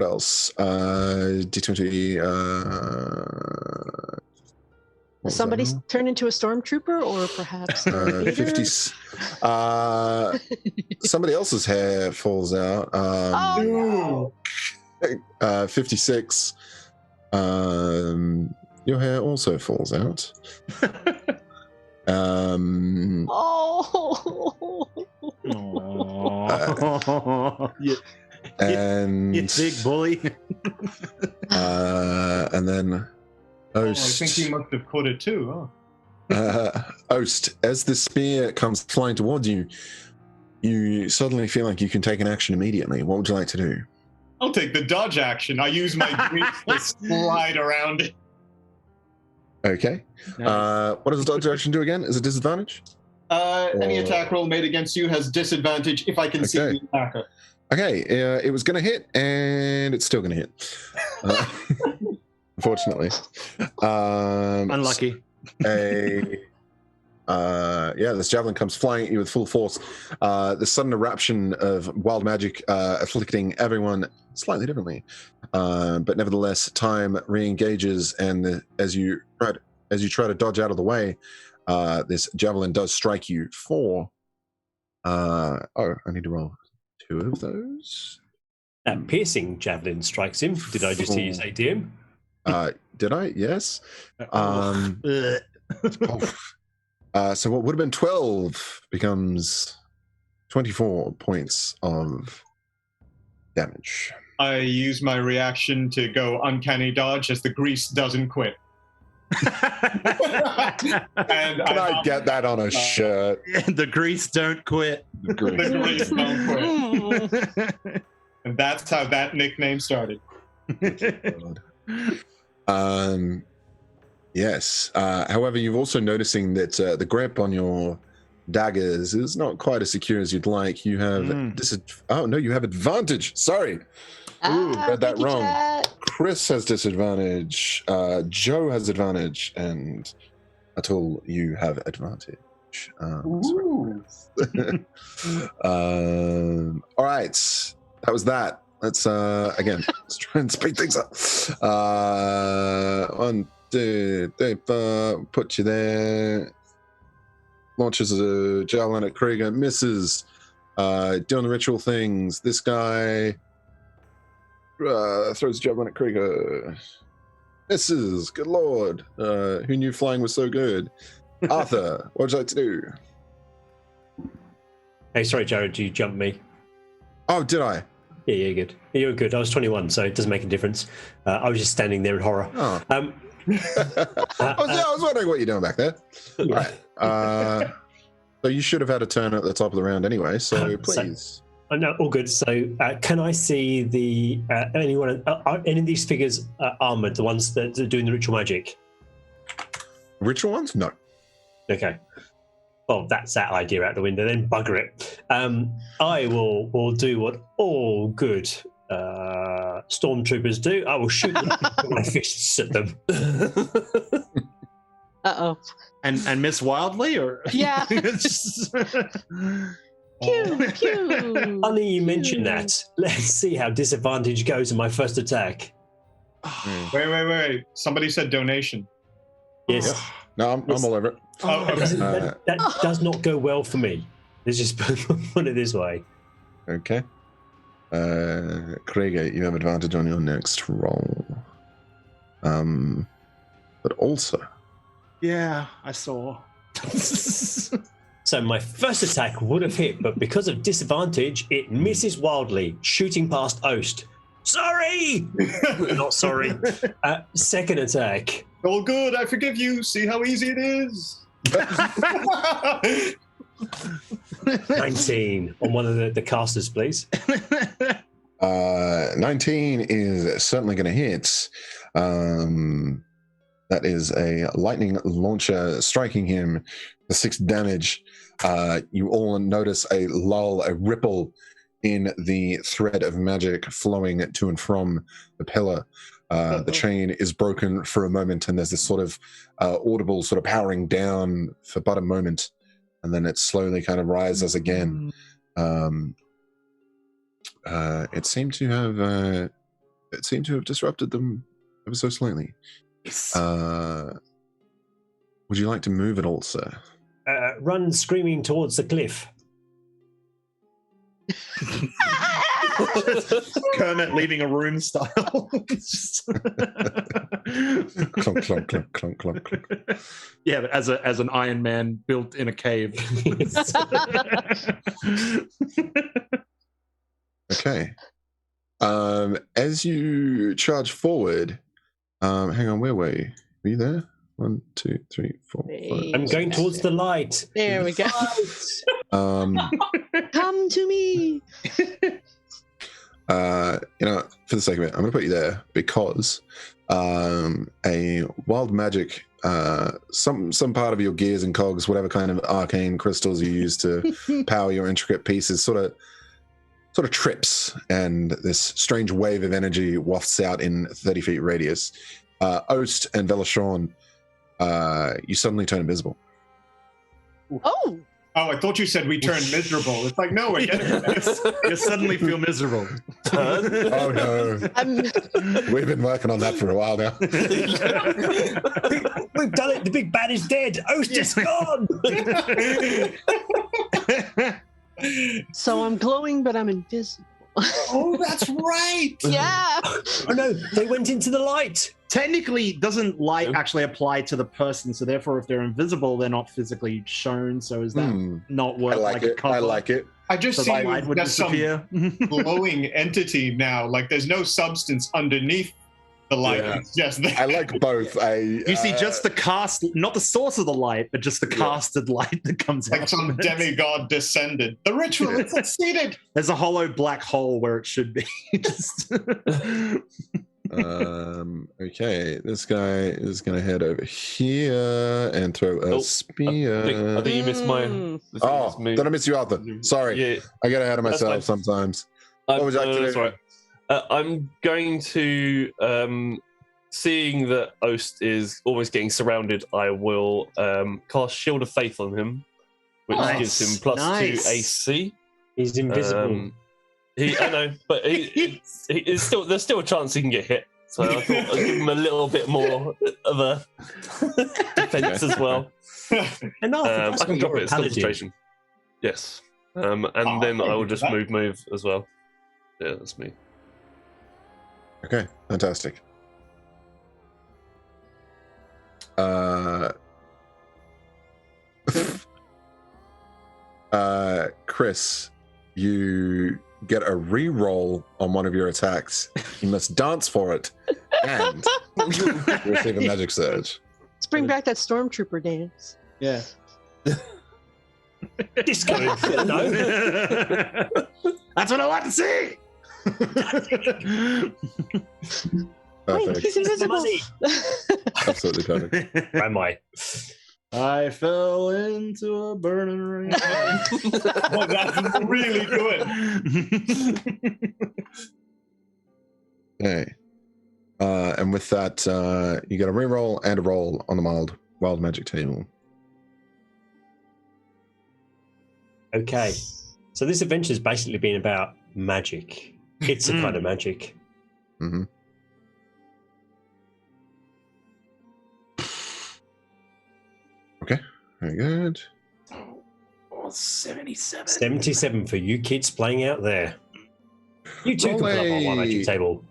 else? D20. What was that Somebody now? turn into a stormtrooper, or perhaps a leader? 50. Somebody else's hair falls out. Oh no! 56. Your hair also falls out. Oh. And You big bully. and then I Oast. think you must have caught it too. Oh. Oast, as the spear comes flying towards you, you suddenly feel like you can take an action immediately. What would you like to do? I'll take the dodge action. I use my grease to slide around it. Okay. What does the dodge action do again? Is it disadvantage? Any attack roll made against you has disadvantage if I can see Okay. the attacker. Okay, it was going to hit, and it's still going to hit. Unfortunately. Unlucky. This javelin comes flying at you with full force. The sudden eruption of wild magic afflicting everyone slightly differently, but nevertheless, time re-engages, and as you try to dodge out of the way, this javelin does strike you for. I need to roll 2 of those. That piercing javelin strikes him. Did I just hear you say DM? Did I? Yes. Ugh. So what would have been 12 becomes 24 points of damage. I use my reaction to go uncanny dodge as the grease doesn't quit. And Can I get that on a shirt? The Grease don't quit. The Grease. The Grease don't quit. And that's how that nickname started. Yes. However, you're also noticing that the grip on your daggers is not quite as secure as you'd like. You have oh no, you have advantage. Sorry. Read that wrong. Chris has disadvantage. Joe has advantage, and Atul, you have advantage. Ooh. All right, that was that. Let's again. Let's try and speed things up. 1, 2, 3, 4. Put you there. Launches a javelin at Krieger. Misses. Doing the ritual things. This guy. Throws a javelin at Krieger. Misses. Good lord. Who knew flying was so good? Arthur, what would you like to do? Hey, sorry, Jared, you jumped me. Oh, did I? Yeah, you're good. You're good. I was 21, so it doesn't make a difference. I was just standing there in horror. Oh. I was wondering what you're doing back there. Yeah. All right. So you should have had a turn at the top of the round anyway, so please. No, all good. So, can I see the anyone? Are any of these figures armored? The ones that are doing the ritual magic? Ritual ones? No. Okay. Well, that's that idea out the window. Then bugger it. I will do what all good stormtroopers do. I will shoot them with my fists at them. Uh-oh. And miss wildly, or Yeah. Pew, pew. Funny you mentioned that. Let's see how disadvantage goes in my first attack. Wait. Somebody said donation. Yes. No, I'm all over it. Oh, okay. That does not go well for me. Let's just put it this way. Okay. Krieger, you have advantage on your next roll. But also. yeah, I saw. So my first attack would have hit, but because of disadvantage, it misses wildly, shooting past Oast. Sorry! Not sorry. Second attack. All good. I forgive you. See how easy it is. 19 on one of the casters, please. 19 is certainly going to hit. That is a lightning launcher striking him for 6 damage. You all notice a lull, a ripple in the thread of magic flowing to and from the pillar. The chain is broken for a moment, and there's this sort of audible sort of powering down for but a moment, and then it slowly kind of rises again. It seemed to have disrupted them ever so slightly. Would you like to move at all, sir? Run screaming towards the cliff. Kermit leaving a room style. Clunk, clunk, clunk, clunk, clunk, clunk. Yeah, but as an Iron Man built in a cave. Okay. As you charge forward, hang on, where were you? Were you there? 1, 2, 3, 4, 5. I'm going towards the light. There we go. Come to me. For the sake of it, I'm going to put you there because a wild magic, some part of your gears and cogs, whatever kind of arcane crystals you use to power your intricate pieces, sort of trips, and this strange wave of energy wafts out in 30 feet radius. Oast and Velashorn, you suddenly turn invisible. Oh. Oh, I thought you said we turned miserable. It's like, no, we're getting You suddenly feel miserable. Oh no. We've been working on that for a while now. We've done it. The big bad is dead. Oast is gone. So I'm glowing, but I'm invisible. Oh, that's right. Yeah. Oh no, they went into the light. Technically, doesn't light actually apply to the person? So therefore, if they're invisible, they're not physically shown. So is that not work? I like it. cover? I like it. I just So see the light would that's some disappear. glowing entity now. Like there's no substance underneath the light. Yeah. It's just there. I like both. You see just the cast, not the source of the light, but just the casted light that comes like out. some from it. demigod descended. The ritual is succeeded. There's a hollow black hole where it should be. Just- Okay, this guy is going to head over here and throw a Oh, spear. I think you missed my. Mm. I think you Oh, missed me. did I miss you, Arthur? Sorry, Yeah, I get ahead of That's myself fine. sometimes. What would you like to that's do? right. I'm going to, seeing that Oast is almost getting surrounded, I will cast Shield of Faith on him, which Nice. gives him +2 Nice. AC. He's invisible. I know, but he is still. There's still a chance he can get hit. So I thought I'd give him a little bit more of a defense as well. And Arthur, I can drop it as paladin. concentration. Yes, and then I will just move as well. Yeah, that's me. Okay, fantastic. Chris, you get a re-roll on one of your attacks. You must dance for it, and you receive a magic surge. Let's bring back that stormtrooper dance. yeah. Disco. No. That's what I like to see. Wait, Perfect. he's invisible. Money. Absolutely perfect. Am I? I fell into a burning rain. Oh, that's really good. Okay. And with that, you get a re-roll and a roll on the wild magic table. Okay. So this adventure's basically been about magic. It's a kind of magic. Mm-hmm. Okay, very good. Oh, 77. 77 for you kids playing out there. You too can pull up on one magic table.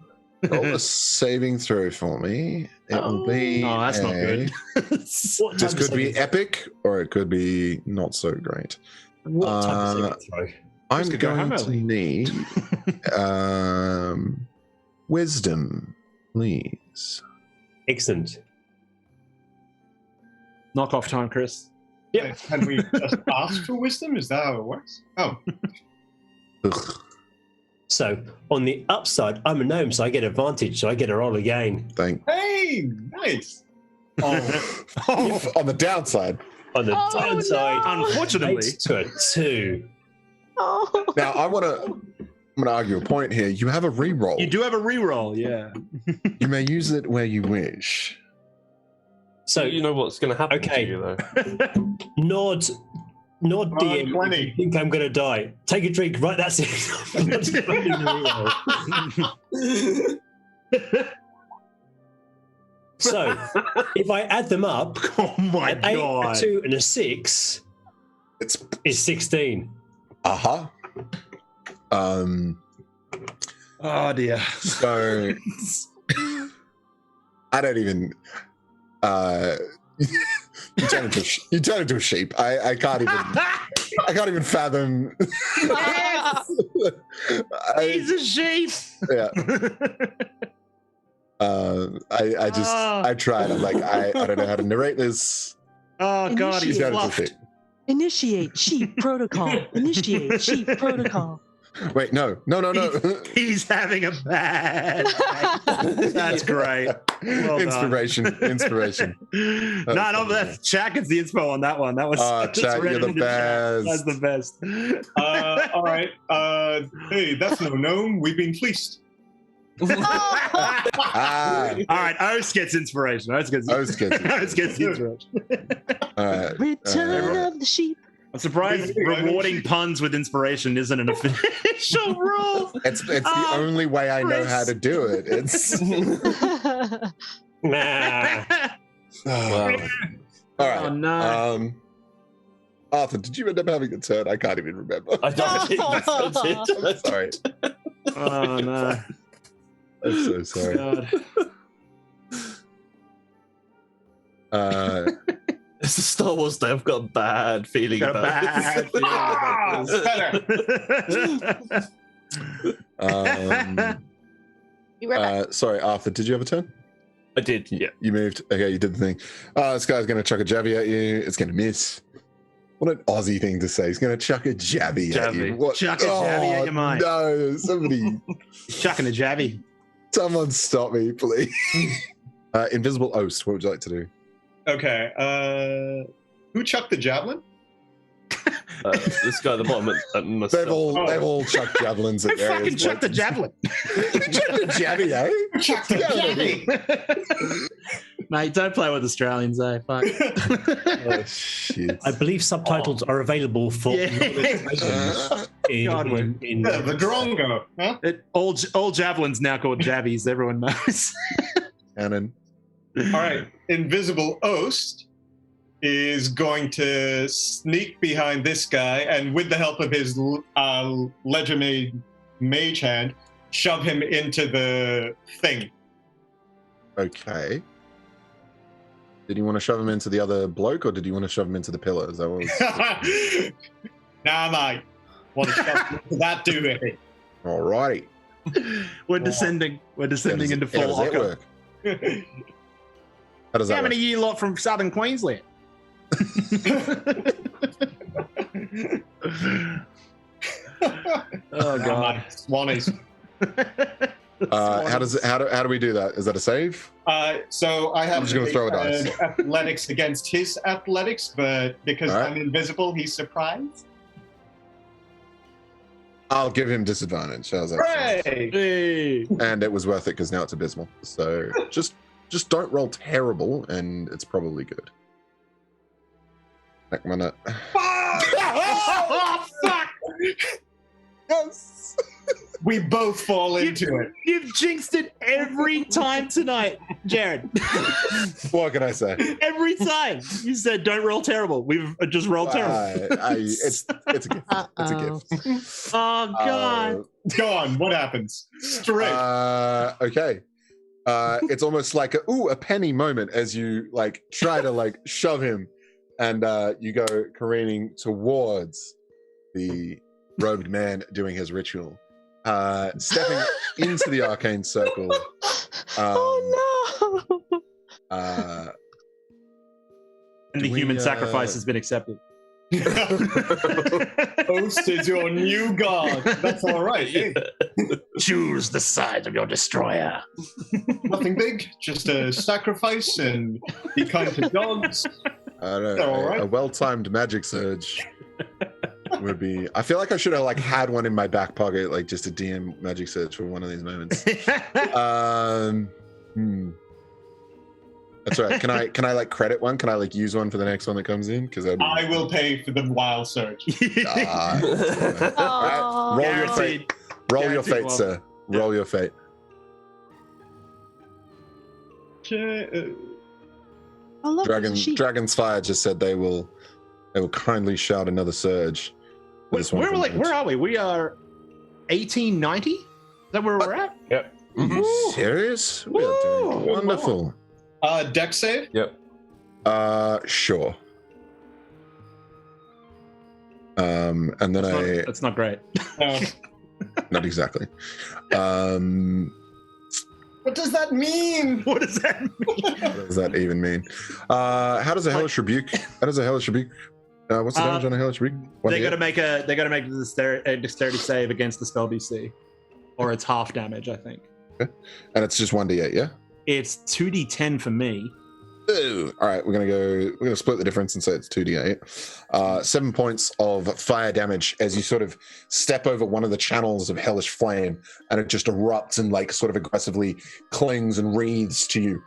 Roll a saving throw for me. It will be. No, that's not good. What This type could of be saving- epic, or it could be not so great. What type of saving throw? I'm could go going to hammerly. need wisdom, please. Excellent. Knock off time, Chris. Yep. Can we just ask for wisdom? Is that how it works? Oh, Ugh, So on the upside, I'm a gnome, so I get advantage, so I get a roll again. thank. hey, nice. Oh, On the downside. On the Oh, downside, no. Unfortunately, 8 to a 2. Oh. Now I'm gonna argue a point here. You have a re-roll. you do have a reroll, yeah. You may use it where you wish. So you know what's going to happen Okay. to you, though. nod DM. 20. If you think I'm going to die. Take a drink. Right, that's it. So if I add them up, Oh my an 8, god. a 2, and a 6 It's is 16. uh-huh. Oh dear. So I don't even you turn into a sheep. I can't even fathom. He's a sheep. Yeah. I tried. I'm like, I don't know how to narrate this. Oh god, he's He's down into a fluffed. sheep. Initiate sheep protocol. Initiate sheep protocol. Wait, no. He's having a bad day. That's great. Well done. Inspiration. No, that's Chad gets the inspo on that one. That was Oh, Chad, you're the best. That's the best. all right. Hey, that's no gnome. We've been fleeced. Ah, All right, Oast gets inspiration. Oast gets Oast gets Oast gets the inspiration. all right. Return of the sheep. I'm surprised rewarding puns with inspiration isn't an official rule. It's the only way I know how to do it. It's Nah. all right. Oh no. Arthur, did you end up having a turn? I can't even remember. I don't think that's it. Sorry. Oh no. I'm so sorry. God. It's the Star Wars Day. I've got a bad feeling Got a about bad this. feeling about Better. this. Be right back. Sorry, Arthur, did you have a turn? I did, yeah. You moved. Okay, you did the thing. This guy's going to chuck a jabby at you. It's going to miss. What an Aussie thing to say. He's going to chuck a jabby at you. Jabby. What? Chuck a jabby at your mind. No, somebody, Chucking a jabby. someone stop me, please. Invisible Oast, what would you like to do? Okay. Who chucked the javelin? This guy at the bottom at myself. They've all chucked javelins at Who fucking various chucked the points. javelin? Chucked a jabby, eh? Chucked the jabby. Mate, don't play with Australians, eh? Fuck. Oh, shit. I believe subtitles are available for Yeah. in, in, Yeah, the drongo. Huh? All javelins now called jabbies. Everyone knows. Cannon. All right. Invisible Oast is going to sneak behind this guy and, with the help of his ledger-made mage hand, shove him into the thing. Okay. Did you want to shove him into the other bloke, or did you want to shove him into the pillar? Is that what was... Nah, mate. Want to shove him into that duvet. Alrighty. We're descending. We're descending into How full does that ocker. work? How does that How work? many you lot from southern Queensland? Oh god. Mate, Swannies. How do we do that? Is that a save? So I have I'm just gonna throw a dice. athletics against his athletics, but because All right. I'm invisible, he's surprised. I'll give him disadvantage. How's that? sound? Hooray! Hey. And it was worth it because now it's abysmal. So just don't roll terrible, and it's probably good. Like, I'm gonna... Oh fuck! Yes. We both fall into it. You've jinxed it every time tonight, Jared. What can I say? Every time you said don't roll terrible. We've just rolled terrible. It's a gift. It's a gift. Oh god. Go on. What happens? Straight. Okay. It's almost like a penny moment as you like try to shove him, and you go careening towards the robed man doing his ritual, stepping into the arcane circle. Oh no! And the do human we, sacrifice has been accepted. Host is your new god. That's all right. Hey, Choose the side of your destroyer. nothing big. Just a sacrifice and be kind to dogs. I don't They're know. all right. A well-timed magic surge would be. I feel like I should have had one in my back pocket, like just a DM magic surge for one of these moments. That's all right. Can I credit one? Can I use one for the next one that comes in? Because I will pay for the wild surge. Aw. roll your fate. Roll your Guaranteed fate, one. sir. Roll your fate. I love this sheep. Dragon's Fire just said they will kindly shout another surge. for this one Where from are we? We are 1890? Is that where we're at? Yep. Are you serious? We are doing Woo! wonderful. Deck save? Yep. Sure. And then That's not great. not exactly. What does that mean? What does that mean? What does that even mean? How does a hellish rebuke? What's the damage on a hellish rebuke? They got to make a dexterity save against the spell DC, or it's half damage, I think. And it's just 1d8, yeah. It's 2d10 for me. Ooh. All right, we're gonna split the difference and say it's 2d8. 7 points of fire damage as you sort of step over one of the channels of hellish flame, and it just erupts and sort of aggressively clings and wreathes to you.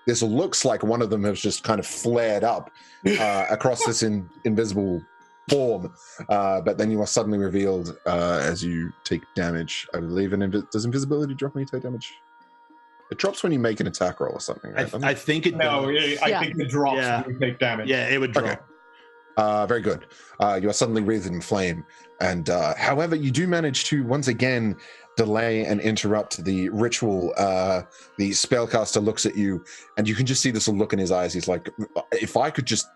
This looks like one of them has just kind of flared up across this invisible form, but then you are suddenly revealed as you take damage. I believe. Does invisibility drop when you take damage? It drops when you make an attack roll or something, right? I think it No, does. I think it drops Yeah. when you take damage. Yeah, it would drop. Okay. Very good. You are suddenly wreathed in flame, and however, you do manage to once again delay and interrupt the ritual. The spellcaster looks at you, and you can just see this look in his eyes. He's like, "If I could just,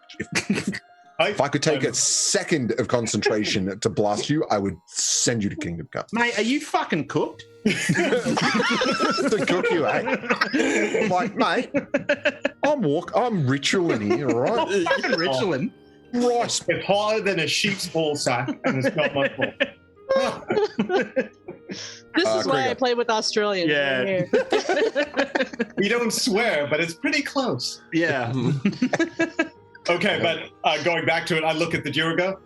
If I could take a second of concentration to blast you, I would send you to Kingdom Come. Mate, are you fucking cooked? To cook you, eh? I'm like, mate, I'm ritualing here, all right? Fucking ritualing. Rice. It's harder than a sheep's ball sack, and it's not my fault. This is why I Krieger. play with Australians. Yeah. Right here. We don't swear, but it's pretty close. Yeah. Okay, but going back to it, I look at the Jirga.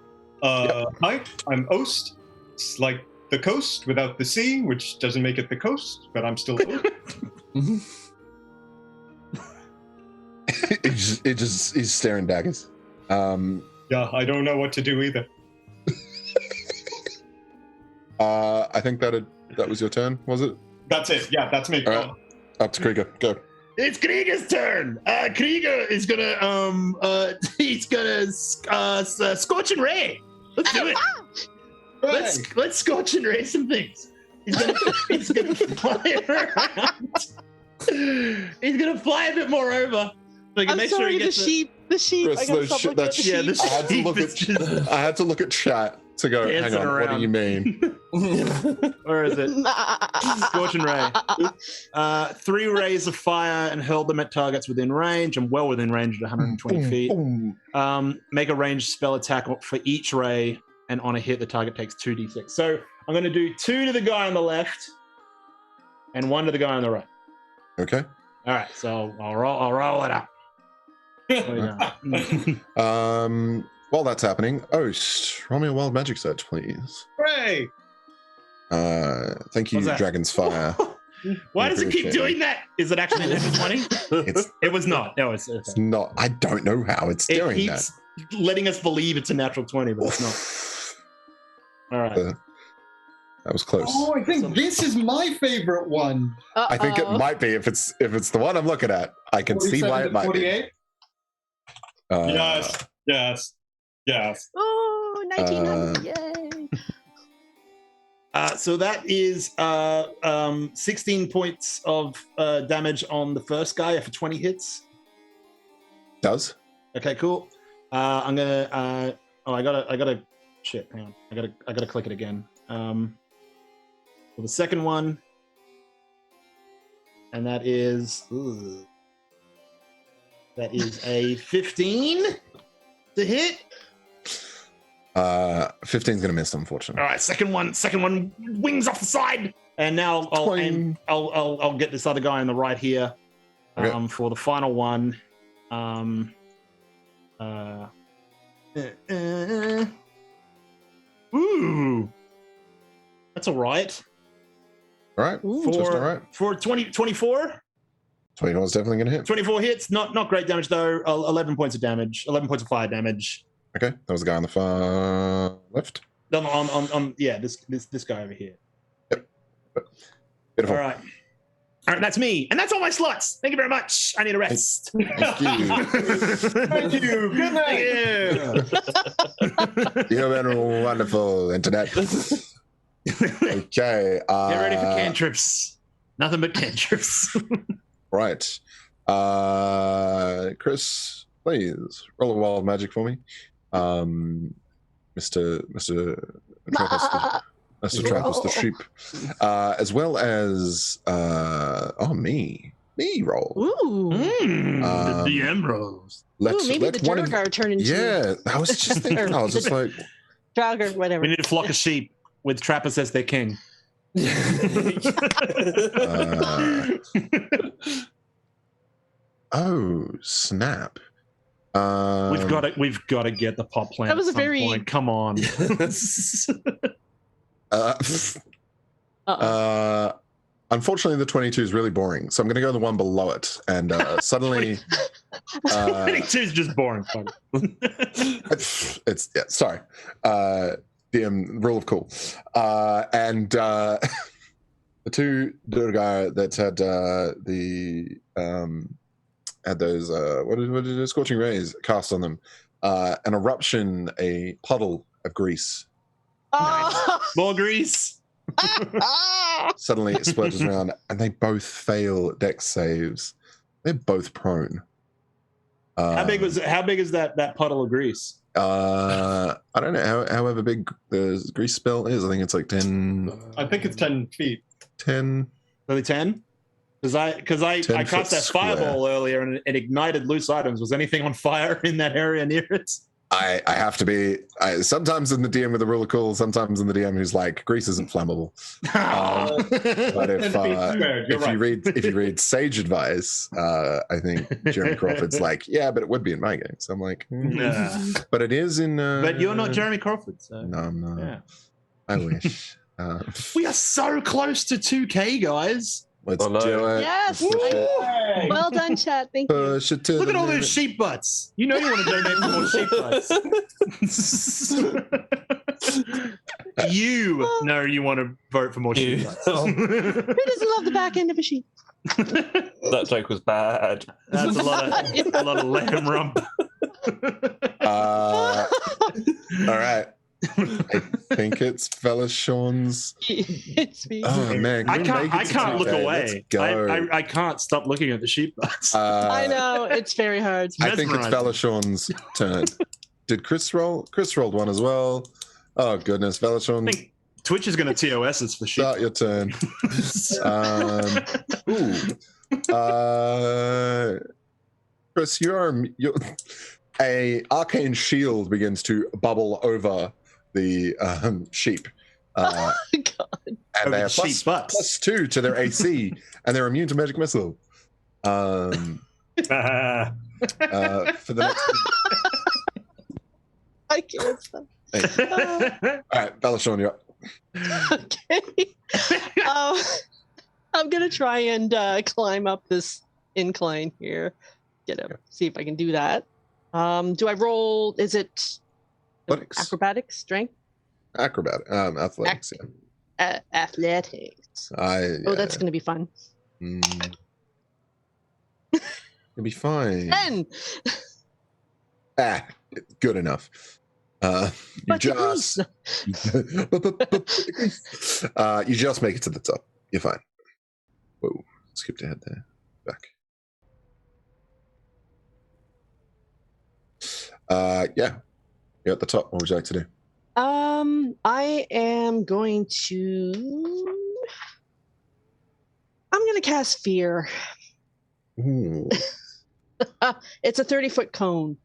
Hi, I'm Ost. It's like the coast without the sea, which doesn't make it the coast, but I'm still Ost. He's staring daggers. Yeah, I don't know what to do either. I think that was your turn, was it? That's it. Yeah, that's me. All right. Up to Krieger. Go. It's Krieger's turn. Krieger is gonna he's gonna scorch and ray. Let's do it. Let's scorch and ray some things. He's gonna fly around. He's gonna fly a bit more over. So I'm make sorry, sure he gets the sheep. Chris, I gotta stop looking at the sheep. the I had to look at. I had to look at chat to go. Hang Dancing on. What around. do you mean? Where is it? Scorch and ray. 3 rays of fire and hurl them at targets within range. I'm well within range at 120 feet. Boom. Make a ranged spell attack for each ray, and on a hit, the target takes 2d6. So I'm going to do 2 to the guy on the left, and 1 to the guy on the right. Okay. All right, so I'll roll it up. While that's happening, Ost, roll me a wild magic search, please. Hooray! Thank you, What's that? Dragon's Fire. Why does it keep Appreciate doing that? Is it actually an 20? It was not. No, it's It's not. I don't know how it's it doing keeps letting us believe it's a natural 20, but it's that. not. All right. That was close. Oh, I think this is my favorite one. I think it might be if it's the one I'm looking at. I can see why it might be. 48? Yes. Oh, 1900, yay. So that is 16 points of damage on the first guy for 20 hits. Does? Okay, cool. I'm gonna. I gotta. Shit, hang on. I gotta click it again. For the second one, and that is a 15 to hit. 15's gonna miss, unfortunately. All right, second one wings off the side, and now I'll get this other guy on the right here Okay. for the final one. Ooh, that's all right. All right. Just all right. For 24 24's definitely gonna hit. 24 hits, not great damage though. 11 points of damage, 11 points of fire damage. Okay, that was the guy on the far left. On this guy over here. Beautiful. All right, that's me, and that's all my slots. Thank you very much. I need a rest. Thank you. Thank you. Good night. Thank you. You have been wonderful, internet. Okay. Get ready for cantrips. Nothing but cantrips. Right. Chris, please roll a wild magic for me. Mr. Trappist, Mr. Trappist the sheep, as well as me roll. Ooh. The DM rolls. Ooh, maybe the Draugr turn into Yeah, I was just thinking. I was just like, Draugr, whatever. We need a flock of sheep with Trappist as their king. oh snap! We've got to get the pot plant. That was at a some very- point. Come on. Unfortunately, the 22 is really boring, so I'm going to go the one below it, and suddenly, 22 is just boring. Fuck. it's sorry, DM rule of cool, and the two Durga that had those what did the scorching rays cast on them, an eruption, a puddle of grease. Oh. More grease. Suddenly it splurges around, and they both fail dex saves. They're both prone. How big is that puddle of grease? I don't know. However big the grease spell is, I think it's like 10. I think it's 10 feet. 10. Only 10? Because I 10 cast that foot square. fireball earlier and it ignited loose items. Was anything on fire in that area near it? I have to be. Sometimes in the DM with the rule of cool, sometimes in the DM who's like, grease isn't flammable. But if you read Sage Advice, I think Jeremy Crawford's like, yeah, but it would be in my game. So I'm like, but it is in. But you're not Jeremy Crawford. So. No, I'm not. Yeah. I wish. We are so close to 2K, guys. Let's do it. Yes. Well done, chat. Thank you. Push it to Look the at all limit. those sheep butts. You know you want to donate for more sheep butts. You know you want to vote for more sheep butts. Who doesn't love the back end of a sheep? That joke was bad. That's a lot of lamb rump. All right. I think it's Fella Sean's. It's me. Oh man, I can't look away. Let's go. I can't stop looking at the sheep butts. I know, it's very hard. I think it's Fella Sean's turn. Did Chris roll? Chris rolled one as well. Oh goodness, Fella Sean. I think Twitch is going to TOS us for sheep. Start your turn. Chris, you're a arcane shield begins to bubble over the sheep. Oh, God. And they have sheep butts. +2 to their AC, and they're immune to magic missile. For the next. I can't stop. All right, Belashon, you're up. Okay. I'm gonna try and climb up this incline here. See if I can do that. Do I roll? Is it Athletics. acrobatics, strength? Athletics. Athletics. Yeah. That's gonna be fun. It'll be fine. 10. Good enough. You just make it to the top. You're fine. Whoa, skipped ahead there. Back. Yeah, you're at the top. What would you like to do? I am going to. I'm gonna cast Fear. Ooh, It's a 30-foot cone,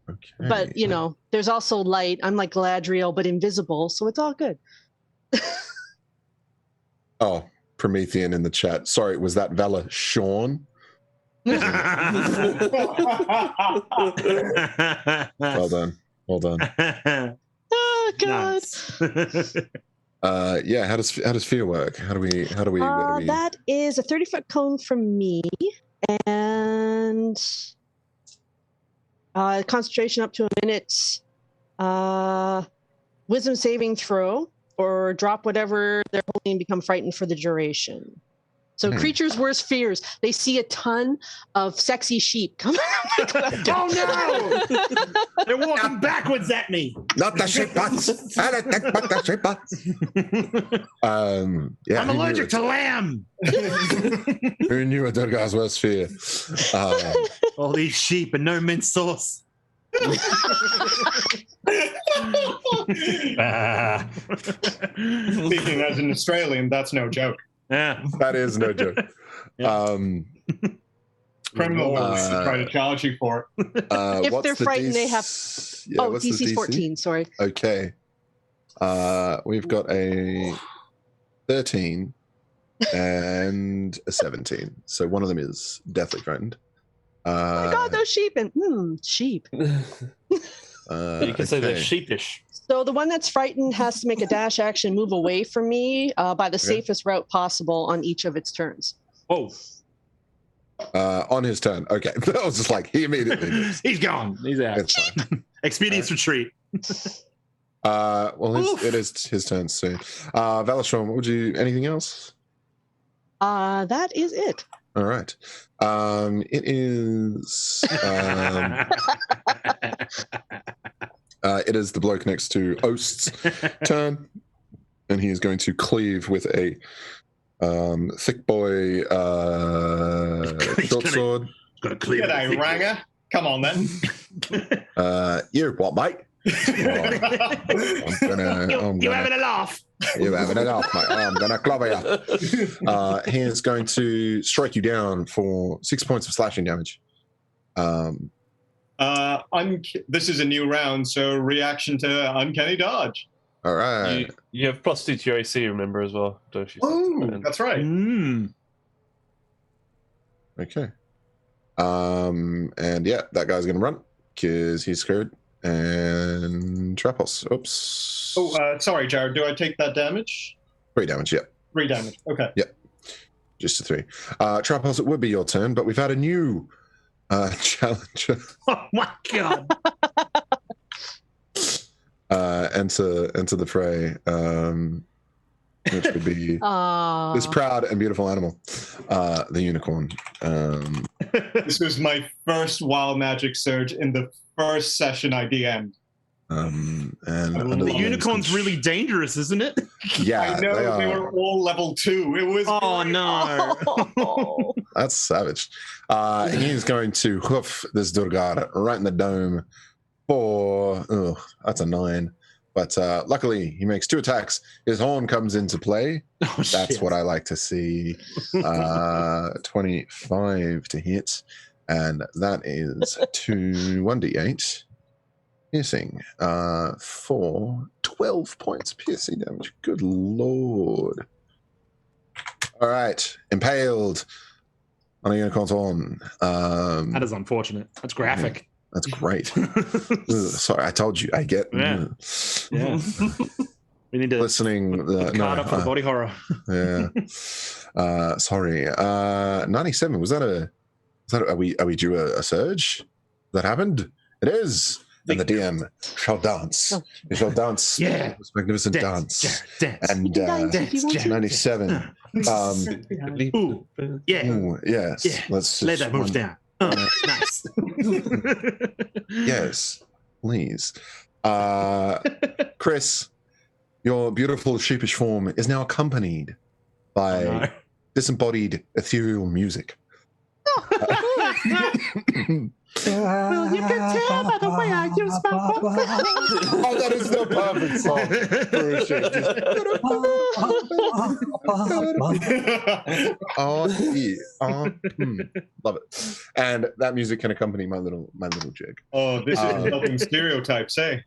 okay. but you know, there's also light. I'm like Galadriel, but invisible, so it's all good. Oh, Promethean in the chat. Sorry, was that Vela Sean? Well done. Well done. Oh God. Yeah, how does fear work? How do we where do we That is a 30-foot cone from me, and concentration up to a minute. Wisdom saving throw, or drop whatever they're holding and become frightened for the duration. So creatures' worst fears. They see a ton of sexy sheep coming. Oh no! They're walking backwards at me. Not the sheep butts. I don't think but the sheep butts. Yeah, I'm allergic to lamb. Who knew a Durga's worst fear? All these sheep and no mint sauce. Speaking as an Australian, that's no joke. Yeah, that is no joke. Criminal laws to try to charge you for it. If they're frightened, they have. Yeah, what's the DC's 14. Sorry. Okay. We've got a 13 and a 17. So one of them is deathly frightened. Oh my God, those sheep and sheep. You can say they're sheepish. So the one that's frightened has to make a dash action, move away from me by the safest route possible on each of its turns. Whoa. On his turn. Okay. I was just like, he immediately moves. He's gone. He's out. It's fine. Expedience retreat. Well, it is his turn soon. Valashon, what would you? Anything else? That is it. All right. It is. It is the bloke next to Ost's turn, and he is going to cleave with a thick boy short sword. Gonna cleave. G'day, Ranger. Come on then. You what, mate? You having a laugh? You having a laugh, mate? I'm gonna clobber you. He is going to strike you down for 6 points of slashing damage. This is a new round, so reaction to uncanny dodge. All right. You have +2 to your AC, remember, as well, don't you? Oh, that's right. Okay. And yeah, that guy's gonna run because he's scared. And Trapos. Oops. Oh, sorry, Jared. Do I take that damage? 3 damage. Yeah. 3 damage. Okay. Yep. Just a 3. Trapos, it would be your turn, but we've had a new challenger. Oh my god. Enter the fray, which would be this proud and beautiful animal, the unicorn. This was my first wild magic surge in the first session I DM'd. And the unicorn's really dangerous, isn't it? Yeah, I know they were all level 2. It was. Oh no. That's savage. He's going to hoof this Durgar right in the dome for that's a 9. But luckily, he makes 2 attacks. His horn comes into play. Oh, That's what I like to see. 25 to hit. And that is 1d8 piercing for 12 points piercing damage. Good lord. All right. Impaled on a unicorn's horn. That is unfortunate. That's graphic. That's great. Sorry, I told you. I get. Yeah. Yeah. We need to listening. Card up for the body horror. Yeah. Sorry. 97. Was that a? Are we due a surge? That happened. It is. And the DM shall dance. He shall dance. Yeah. This magnificent dance. And dance. 97. Ooh. Yeah. Ooh, yes. Yeah. Let's lay that move down. Oh, nice. Yes, please. Chris, your beautiful sheepish form is now accompanied by disembodied ethereal music. Well, you can tell by the way I use my voice. Oh, that is the perfect song for a sheep. Love it. And that music can accompany my little jig. Oh, this is helping stereotypes, eh?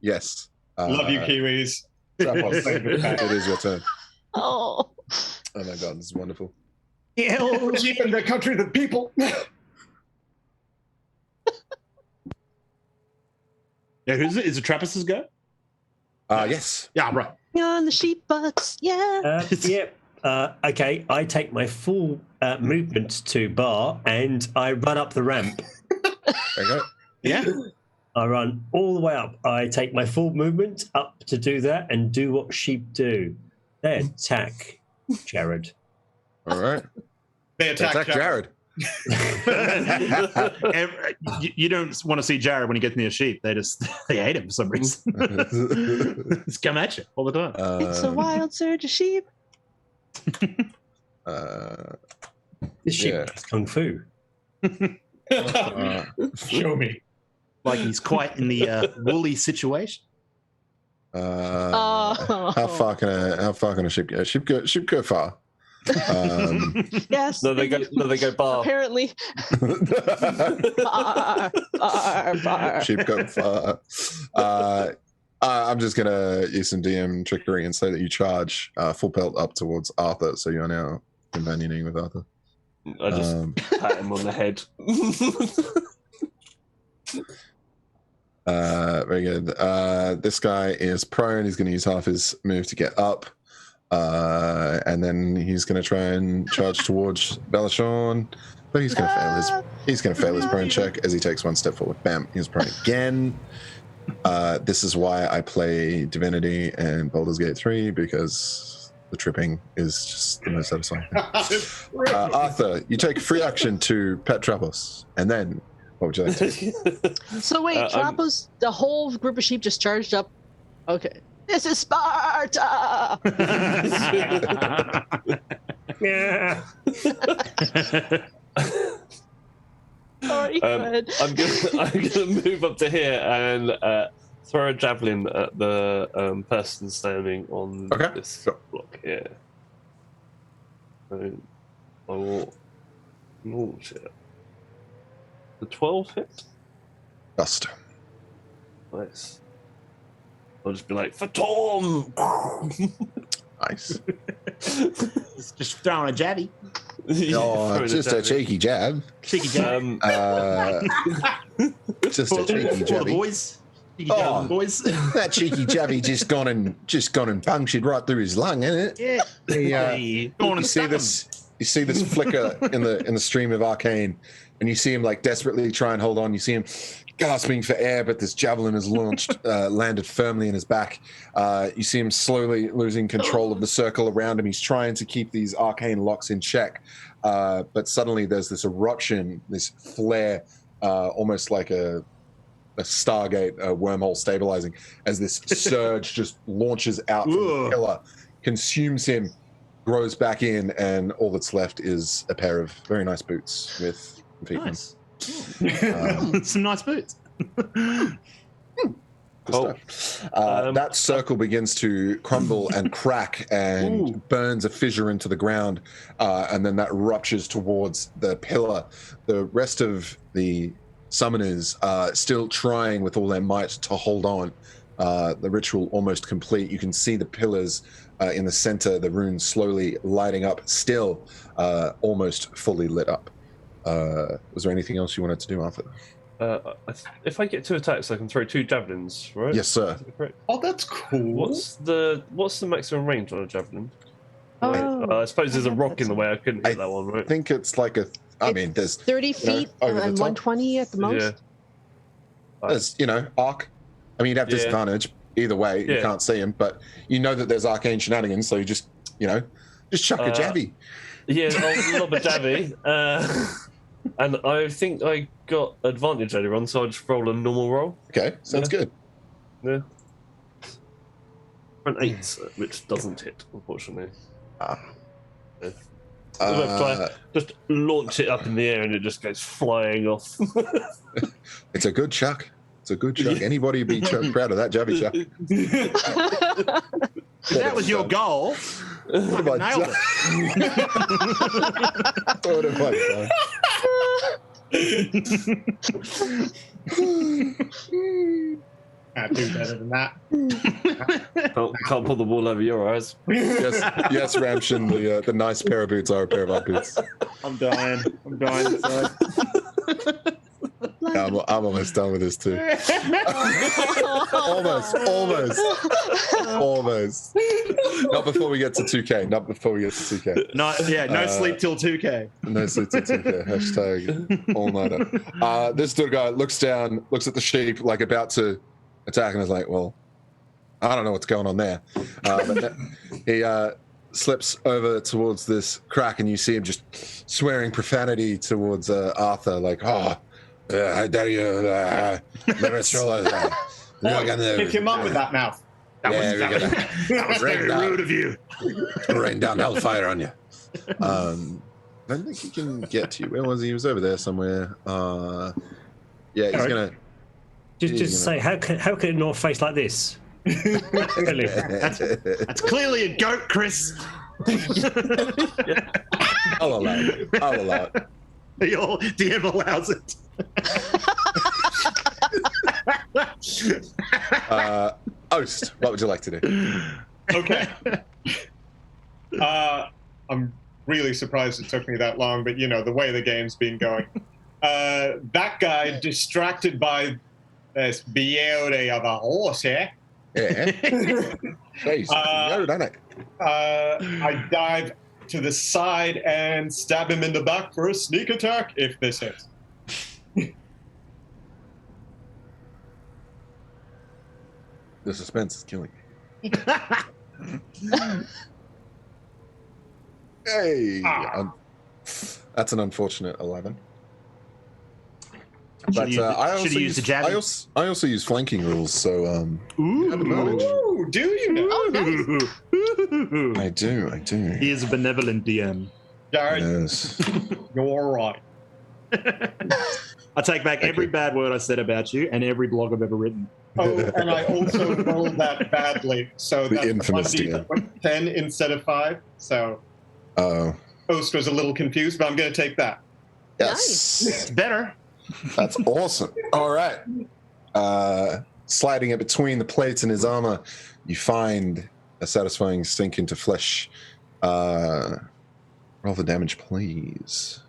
Yes. Love you, Kiwis. It is your turn. Oh my god, this is wonderful. Sheep in the country of the people. Yeah, who's it? Is it Trappist's go? Yes. Yeah, right. On the sheep butts, yeah. Okay, I take my full movement to bar and I run up the ramp. There you go. Yeah. I run all the way up. I take my full movement up to do that and do what sheep do. They attack Jared. All right. They attack Jared. You don't want to see Jared when he gets near sheep. They hate him for some reason. Just come at you all the time. It's a wild surge of sheep. This sheep is kung fu. Show me. Like he's quite in the woolly situation. How far can a sheep go? Sheep go far. Yes. No, they go bar. Apparently. Bar. Sheep go far. I'm just gonna use some DM trickery and say that you charge full pelt up towards Arthur, so you are now companioning with Arthur. I just pat him on the head. Very good. This guy is prone. He's going to use half his move to get up, and then he's going to try and charge towards Belashon, but he's going to fail his prone check as he takes one step forward. Bam! He's prone again. This is why I play Divinity and Baldur's Gate 3, because the tripping is just the most satisfying thing. Arthur, you take free action to pet Trapos, and then what would you like to do? So wait, Trapos, the whole group of sheep just charged up. Okay. This is Sparta! Yeah. Sorry, go ahead. I'm gonna move up to here and throw a javelin at the person standing on this block here. So I will launch it. The 12 hit. Just. Nice. I'll just be like, for Tom! Nice. Just throwing a jabby. Oh, just a cheeky jab. Cheeky jab. Just a cheeky For the jabby. boys. Cheeky jab, boys. That cheeky jabby just gone and punctured right through his lung, isn't it? Yeah. You see this flicker in the stream of Arcane, and you see him like desperately try and hold on. You see him gasping for air, but this javelin has landed firmly in his back. You see him slowly losing control of the circle around him. He's trying to keep these arcane locks in check, but suddenly there's this eruption, this flare, almost like a Stargate, a wormhole stabilizing, as this surge just launches out from the pillar, consumes him, grows back in, and all that's left is a pair of very nice boots with feet. Nice. Some nice boots. That circle begins to crumble and crack and burns a fissure into the ground, and then that ruptures towards the pillar. The rest of the summoners are still trying with all their might to hold on. The ritual almost complete. You can see the pillars in the center, the runes slowly lighting up, still almost fully lit up. Was there anything else you wanted to do, Arthur? If I get 2 attacks, I can throw 2 javelins, right? Yes, sir. Is that correct? Oh, that's cool. What's the maximum range on a javelin? I suppose there's a rock in the way. I couldn't hit that one, right? I think it's like a. I mean, there's 30 feet over the and top. 120 at the most. Yeah. There's arc. I mean, you'd have disadvantage either way. You can't see him, but you know that there's arcane shenanigans, so you just chuck a jabby. Yeah, I'll lob a jabby. And I think I got advantage earlier on, so I'll just roll a normal roll. Okay, sounds good. Yeah. For an 8, which doesn't hit, unfortunately. Just launch it up in the air and it just goes flying off. It's a good chuck. It's a good chuck. Anybody would be proud of that jabby chuck. If that was your goal, What have I nailed done? What have I done? Can't do better than that. Can't pull the wool over your eyes. Yes, Ramshin, the nice pair of boots are a pair of our boots. I'm dying. Inside. Yeah, I'm almost done with this too. almost. Not before we get to 2K. No sleep till 2K. No sleep till 2K. Hashtag all-nighter. This little guy looks down, looks at the sheep, like about to attack, and is like, well, I don't know what's going on there. But he slips over towards this crack, and you see him just swearing profanity towards Arthur, like, how dare you, the ritual. Pick him up with that mouth. That was very rude of you. Rain down hellfire on you. I don't think he can get to you. Where was he? He was over there somewhere. He's gonna. Just say, how can it not face like this? Really? That's clearly a goat, Chris. I'll allow it. Your DM allows it. Oast, what would you like to do? Okay. I'm really surprised it took me that long, but the way the game's been going. That guy, distracted by this beauty of a horse here. Yeah. Jeez, isn't it? I dive to the side and stab him in the back for a sneak attack if this hits. The suspense is killing me. Hey, that's an unfortunate 11. But I also use flanking rules, so you have advantage. Ooh, do you know? Oh, nice. I do. He is a benevolent DM. Jared, Yes. you're right. I take back every bad word I said about you and every blog I've ever written. Oh, and I also rolled that badly. So The that's infamous DM. 10 instead of 5. So Ost was a little confused, but I'm going to take that. Yes. It's better. That's awesome. All right. Sliding it between the plates in his armor, you find a satisfying sink into flesh. Roll the damage, please.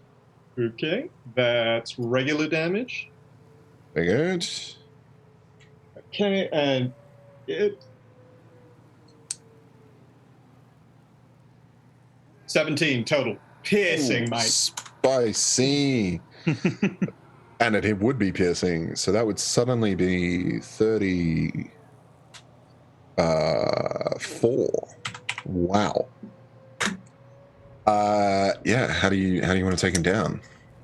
Okay, that's regular damage. Very good. Okay, and it 17 total. Piercing, mate. Spicy. And it would be piercing, so that would suddenly be 34. Wow. Yeah, how do you want to take him down?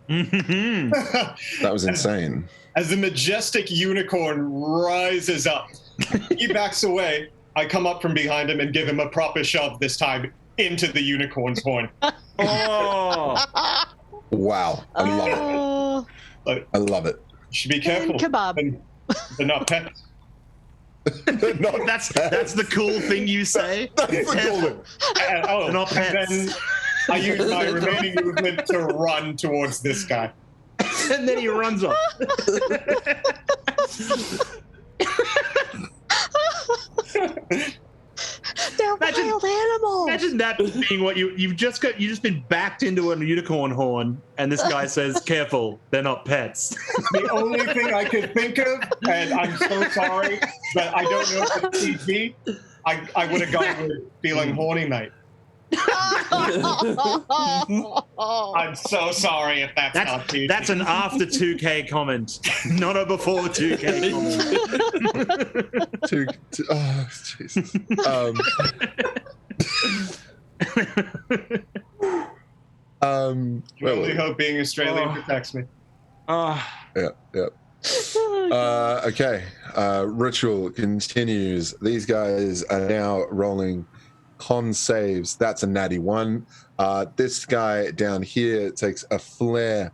That was insane. As the majestic unicorn rises up, he backs away. I come up from behind him and give him a proper shove, this time into the unicorn's horn. Oh, Wow. I love it. I love it. You should be careful. Kebab. They're not pets. that's the cool thing you say. That's the cool thing. They're not pets. And then I use my remaining movement to run towards this guy. And then he runs off. They're wild animals. Imagine that being what you've just been backed into a unicorn horn, and this guy says, "Careful, they're not pets." The only thing I could think of, and I'm so sorry, but I don't know if it's PG, I would have gone with feeling horny, mate. I'm so sorry if that's not PG. That's an after 2K comment, not a before 2K comment. Oh, Jesus. I really hope being Australian protects me. Yeah. Okay. Ritual continues. These guys are now rolling con saves. That's a natty 1. This guy down here takes a flare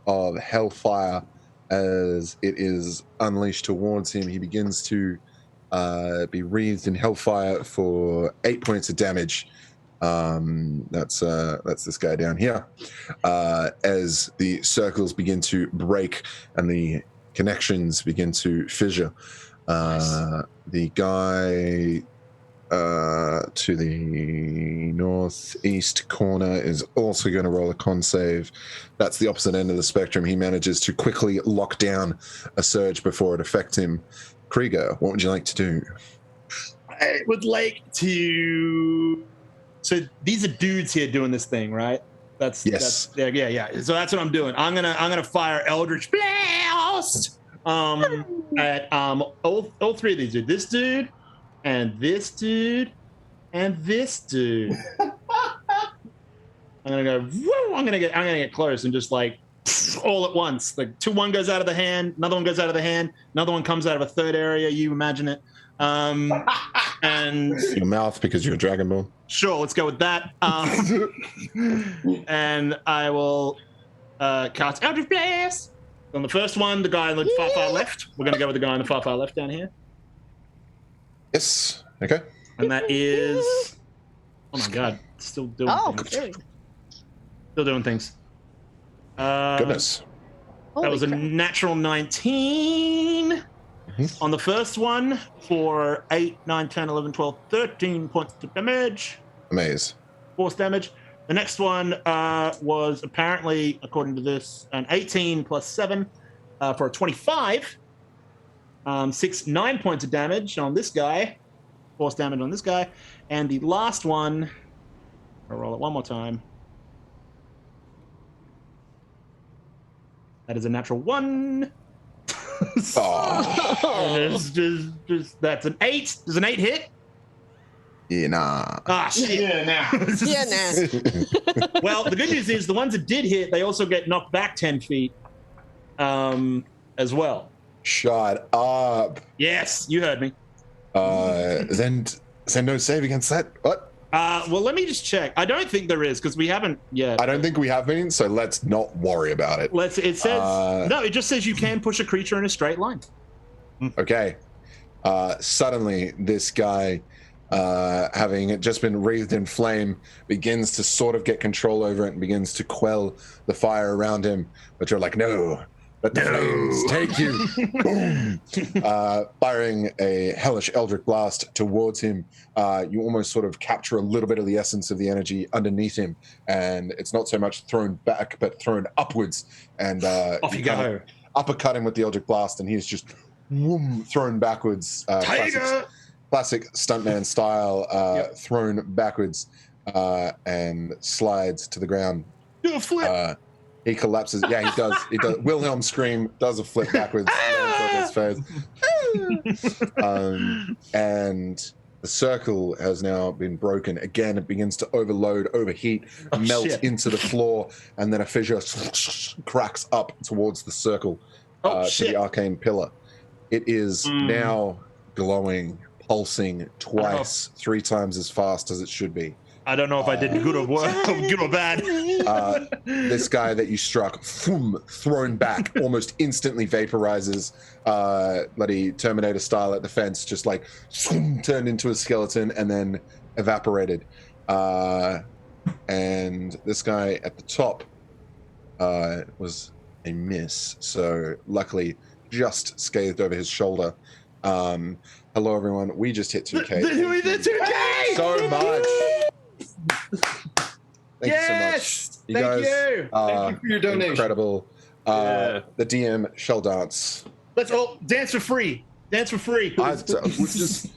of hellfire as it is unleashed towards him. He begins to be wreathed in hellfire for 8 points of damage. That's this guy down here. As the circles begin to break and the connections begin to fissure, the guy to the northeast corner is also going to roll a con save. That's the opposite end of the spectrum. He manages to quickly lock down a surge before it affects him. Krieger, what would you like to do? I would like to. So these are dudes here doing this thing, right? Yes. Yeah. So that's what I'm doing. I'm gonna fire Eldritch Blast at all three of these dudes. This dude, and this dude, and this dude. I'm gonna go. Woo, I'm gonna get close and just like all at once. Like one goes out of the hand, another one goes out of the hand, another one comes out of a third area. You imagine it. And your mouth because you're a dragonborn. Sure, let's go with that. And I will cast Eldritch Blast on the first one. The guy on the far left. We're gonna go with the guy on the far left down here. Yes. Okay. And that is. Oh my god! Still doing things. Good. Still doing things. Goodness. That was a natural 19 on the first one for 8, 9, 10, 11, 12, 13 points of damage. Amaze. Force damage. The next one was apparently, according to this, an 18 plus 7 for a 25. 9 points of damage on this guy. Force damage on this guy. And the last one, I'll roll it one more time. That is a natural 1. Just that's an 8. Does an 8 hit? Yeah, nah. Ah, shit. Yeah, now. Yeah, nah. Well, the good news is the ones that did hit, they also get knocked back 10 feet as well. Shut up. Yes, you heard me. Then no save against that. What? Well, let me just check. I don't think there is because we haven't yet. I don't think we have been, so let's not worry about it. It says no. It just says you can push a creature in a straight line. Okay. Suddenly, this guy, having just been wreathed in flame, begins to sort of get control over it and begins to quell the fire around him. But you're like, no, let the flames take you. Boom! Firing a hellish eldritch blast towards him. You almost sort of capture a little bit of the essence of the energy underneath him, and it's not so much thrown back, but thrown upwards. And off you go. Uppercut him with the eldritch blast, and he's just thrown backwards. Classic stuntman style, thrown backwards and slides to the ground. Do a flip. He collapses. Yeah, he does. He does. Wilhelm scream, does a flip backwards, lands on his face. And the circle has now been broken. Again, it begins to overheat, melt into the floor, and then a fissure cracks up towards the circle to the arcane pillar. It is now glowing, pulsing twice, 3 times as fast as it should be. I don't know if I did good or bad. This guy that you struck, thrown back, almost instantly vaporizes, bloody Terminator style at the fence, just like turned into a skeleton and then evaporated. And this guy at the top was a miss, so luckily just scathed over his shoulder. Hello everyone, we just hit 2K. We did 2K! So much. Thank you so much. You guys Thank you for your donation. Incredible. The DM shall dance. Let's all dance for free. Dance for free. Let's just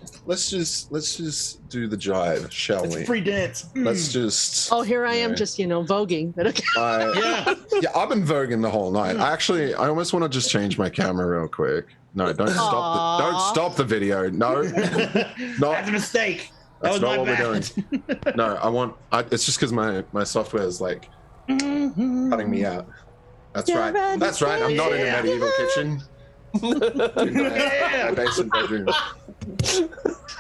do the jive, shall we? Free dance. Let's just. Oh, here I am, just voguing. But okay. I've been voguing the whole night. I almost want to just change my camera real quick. No, don't stop. Don't stop the video. No, that's a mistake. That's not what we're doing. No, it's just because my software is like cutting me out. That's right. That's right. I'm not in a medieval kitchen. My basement bedroom.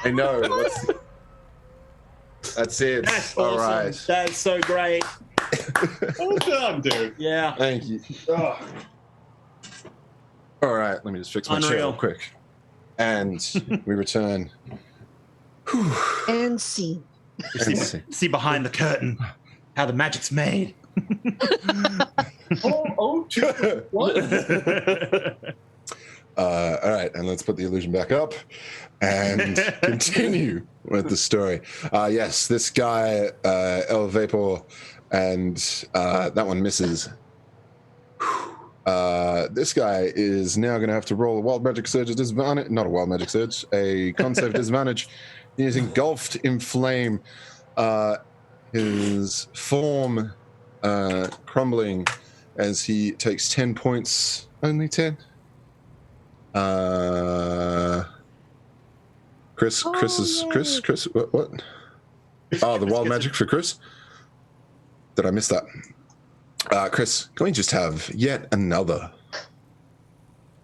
I know. That's it. That's all awesome. Right. That's so great. Well done, dude. Yeah. Thank you. Oh. All right. Let me just fix my chair real quick. And we return. And see behind the curtain how the magic's made. What? All right, and let's put the illusion back up and continue with the story. Yes, this guy, El Vapor, and that one misses. This guy is now going to have to roll a wild magic surge at disadvantage. Not a wild magic surge, a con save disadvantage. He is engulfed in flame. His form crumbling as he takes 10 points. Only 10. Chris, what? Oh, the wild magic for Chris? Did I miss that? Chris, can we just have yet another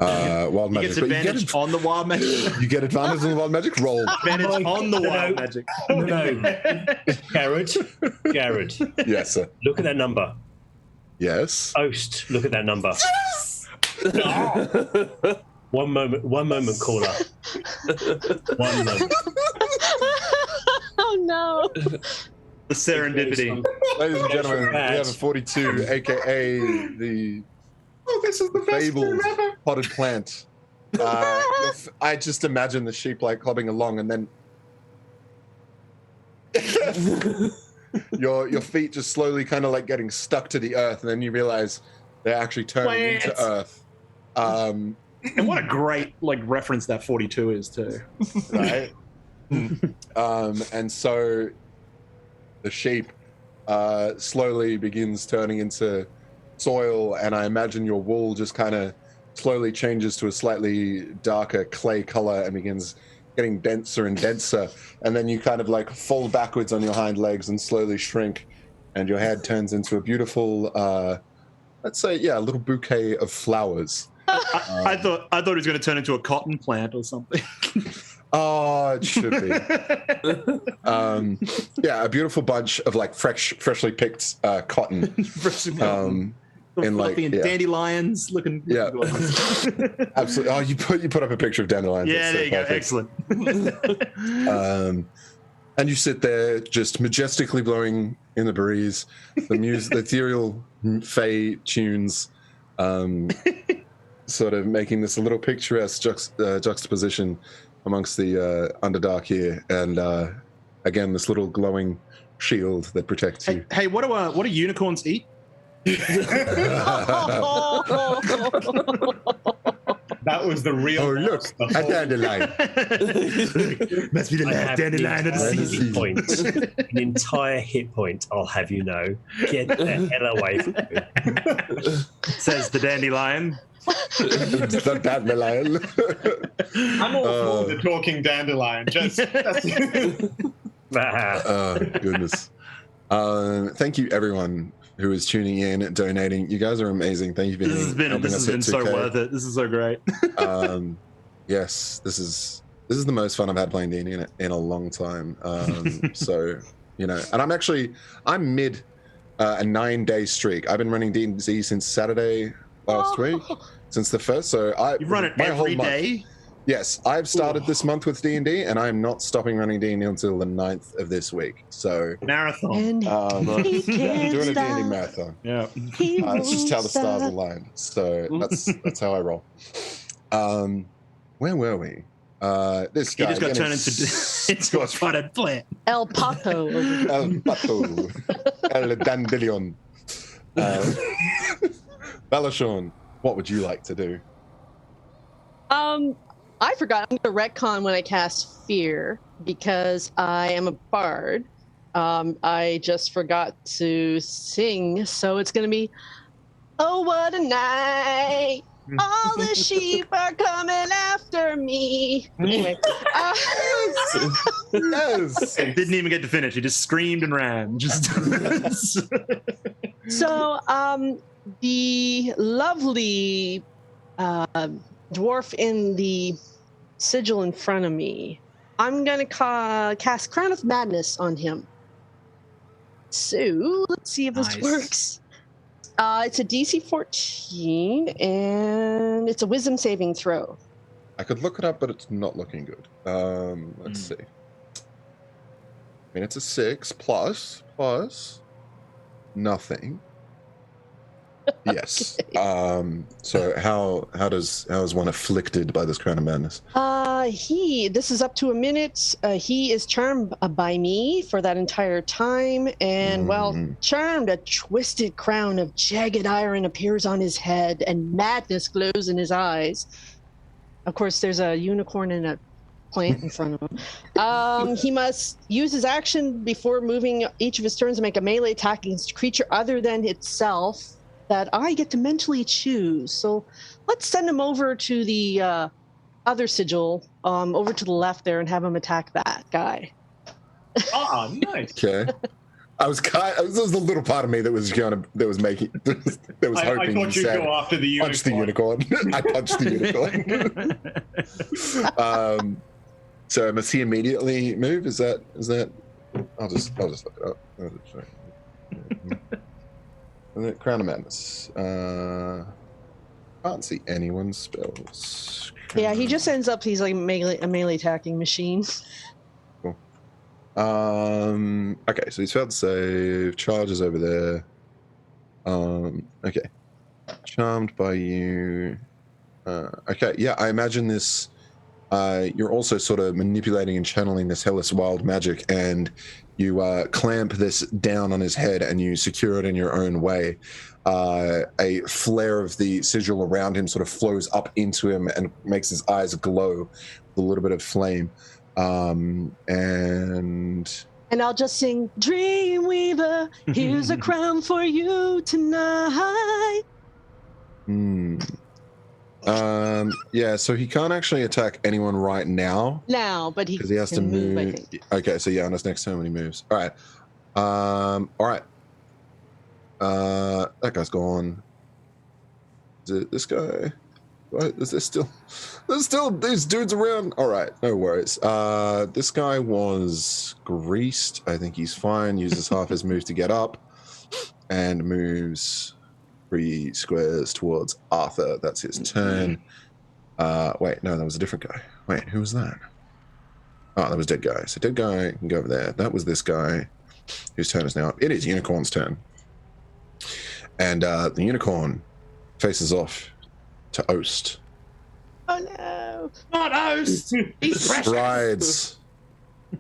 wild magic? He gets advantage on the wild magic. You get advantage on the wild magic? Roll. Advantage on the wild magic. No. Jared. Yes, sir. Look at that number. Yes. Oast, look at that number. One moment, caller. One moment. Oh no. The serendipity. Ladies and gentlemen, we have a 42, aka the this is the best fabled ever. potted plant. I just imagine the sheep like clubbing along, and then your feet just slowly kind of like getting stuck to the earth, and then you realize they're actually turning into earth. And what a great reference that 42 is too. Right. And so the sheep slowly begins turning into soil, and I imagine your wool just kind of slowly changes to a slightly darker clay color and begins getting denser and denser, and then you kind of fall backwards on your hind legs and slowly shrink, and your head turns into a beautiful let's say a little bouquet of flowers. I thought he was going to turn into a cotton plant or something. Oh, it should be. Yeah, a beautiful bunch of like freshly picked cotton. And like and dandelions looking. Yeah, absolutely. Oh, you put up a picture of dandelions. Yeah, there you go. Perfect. Excellent. And you sit there just majestically blowing in the breeze, the music, the ethereal fey tunes, sort of making this a little picturesque juxtaposition amongst the Underdark here, and again this little glowing shield that protects you. Hey, what do unicorns eat? That was the real. Oh, look, a dandelion. Must be the last dandelion of the season. Hit point. An entire hit point, I'll have you know. Get the hell away from me. Says the dandelion. It's the dandelion. I'm all for the talking dandelion. Goodness. Thank you, everyone who is tuning in, donating. You guys are amazing. Thank you for This has been so worth it. This is so great. Yes, this is the most fun I've had playing D&D in a long time. So, and I'm mid a 9-day streak. I've been running D&D since Saturday last week, since the first. So You run it every day? Yes, I've started this month with D&D, and I'm not stopping running D&D until the 9th of this week. So marathon. Doing a D&D marathon. Yeah, it's just how the stars align. So that's how I roll. Where were we? This guy he just got turned into a spotted plant. El Pato. El Pato. El Dandelion. Balashon, what would you like to do? I forgot. I'm going to retcon when I cast Fear because I am a bard. I just forgot to sing, so it's going to be, oh, what a night. All the sheep are coming after me. Anyway. Yes. Didn't even get to finish. He just screamed and ran. So, the lovely dwarf in the sigil in front of me, I'm going to cast Crown of Madness on him. So, let's see if this works. It's a DC 14, and it's a wisdom saving throw. I could look it up, but it's not looking good. Let's see. I mean, it's a 6 plus nothing. Yes. So how is one afflicted by this Crown of Madness? This is up to a minute. He is charmed by me for that entire time, and while charmed, a twisted crown of jagged iron appears on his head, and madness glows in his eyes. Of course, there's a unicorn and a plant in front of him. He must use his action before moving each of his turns to make a melee attack against a creature other than itself that I get to mentally choose. So let's send him over to the other sigil, over to the left there, and have him attack that guy. Oh, nice. Okay. There was a little part of me that was hoping I thought you'd go after the unicorn. Punch the unicorn. I punched the unicorn. So must he immediately move? Is that? I'll just look it up. Crown of Madness. Can't see anyone's spells. Yeah, he just ends up, he's like a melee attacking machine. Cool. Okay, so he's failed to save. Charge is over there. Okay. Charmed by you. Okay, yeah, I imagine this. You're also sort of manipulating and channeling this hellish wild magic, and you clamp this down on his head and you secure it in your own way. A flare of the sigil around him sort of flows up into him and makes his eyes glow with a little bit of flame. And I'll just sing, Dreamweaver, here's a crown for you tonight. Yeah, so he can't actually attack anyone right now. But he because he has to move. I think. Okay, so yeah, on his next turn when he moves. All right. All right. That guy's gone. Is it this guy? What? Is there still? There's still these dudes around. All right, no worries. This guy was greased. I think he's fine. Uses half his move to get up, and moves 3 squares towards Arthur. That's his turn. Wait, no, that was a different guy. Wait, who was that? Oh, that was dead guy. So dead guy can go over there. That was this guy, whose turn is now up. It is Unicorn's turn, and the Unicorn faces off to Oast. Oh no! Not Oast. He's precious. Strides.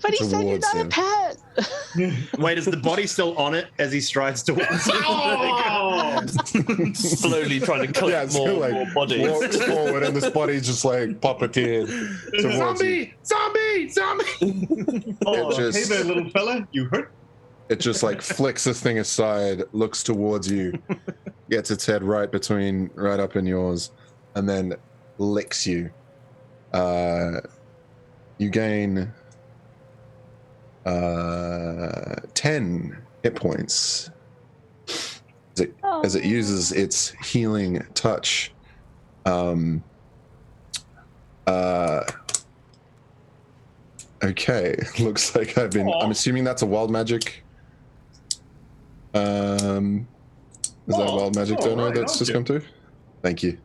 But he said you're towards not a him. pet. Wait, is the body still on it as he strides towards it? Oh! Slowly trying to collect so, more bodies. Walks forward, and this body's just like puppeteered towards you. Zombie! Oh, just- hey there, little fella. You hurt? It just like flicks this thing aside, looks towards you, gets its head right up in yours, and then licks you. You gain 10 hit points as it uses its healing touch. Okay, looks like I'm assuming that's a wild magic. Is that a wild magic donor right, that's just come through? Thank you.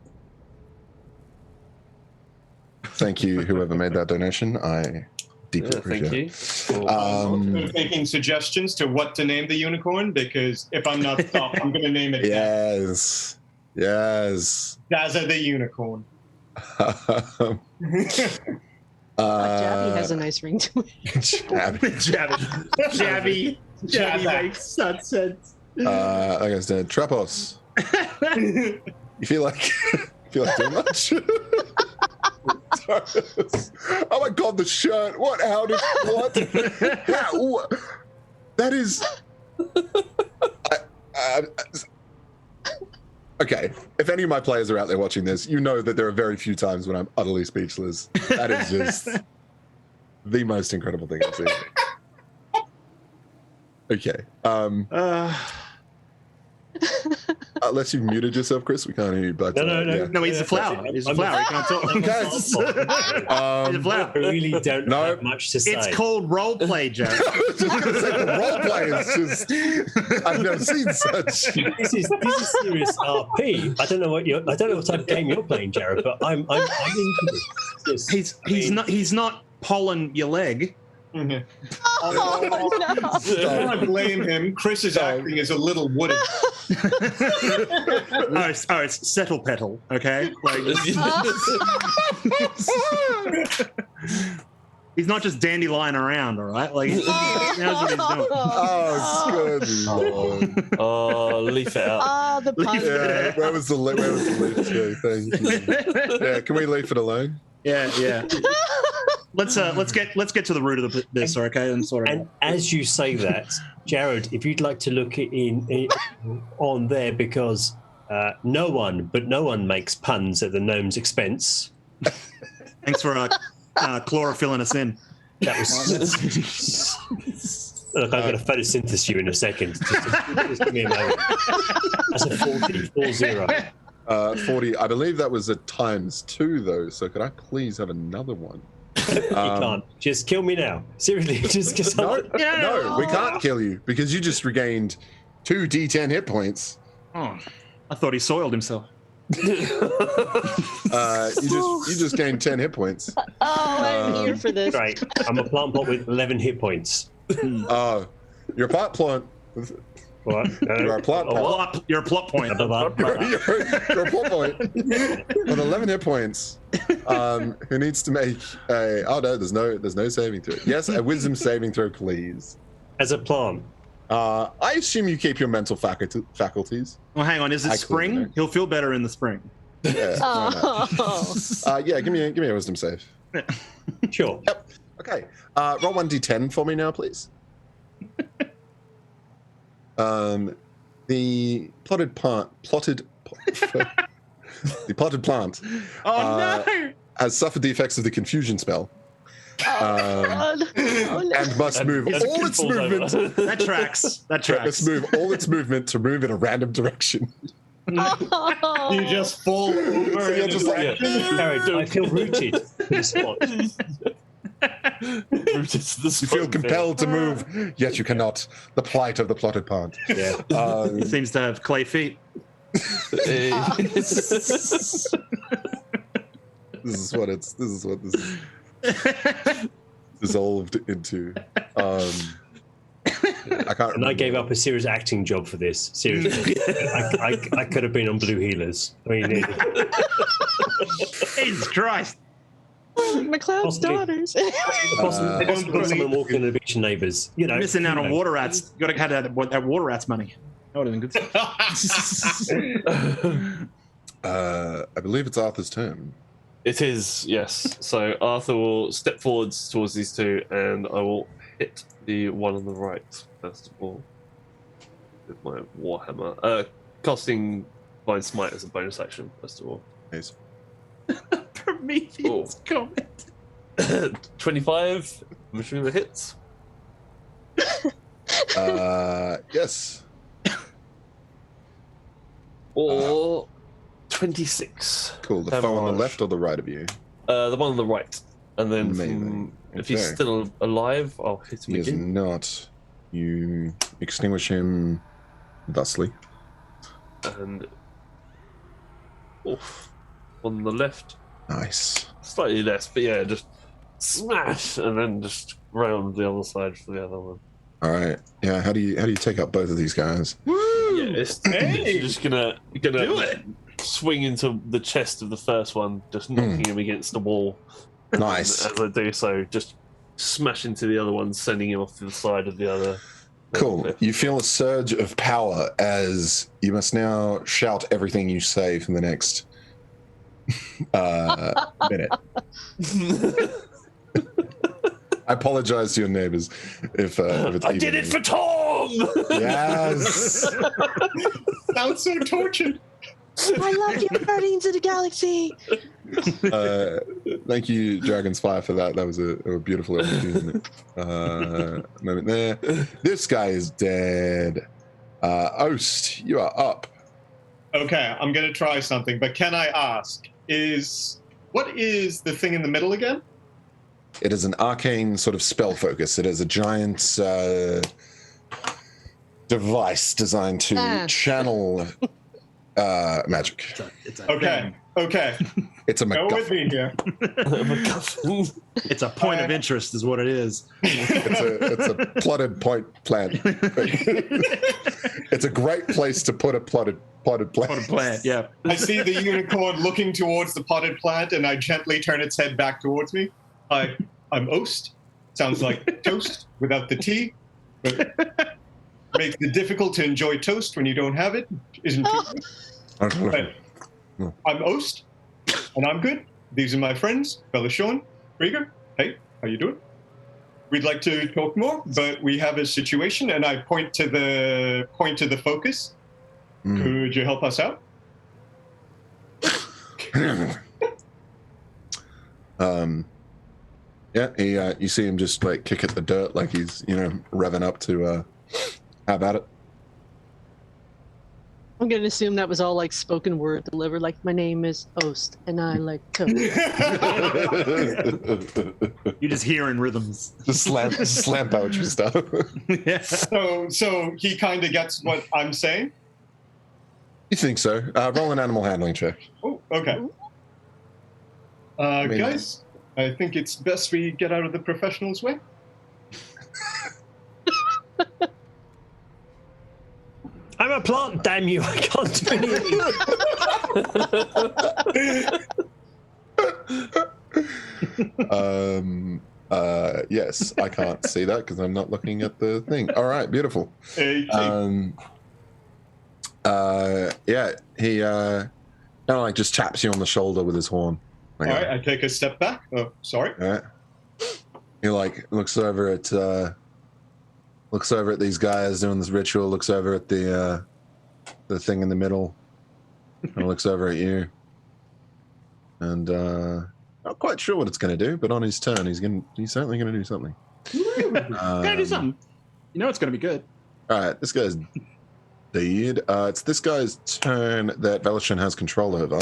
Thank you, whoever made that donation. I deeply appreciate Thank you. it. I'm taking suggestions to what to name the unicorn, because if I'm not stopped, I'm going to name it Yes. Dazza the Unicorn. Jabby has a nice ring to it. Jabby makes such sense. Like I said, Trapos. You feel like too much? Oh my god, the shirt! What? How? That is. Okay, if any of my players are out there watching this, you know that there are very few times when I'm utterly speechless. That is just the most incredible thing I've seen. Okay. Unless you've muted yourself, Chris, we can't hear you. But No, he's a flower. He's a flower. He can't talk. He's a flower. I really don't have much to say. It's called role play, Joe. Role play is just. I've never seen such. This is serious RP. I don't know what type of game you're playing, Jared, but I'm into this. He's not pollen your leg. Oh, no. I blame him. Chris is acting as a little wooded. It's settle petal, okay? He's not just dandelion around, all right? Like, he knows what he's doing. Oh, good lord. Oh, leaf it out. Oh, the pun. Yeah, where was the leaf? Yeah, thank you. Yeah, can we leave it alone? Yeah. Let's get to the root of this, okay? And as you say that, Jared, if you'd like to look in on there, because no one makes puns at the gnome's expense. Thanks for chlorophylling us in. That was. Look, I'm going to photosynthesize you in a second. Just give me a moment. That's a 40. 40. I believe that was a ×2 though. So could I please have another one? You can't. Just kill me now. Seriously, just No, we can't kill you because you just regained 2 D10 hit points. Oh, I thought he soiled himself. You just gained 10 hit points. Oh, I'm here for this. Great. I'm a plant pot with 11 hit points. Oh, you're a plant plant. What? You're a plot point. You're a plot point. You're a plot point with 11 hit points. Who needs to make a? Oh no, there's no saving throw. Yes, a wisdom saving throw, please. As a plant. I assume you keep your mental faculties. Well, hang on. Is it spring? He'll feel better in the spring. Yeah. Yeah. Give me a wisdom save. Sure. Yep. Okay. Roll 1d10 for me now, please. The potted plant. The potted plant. Oh no! Has suffered the effects of the confusion spell. Oh, no. And must move all its movement. That tracks. Must move all its movement to move in a random direction. You just fall over. So you're just like, Jared, I feel rooted to the spot. Rooted to the you spot. feel compelled to move, yet you cannot. The plight of the plotted pond. Yeah. He seems to have clay feet. This is what this is dissolved into. I can't. And I gave up a serious acting job for this. Seriously, I could have been on Blue Healers. I mean, Jesus Christ. McLeod's Possibly. daughters. possibly got someone walking on the beach and neighbours. You know, Missing out you on know. water rats. Got to have that water rats money. That would have been good. I believe it's Arthur's turn. It is, yes. So Arthur will step forwards towards these two, and I will hit the one on the right first of all with my warhammer. Casting Blind Smite as a bonus action first of all. Nice. Prometheus comment. 25. I'm assuming the hits. Yes. Or 26. Cool. The foe on the left or the right of you? The one on the right, and then Amazing. if he's Okay. still alive, I'll hit him He is again. not. You extinguish him thusly. And oof, on the left, Nice. slightly less, but yeah, just smash, and then just round the other side for the other one. All right. Yeah. How do you take out both of these guys? Yeah, it's just gonna Do it. swing into the chest of the first one, just knocking him against the wall. Nice. And as I do so, just smash into the other one, sending him off to the side of the other. Cool. You feel a surge of power as you must now shout everything you say for the next minute. I apologize to your neighbors if it's I did it for Tom. Yes. Sounds so tortured. I love you, Guardians of the Galaxy. Thank you, Dragonspire, for that. That was a beautiful moment there. This guy is dead. Oast, you are up. Okay, I'm gonna try something, but can I ask, what is the thing in the middle again? It is an arcane sort of spell focus. It is a giant device designed to channel magic. It's a Okay, okay. It's a Go with MacGuffin. me here. It's a point of interest, is what it is. It's a plotted point plant. It's a great place to put a plotted plant. Potted plant, yeah. I see the unicorn looking towards the potted plant, and I gently turn its head back towards me. I'm Oast. Sounds like toast without the T, but makes it difficult to enjoy toast when you don't have it. Isn't true. But I'm Oast, and I'm good. These are my friends, Bella Sean, Rieger. Hey, how you doing? We'd like to talk more, but we have a situation, and I point to the focus. Could you help us out? Yeah, you see him just like kick at the dirt like he's, revving up to how about it? I'm going to assume that was all like spoken word delivered. Like, my name is Oast, and I like toast. You just hearing rhythms. Just slam poetry stuff. Yeah. So he kind of gets what I'm saying. You think so? Roll an animal handling check. Oh, okay. mean- Guys, I think it's best we get out of the professional's way. I'm a plant, damn you! I can't do Um, anything. yes, I can't see that because I'm not looking at the thing. All right, beautiful. Hey, Yeah, he kind of like just taps you on the shoulder with his horn. all right, I take a step back. Oh, sorry. All right. He like looks over at these guys doing this ritual. Looks over at the thing in the middle. And looks over at you. And not quite sure what it's going to do, but on his turn, he's certainly going to do something. Gotta do something. You know it's gonna be good. All right, this guy's indeed. It's this guy's turn that Velashin has control over.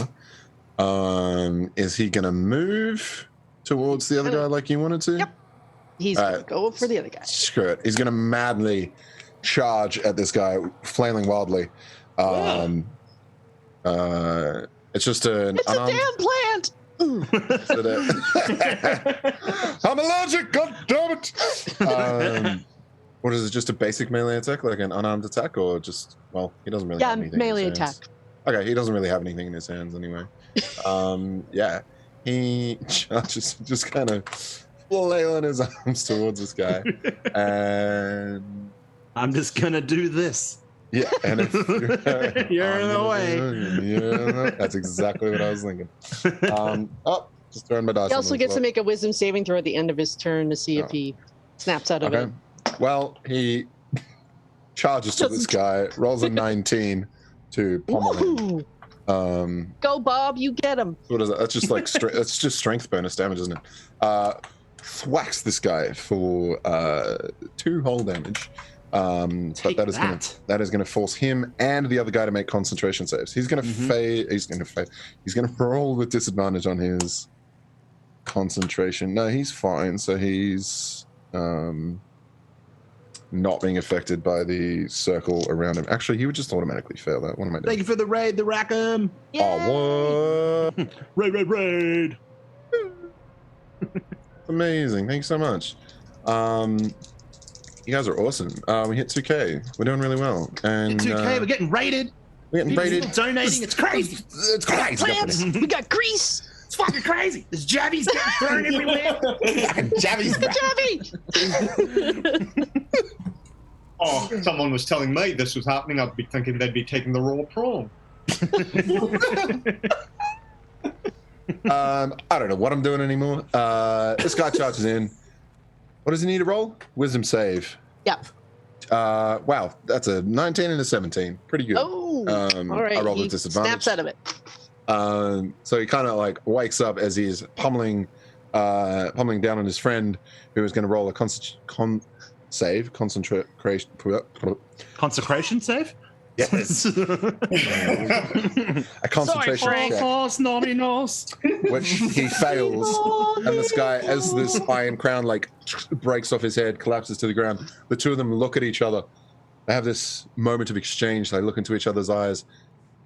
Is he going to move towards the other guy like you wanted to? Yep. He's going to go for the other guy. Screw it. He's going to madly charge at this guy, flailing wildly. It's just an It's a damn plant! I'm allergic, god damn it! What is it, just a basic melee attack, like an unarmed attack, or just, well, he doesn't really have anything melee in his hands. attack. Okay, he doesn't really have anything in his hands anyway. Yeah, he charges, just kind of flailing his arms towards this guy, and I'm just gonna do this. yeah, and if You're in the way. Yeah, that's exactly what I was thinking. Just throwing my dice. He also gets to make a wisdom saving throw at the end of his turn to see if he snaps out of it. Well, he charges to this guy, rolls a 19 to pommel him. Go, Bob, you get him. What is that? That's just like that's just strength bonus damage, isn't it? Thwacks this guy for 2 whole damage. But that is gonna force him and the other guy to make concentration saves. He's gonna He's gonna roll with disadvantage on his concentration. No, he's fine. So he's not being affected by the circle around him. Actually, he would just automatically fail that. What am I doing? Thank you for the raid, the Rackham. Oh, what? Raid. Amazing. Thanks so much. You guys are awesome. We hit 2K. We're doing really well. And 2K, we're getting raided. We're getting raided. People donating. It's crazy. It's crazy. Plants. We got grease. It's fucking crazy. There's jabbies getting thrown everywhere. Jabby's back. Jabby. Oh, someone was telling me this was happening. I'd be thinking they'd be taking the raw prawn. I don't know what I'm doing anymore. This guy charges in. What does he need to roll? Wisdom save. Yep. Wow, that's a 19 and a 17. Pretty good. Oh, all right. I rolled He with disadvantage. snaps out of it. So he kind of like wakes up as he's pummeling down on his friend, who is going to roll a concentration save? Yes. A concentration check, which he fails, and this guy, as this iron crown like breaks off his head, collapses to the ground. The two of them look at each other. They have this moment of exchange. They look into each other's eyes,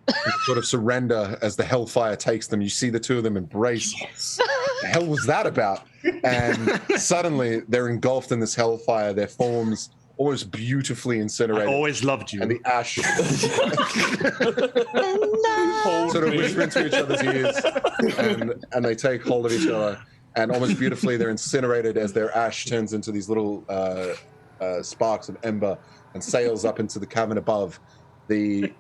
and sort of surrender as the hellfire takes them. You see the two of them embrace. Yes. What the hell was that about? And suddenly they're engulfed in this hellfire. Their forms almost beautifully incinerated. I always loved you. And the ash sort of whisper into each other's ears, and they take hold of each other, and almost beautifully they're incinerated as their ash turns into these little sparks of ember and sails up into the cavern above. The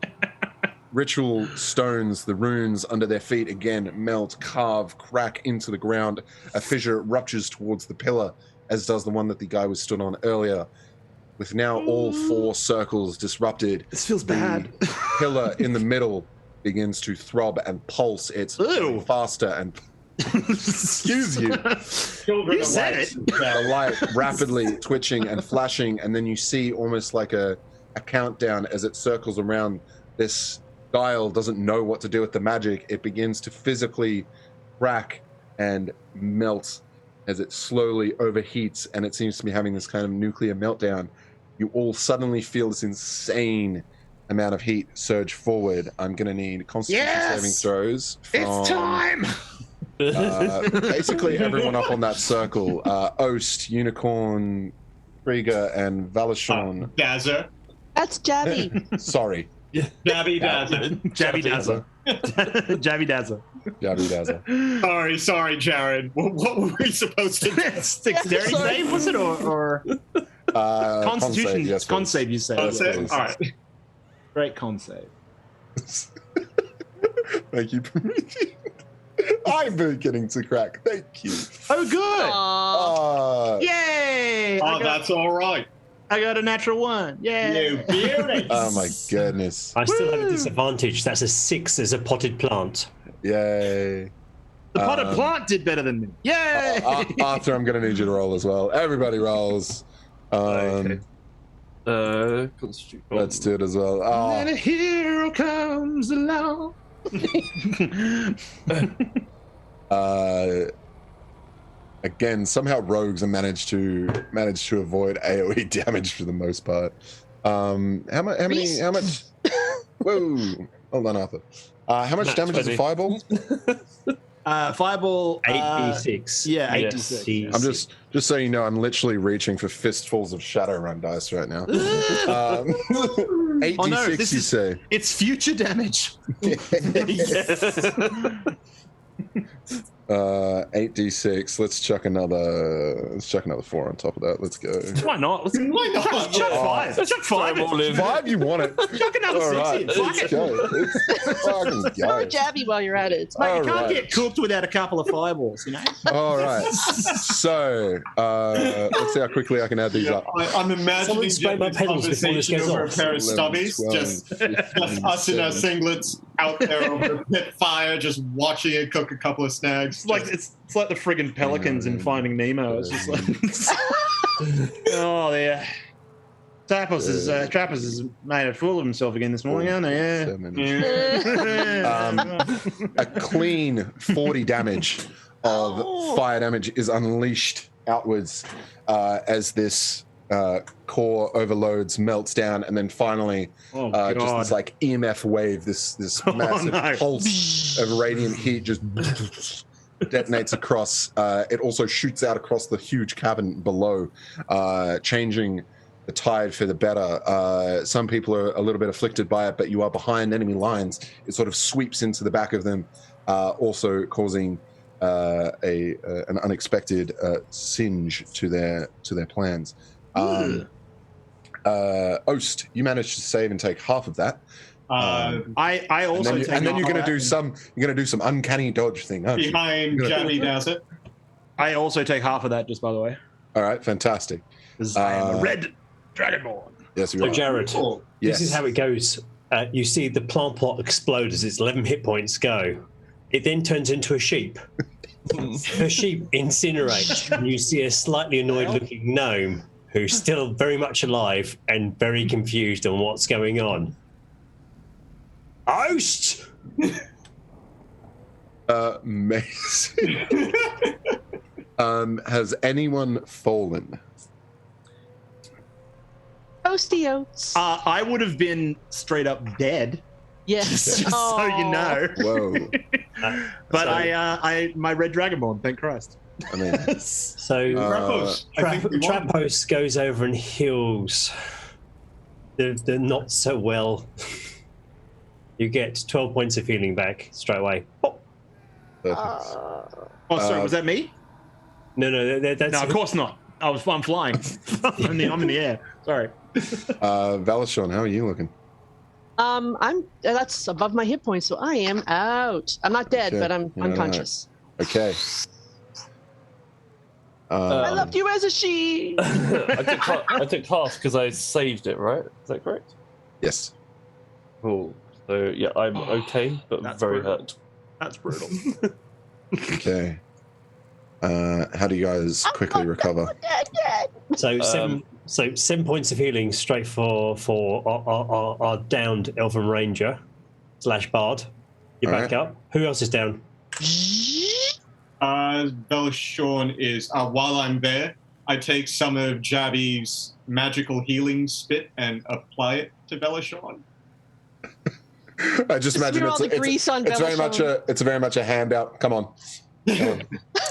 ritual stones, the runes under their feet again melt, carve, crack into the ground. A fissure ruptures towards the pillar, as does the one that the guy was stood on earlier. With now all 4 circles disrupted, this feels bad. The pillar in the middle begins to throb and pulse. It's going faster and excuse you. You said it. The light rapidly twitching and flashing, and then you see almost like a countdown as it circles around. This dial doesn't know what to do with the magic. It begins to physically crack and melt as it slowly overheats, and it seems to be having this kind of nuclear meltdown. You all suddenly feel this insane amount of heat surge forward. I'm going to need constitution saving throws from... It's time! Basically everyone up on that circle. Oast, Unicorn, Krieger, and Valashon. Dazza. That's Jabby. Sorry. Jabby Dazza. Jabby Dazza. Jabby Dazza. Jabby Dazza. Sorry, Jared. What were we supposed to do? Dexterity save, was it? Or Constitution? Yes, con save, you say. Yes, All right. Great con save. Thank you. I'm beginning to crack. Thank you. Oh, good. Yay! That's all right. I got a natural 1. Yay! You beauty. Oh my goodness. I still have a disadvantage. That's a 6 as a potted plant. Yay. The potted plant did better than me. Yay! Arthur, I'm going to need you to roll as well. Everybody rolls. Okay. Constitute. Let's do it as well. Oh, And a hero comes along. again, somehow rogues have managed to avoid AOE damage for the most part. How much? Whoa! Hold on, Arthur. How much Nat damage is a 20. fireball? Fireball. 8d6. Yeah, Yes. 8d6. I'm just so you know, I'm literally reaching for fistfuls of Shadowrun dice right now. 8d6, Oh, no, this you is- say? It's future damage. 8d6. Let's chuck another 4 on top of that. Let's go. Why not? Why not? Chuck five. Chuck five. All in. 5, you want it? Chuck another All 6 right, in. Fuck let's it. go. Let's fucking Throw a go. jabby while you're at it. It's Mate, you All can't right. get cooked without a couple of fireballs, you know? All right. So let's see how quickly I can add these up. I'm imagining Someone spray my this pedals before this conversation goes over a off. pair of 11, stubbies, 12, just 15, us in our 7. singlets out there over a pit fire, just watching it cook a couple of snags. It's like the friggin' pelicans in Finding Nemo. It's just like, oh yeah. Trappers is made a fool of himself again this morning, aren't they? 7. Yeah. A clean 40 damage of fire damage is unleashed outwards as this core overloads, melts down, and then finally Oh just god. this like EMF wave, this Oh, massive no. pulse of radiant heat just detonates across. It also shoots out across the huge cavern below, changing the tide for the better. Some people are a little bit afflicted by it, but you are behind enemy lines. It sort of sweeps into the back of them, also causing an unexpected singe to their plans. Oast, you managed to save and take half of that. I also and then you're gonna do some uncanny dodge thing, aren't you? behind Jammy does it. I also take half of that, just by the way. All right, fantastic. 'Cause I am a red dragonborn. Yes, you So, are. Jared, Yes. this is how it goes. You see the plant plot explode as its 11 hit points go. It then turns into a sheep. Her sheep incinerate. And you see a slightly annoyed looking gnome who's still very much alive and very confused on what's going on. Oast! Amazing. Has anyone fallen? Toasty oats. I would have been straight up dead, Yes. just so you know. Whoa. But So- I my red dragonborn, thank Christ. I mean, So Trappos, I think we won. Trappos goes over and heals the not so well. You get 12 points of healing back straight away. Oh, perfect. Oh, sorry, was that me? no, that's No, of course not. I'm flying. I'm in the air. Sorry. Valashon, how are you looking? That's above my hit points, so I am out. I'm not dead, Okay. but I'm You're unconscious. Okay. I left you as a she. I took half because I saved it, right? Is that correct? Yes. Cool. So yeah, I'm okay, but That's very brutal. hurt. That's brutal. Okay. How do you guys quickly recover? So so 7 points of healing straight for our downed Elven Ranger / Bard. You're All back right. up. Who else is down? Belshorn is, while I'm there, I take some of Jabby's magical healing spit and apply it to Belashorn. I just imagine Smear all the grease on it's very much Belashorn. a very much a handout. Come on.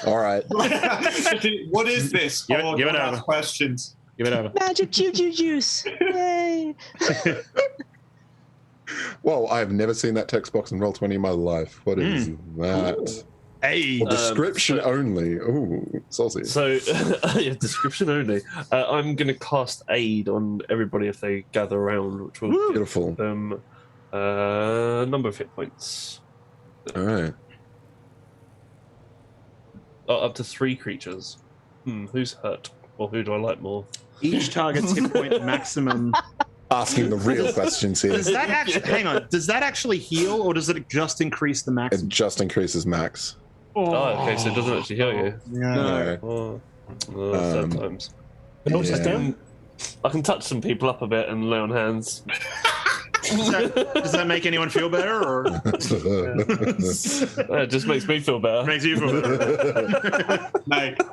All right. What is this? Give it Don't ask over. questions. Give it over. Magic juju juice. Yay. Whoa, I have never seen that text box in Roll20 in my life. What is that? Hey. Well, description only. Ooh, saucy. So yeah, description only. I'm gonna cast aid on everybody if they gather around, which will give Beautiful. them a number of hit points. All right. Up to 3 creatures. Who's hurt? Or who do I like more? Each target's hit point maximum. Asking the real questions here. Does that actually hang on? Does that actually heal, or does it just increase the It maximum? just increases max. Oh, okay, so it doesn't actually heal you. Yeah. No. Sad times. And also Yeah. down? I can touch some people up a bit and lay on hands. Does that make anyone feel better, or It just makes me feel better. makes you feel better?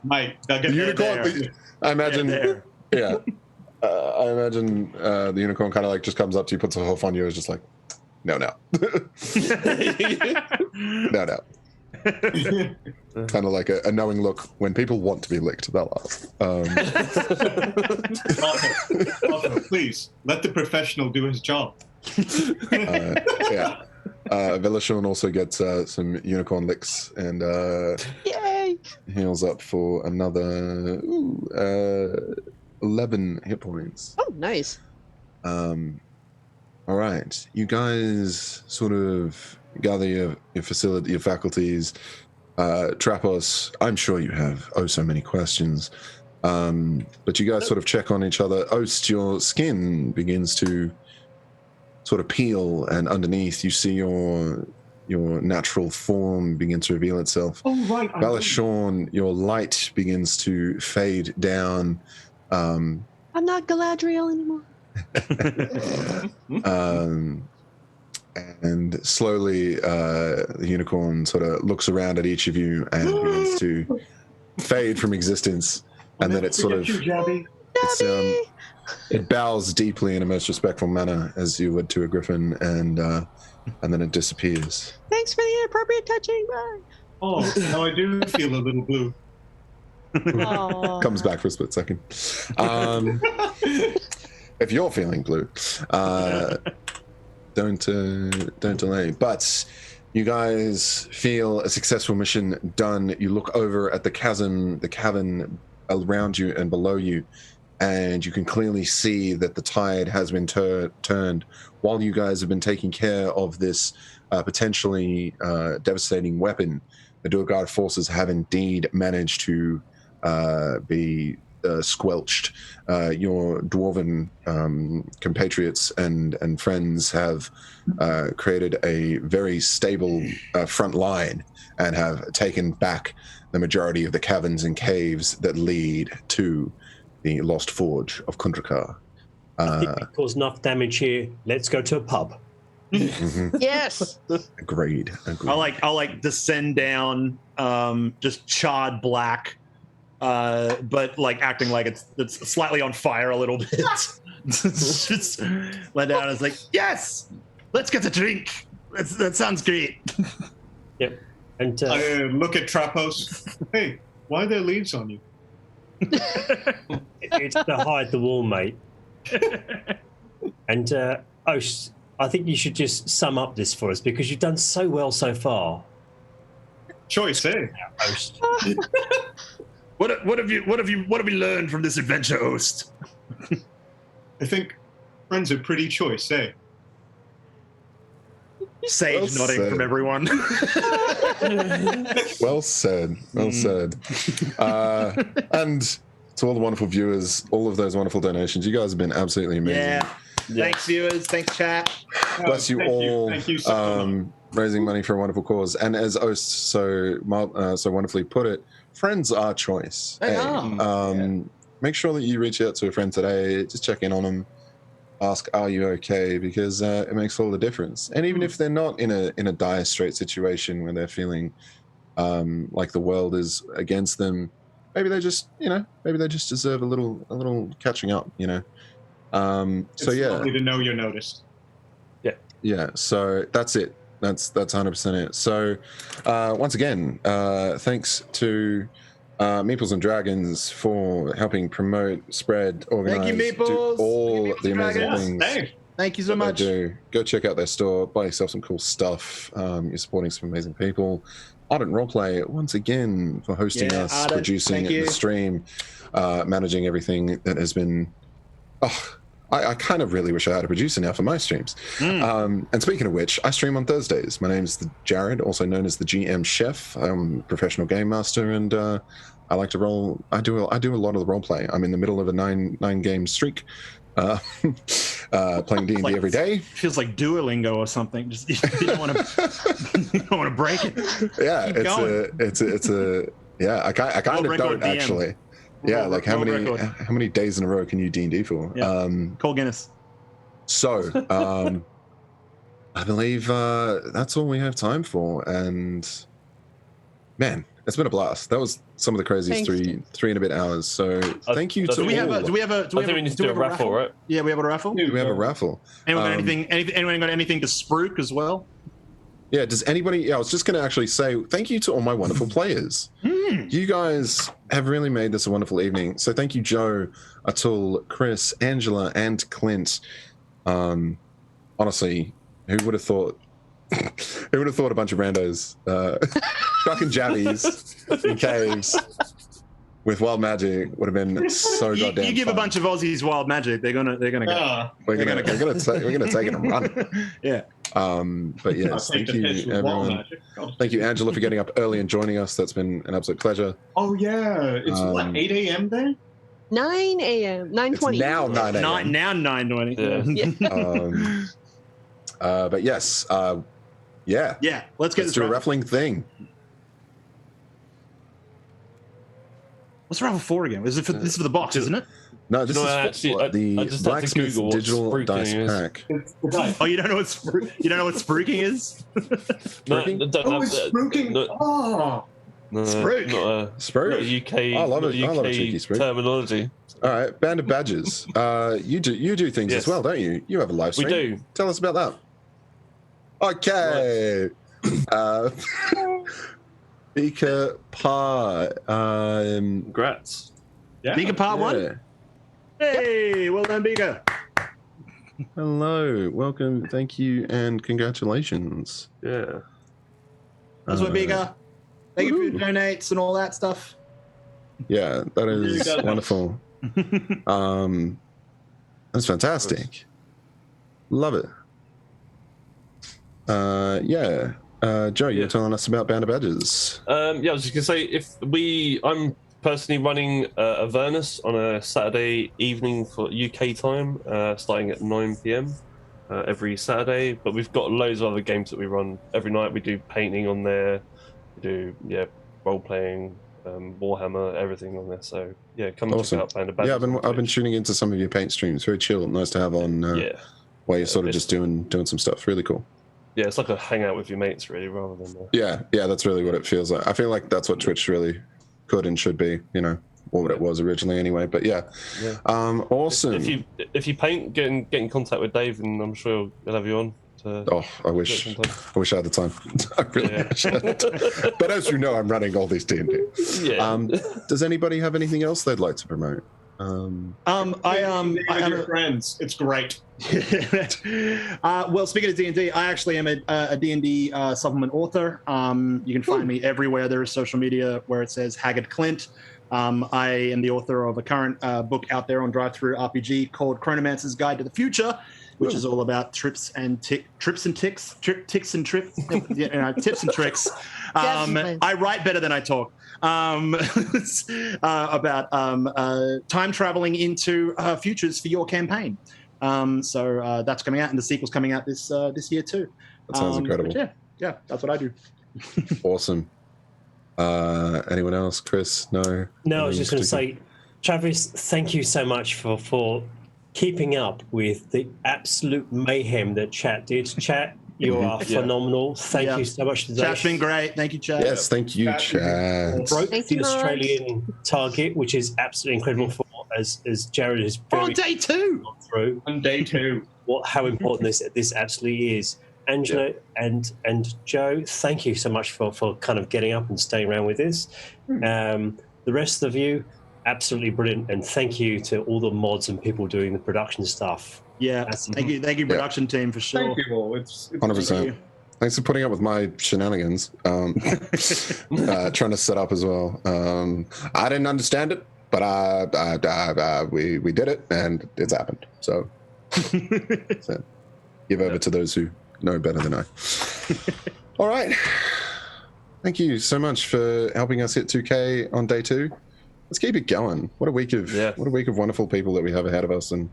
Mike, they'll get The unicorn. there. I imagine. there. Yeah. I imagine the unicorn kind of like just comes up to you, puts a hoof on you, is just like, no. No. Kind of like a knowing look. When people want to be licked, they'll laugh. Also, please let the professional do his job. Yeah. Velashon also gets some unicorn licks and Yay! heals up for another 11 hit points. Oh, nice. All right, you guys sort of gather your facility, your faculties. Trapos, I'm sure you have so many questions, but you guys sort of check on each other. Oast, your skin begins to sort of peel, and underneath you see your natural form begin to reveal itself. Oh, right. Velashon, your light begins to fade down. I'm not Galadriel anymore. And slowly the unicorn sort of looks around at each of you and begins to fade from existence, and then it sort of it bows deeply in a most respectful manner as you would to a griffin, and then it disappears. Thanks for the inappropriate touching. Bye. Oh, now I do feel a little blue. Aw. Comes back for a split second. If you're feeling blue, don't delay. But you guys feel a successful mission done. You look over at the cavern around you and below you, and you can clearly see that the tide has been turned while you guys have been taking care of this potentially devastating weapon. The Durgard forces have indeed managed to be squelched. Your dwarven compatriots and friends have created a very stable front line and have taken back the majority of the caverns and caves that lead to the Lost Forge of Kundrakar. I think we caused enough damage here. Let's go to a pub. Yes. Agreed. I'll like descend down, just charred black, but like acting like it's slightly on fire a little bit. Just let down. It's like, yes, let's get a drink. That sounds great. Yep. And I look at Trapos. Hey, why are there leaves on you? it's to hide the wall, mate. And Osh, I think you should just sum up this for us because you've done so well so far. Choice, eh? Osh. What have you learned from this adventure, Oast? I think friends are pretty choice, eh? Sage Well nodding said. from everyone. Well said. Well said. And to all the wonderful viewers, all of those wonderful donations, you guys have been absolutely amazing. Yeah. Thanks, viewers. Thanks, chat. Bless you Thank all. Thank you so much. Raising money for a wonderful cause. And as Oast so wonderfully put it, friends are choice. They are. Make sure that you reach out to a friend today. Just check in on them. Ask, are you okay? Because it makes all the difference. And even if they're not in a dire straight situation where they're feeling like the world is against them, maybe they just deserve a little catching up. It's lovely to know you're noticed. Yeah. So that's it. That's 100% it. So once again, thanks to Meeples and Dragons for helping promote, spread, organize, Thank you, do Meeples. all Thank you, the amazing Dragons. things. Hey, Thank you so that they much. do. Go check out their store, buy yourself some cool stuff. You're supporting some amazing people. Ardent Roleplay, once again, for hosting Yeah, us, Ardent, producing thank you. the stream, managing everything that has been... I kind of really wish I had a producer now for my streams. And speaking of which, I stream on Thursdays. My name's Jared, also known as the GM Chef. I'm a professional game master, and I like to roll. I do a lot of the role play. I'm in the middle of a nine game streak, playing D&D every day. Feels like Duolingo or something. Just you don't want to break it. Yeah, Keep going. it's a yeah. I kind Well, of record don't DM. actually. Yeah, like how World many days in a row can you D&D for? Yeah. Call Guinness. So, I believe that's all we have time for. And man, it's been a blast. That was some of the craziest Thanks. three and a bit hours. So thank you to Do we have all. a? Do we have a? Do we I have think we a, need to do we do a have raffle, right? Yeah, we have a raffle. We have a raffle. Anyone got anything got anything to spruik as well? Yeah, does anybody? Yeah, I was just going to actually say thank you to all my wonderful players. You guys have really made this a wonderful evening. So thank you, Joe, Atul, Chris, Angela, and Clint. Honestly, who would have thought? Who would have thought a bunch of randos chucking jabbies in caves with wild magic would have been so goddamn You give fun. a bunch of Aussies wild magic, they're gonna go. We're gonna take it and run. Yeah. But yes, thank you everyone. Thank you, Angela, for getting up early and joining us. That's been an absolute pleasure. Oh yeah, it's what 8 a.m. there. 9 a.m. 9:20. It's now 9 a.m. Now 9:20. Yeah. But yes, yeah. Let's get this do a raffle. raffling thing. What's raffle for again? This is for the box, isn't it? No, this No, is actually, I the just had to Blacksmith Google what Digital spruiking Dice is. Pack. Oh, you don't know what spruiking is? Spruiking? It's spruiking. No, Spruik. not Spruik. a UK, I love it. not I love a cheeky UK spruik. terminology. All right, Band of Badgers. You do things Yes. as well, don't you? You have a live We stream. do. Tell us about that. Okay. Beaker Pa. Congrats. Yeah. Beaker part one. Hey, well done, Beaker. Hello, welcome, thank you, and congratulations. Yeah. That's what Beaker. Thank you for your donates and all that stuff. Yeah, that is Yeah. wonderful. That's fantastic. Love it. Joe, you were telling us about Band of Badgers. Yeah, I was just gonna say I'm personally running Avernus on a Saturday evening for UK time, starting at 9 p.m. Every Saturday. But we've got loads of other games that we run every night. We do painting on there. We do role playing, Warhammer, everything on there. So yeah, come and Awesome. check out Band of Badgers. Yeah, I've been tuning into some of your paint streams. Very chill, nice to have on. While you're sort of just doing some stuff. Really cool. Yeah, it's like a hangout with your mates, really, rather than. Yeah, that's really what it feels like. I feel like that's what Twitch really could and should be, or what it was originally anyway. But yeah. Awesome. If you paint, get in contact with Dave, and I'm sure he'll have you on. I wish I had the time. I really wish I had the time. But as you know, I'm running all these D&D. Yeah. Does anybody have anything else they'd like to promote? I your friends. It's great. Well, speaking of D&D, I actually am a D&D supplement author. You can find me everywhere there is social media where it says Haggard Clint. I am the author of a current book out there on Drive-Thru RPG called Chronomancer's Guide to the Future, which is all about tips and tricks. I write better than I talk. About time traveling into futures for your campaign. So that's coming out, and the sequel's coming out this year too. That sounds incredible. Yeah, that's what I do. Awesome. Anyone else? Chris? No. No, I was just going to say, Travis, thank you so much for keeping up with the absolute mayhem that Chat did. Chat, you are phenomenal. Thank you so much today. Chat's been great. Thank you, Chat. Yes, thank you, Chat. Broke the Australian target, which is absolutely incredible for as Jared has on day two. Gone through. On day two. How important this absolutely is. Angela and Joe, thank you so much for kind of getting up and staying around with this. The rest of you, absolutely brilliant, and thank you to all the mods and people doing the production stuff. Yeah, thank you, production team, for sure. Thank you all. It's 100%. Thanks for putting up with my shenanigans. Trying to set up as well. I didn't understand it, but we did it, and it's happened. So give over to those who know better than I. All right. Thank you so much for helping us hit 2K on day 2. Let's keep it going. What a week of wonderful people that we have ahead of us, and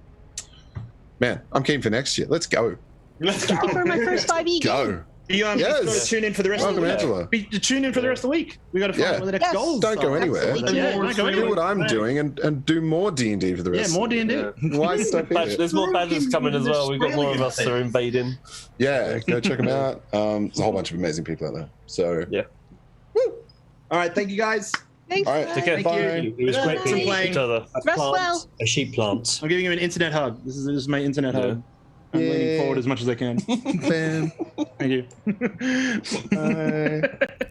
man, I'm keen for next year. Let's go. Thank you for my first 5e Go. You Yes. got to tune in for the rest Welcome, of the Angela. week. Tune in for the rest of the week. We got to find Yeah. out what the next goals Don't go are. anywhere. Absolutely. Yeah, don't go Do anywhere. what I'm doing and do more D&D for the rest. Yeah, more D&D. Yeah. Why stop here? There's more badges coming as well. We've got more of us that are invading. Yeah, go check them out. There's a whole bunch of amazing people out there. So Yeah. All right, thank you guys. Thanks. all right, Take care. bye. It was Bye. great being Playing. Each other. a Rest plant, well. a sheep plant. I'm giving you an internet hug. This is my internet Yeah. hug. I'm leaning Yay. forward as much as I can. Bam. Thank you. Bye.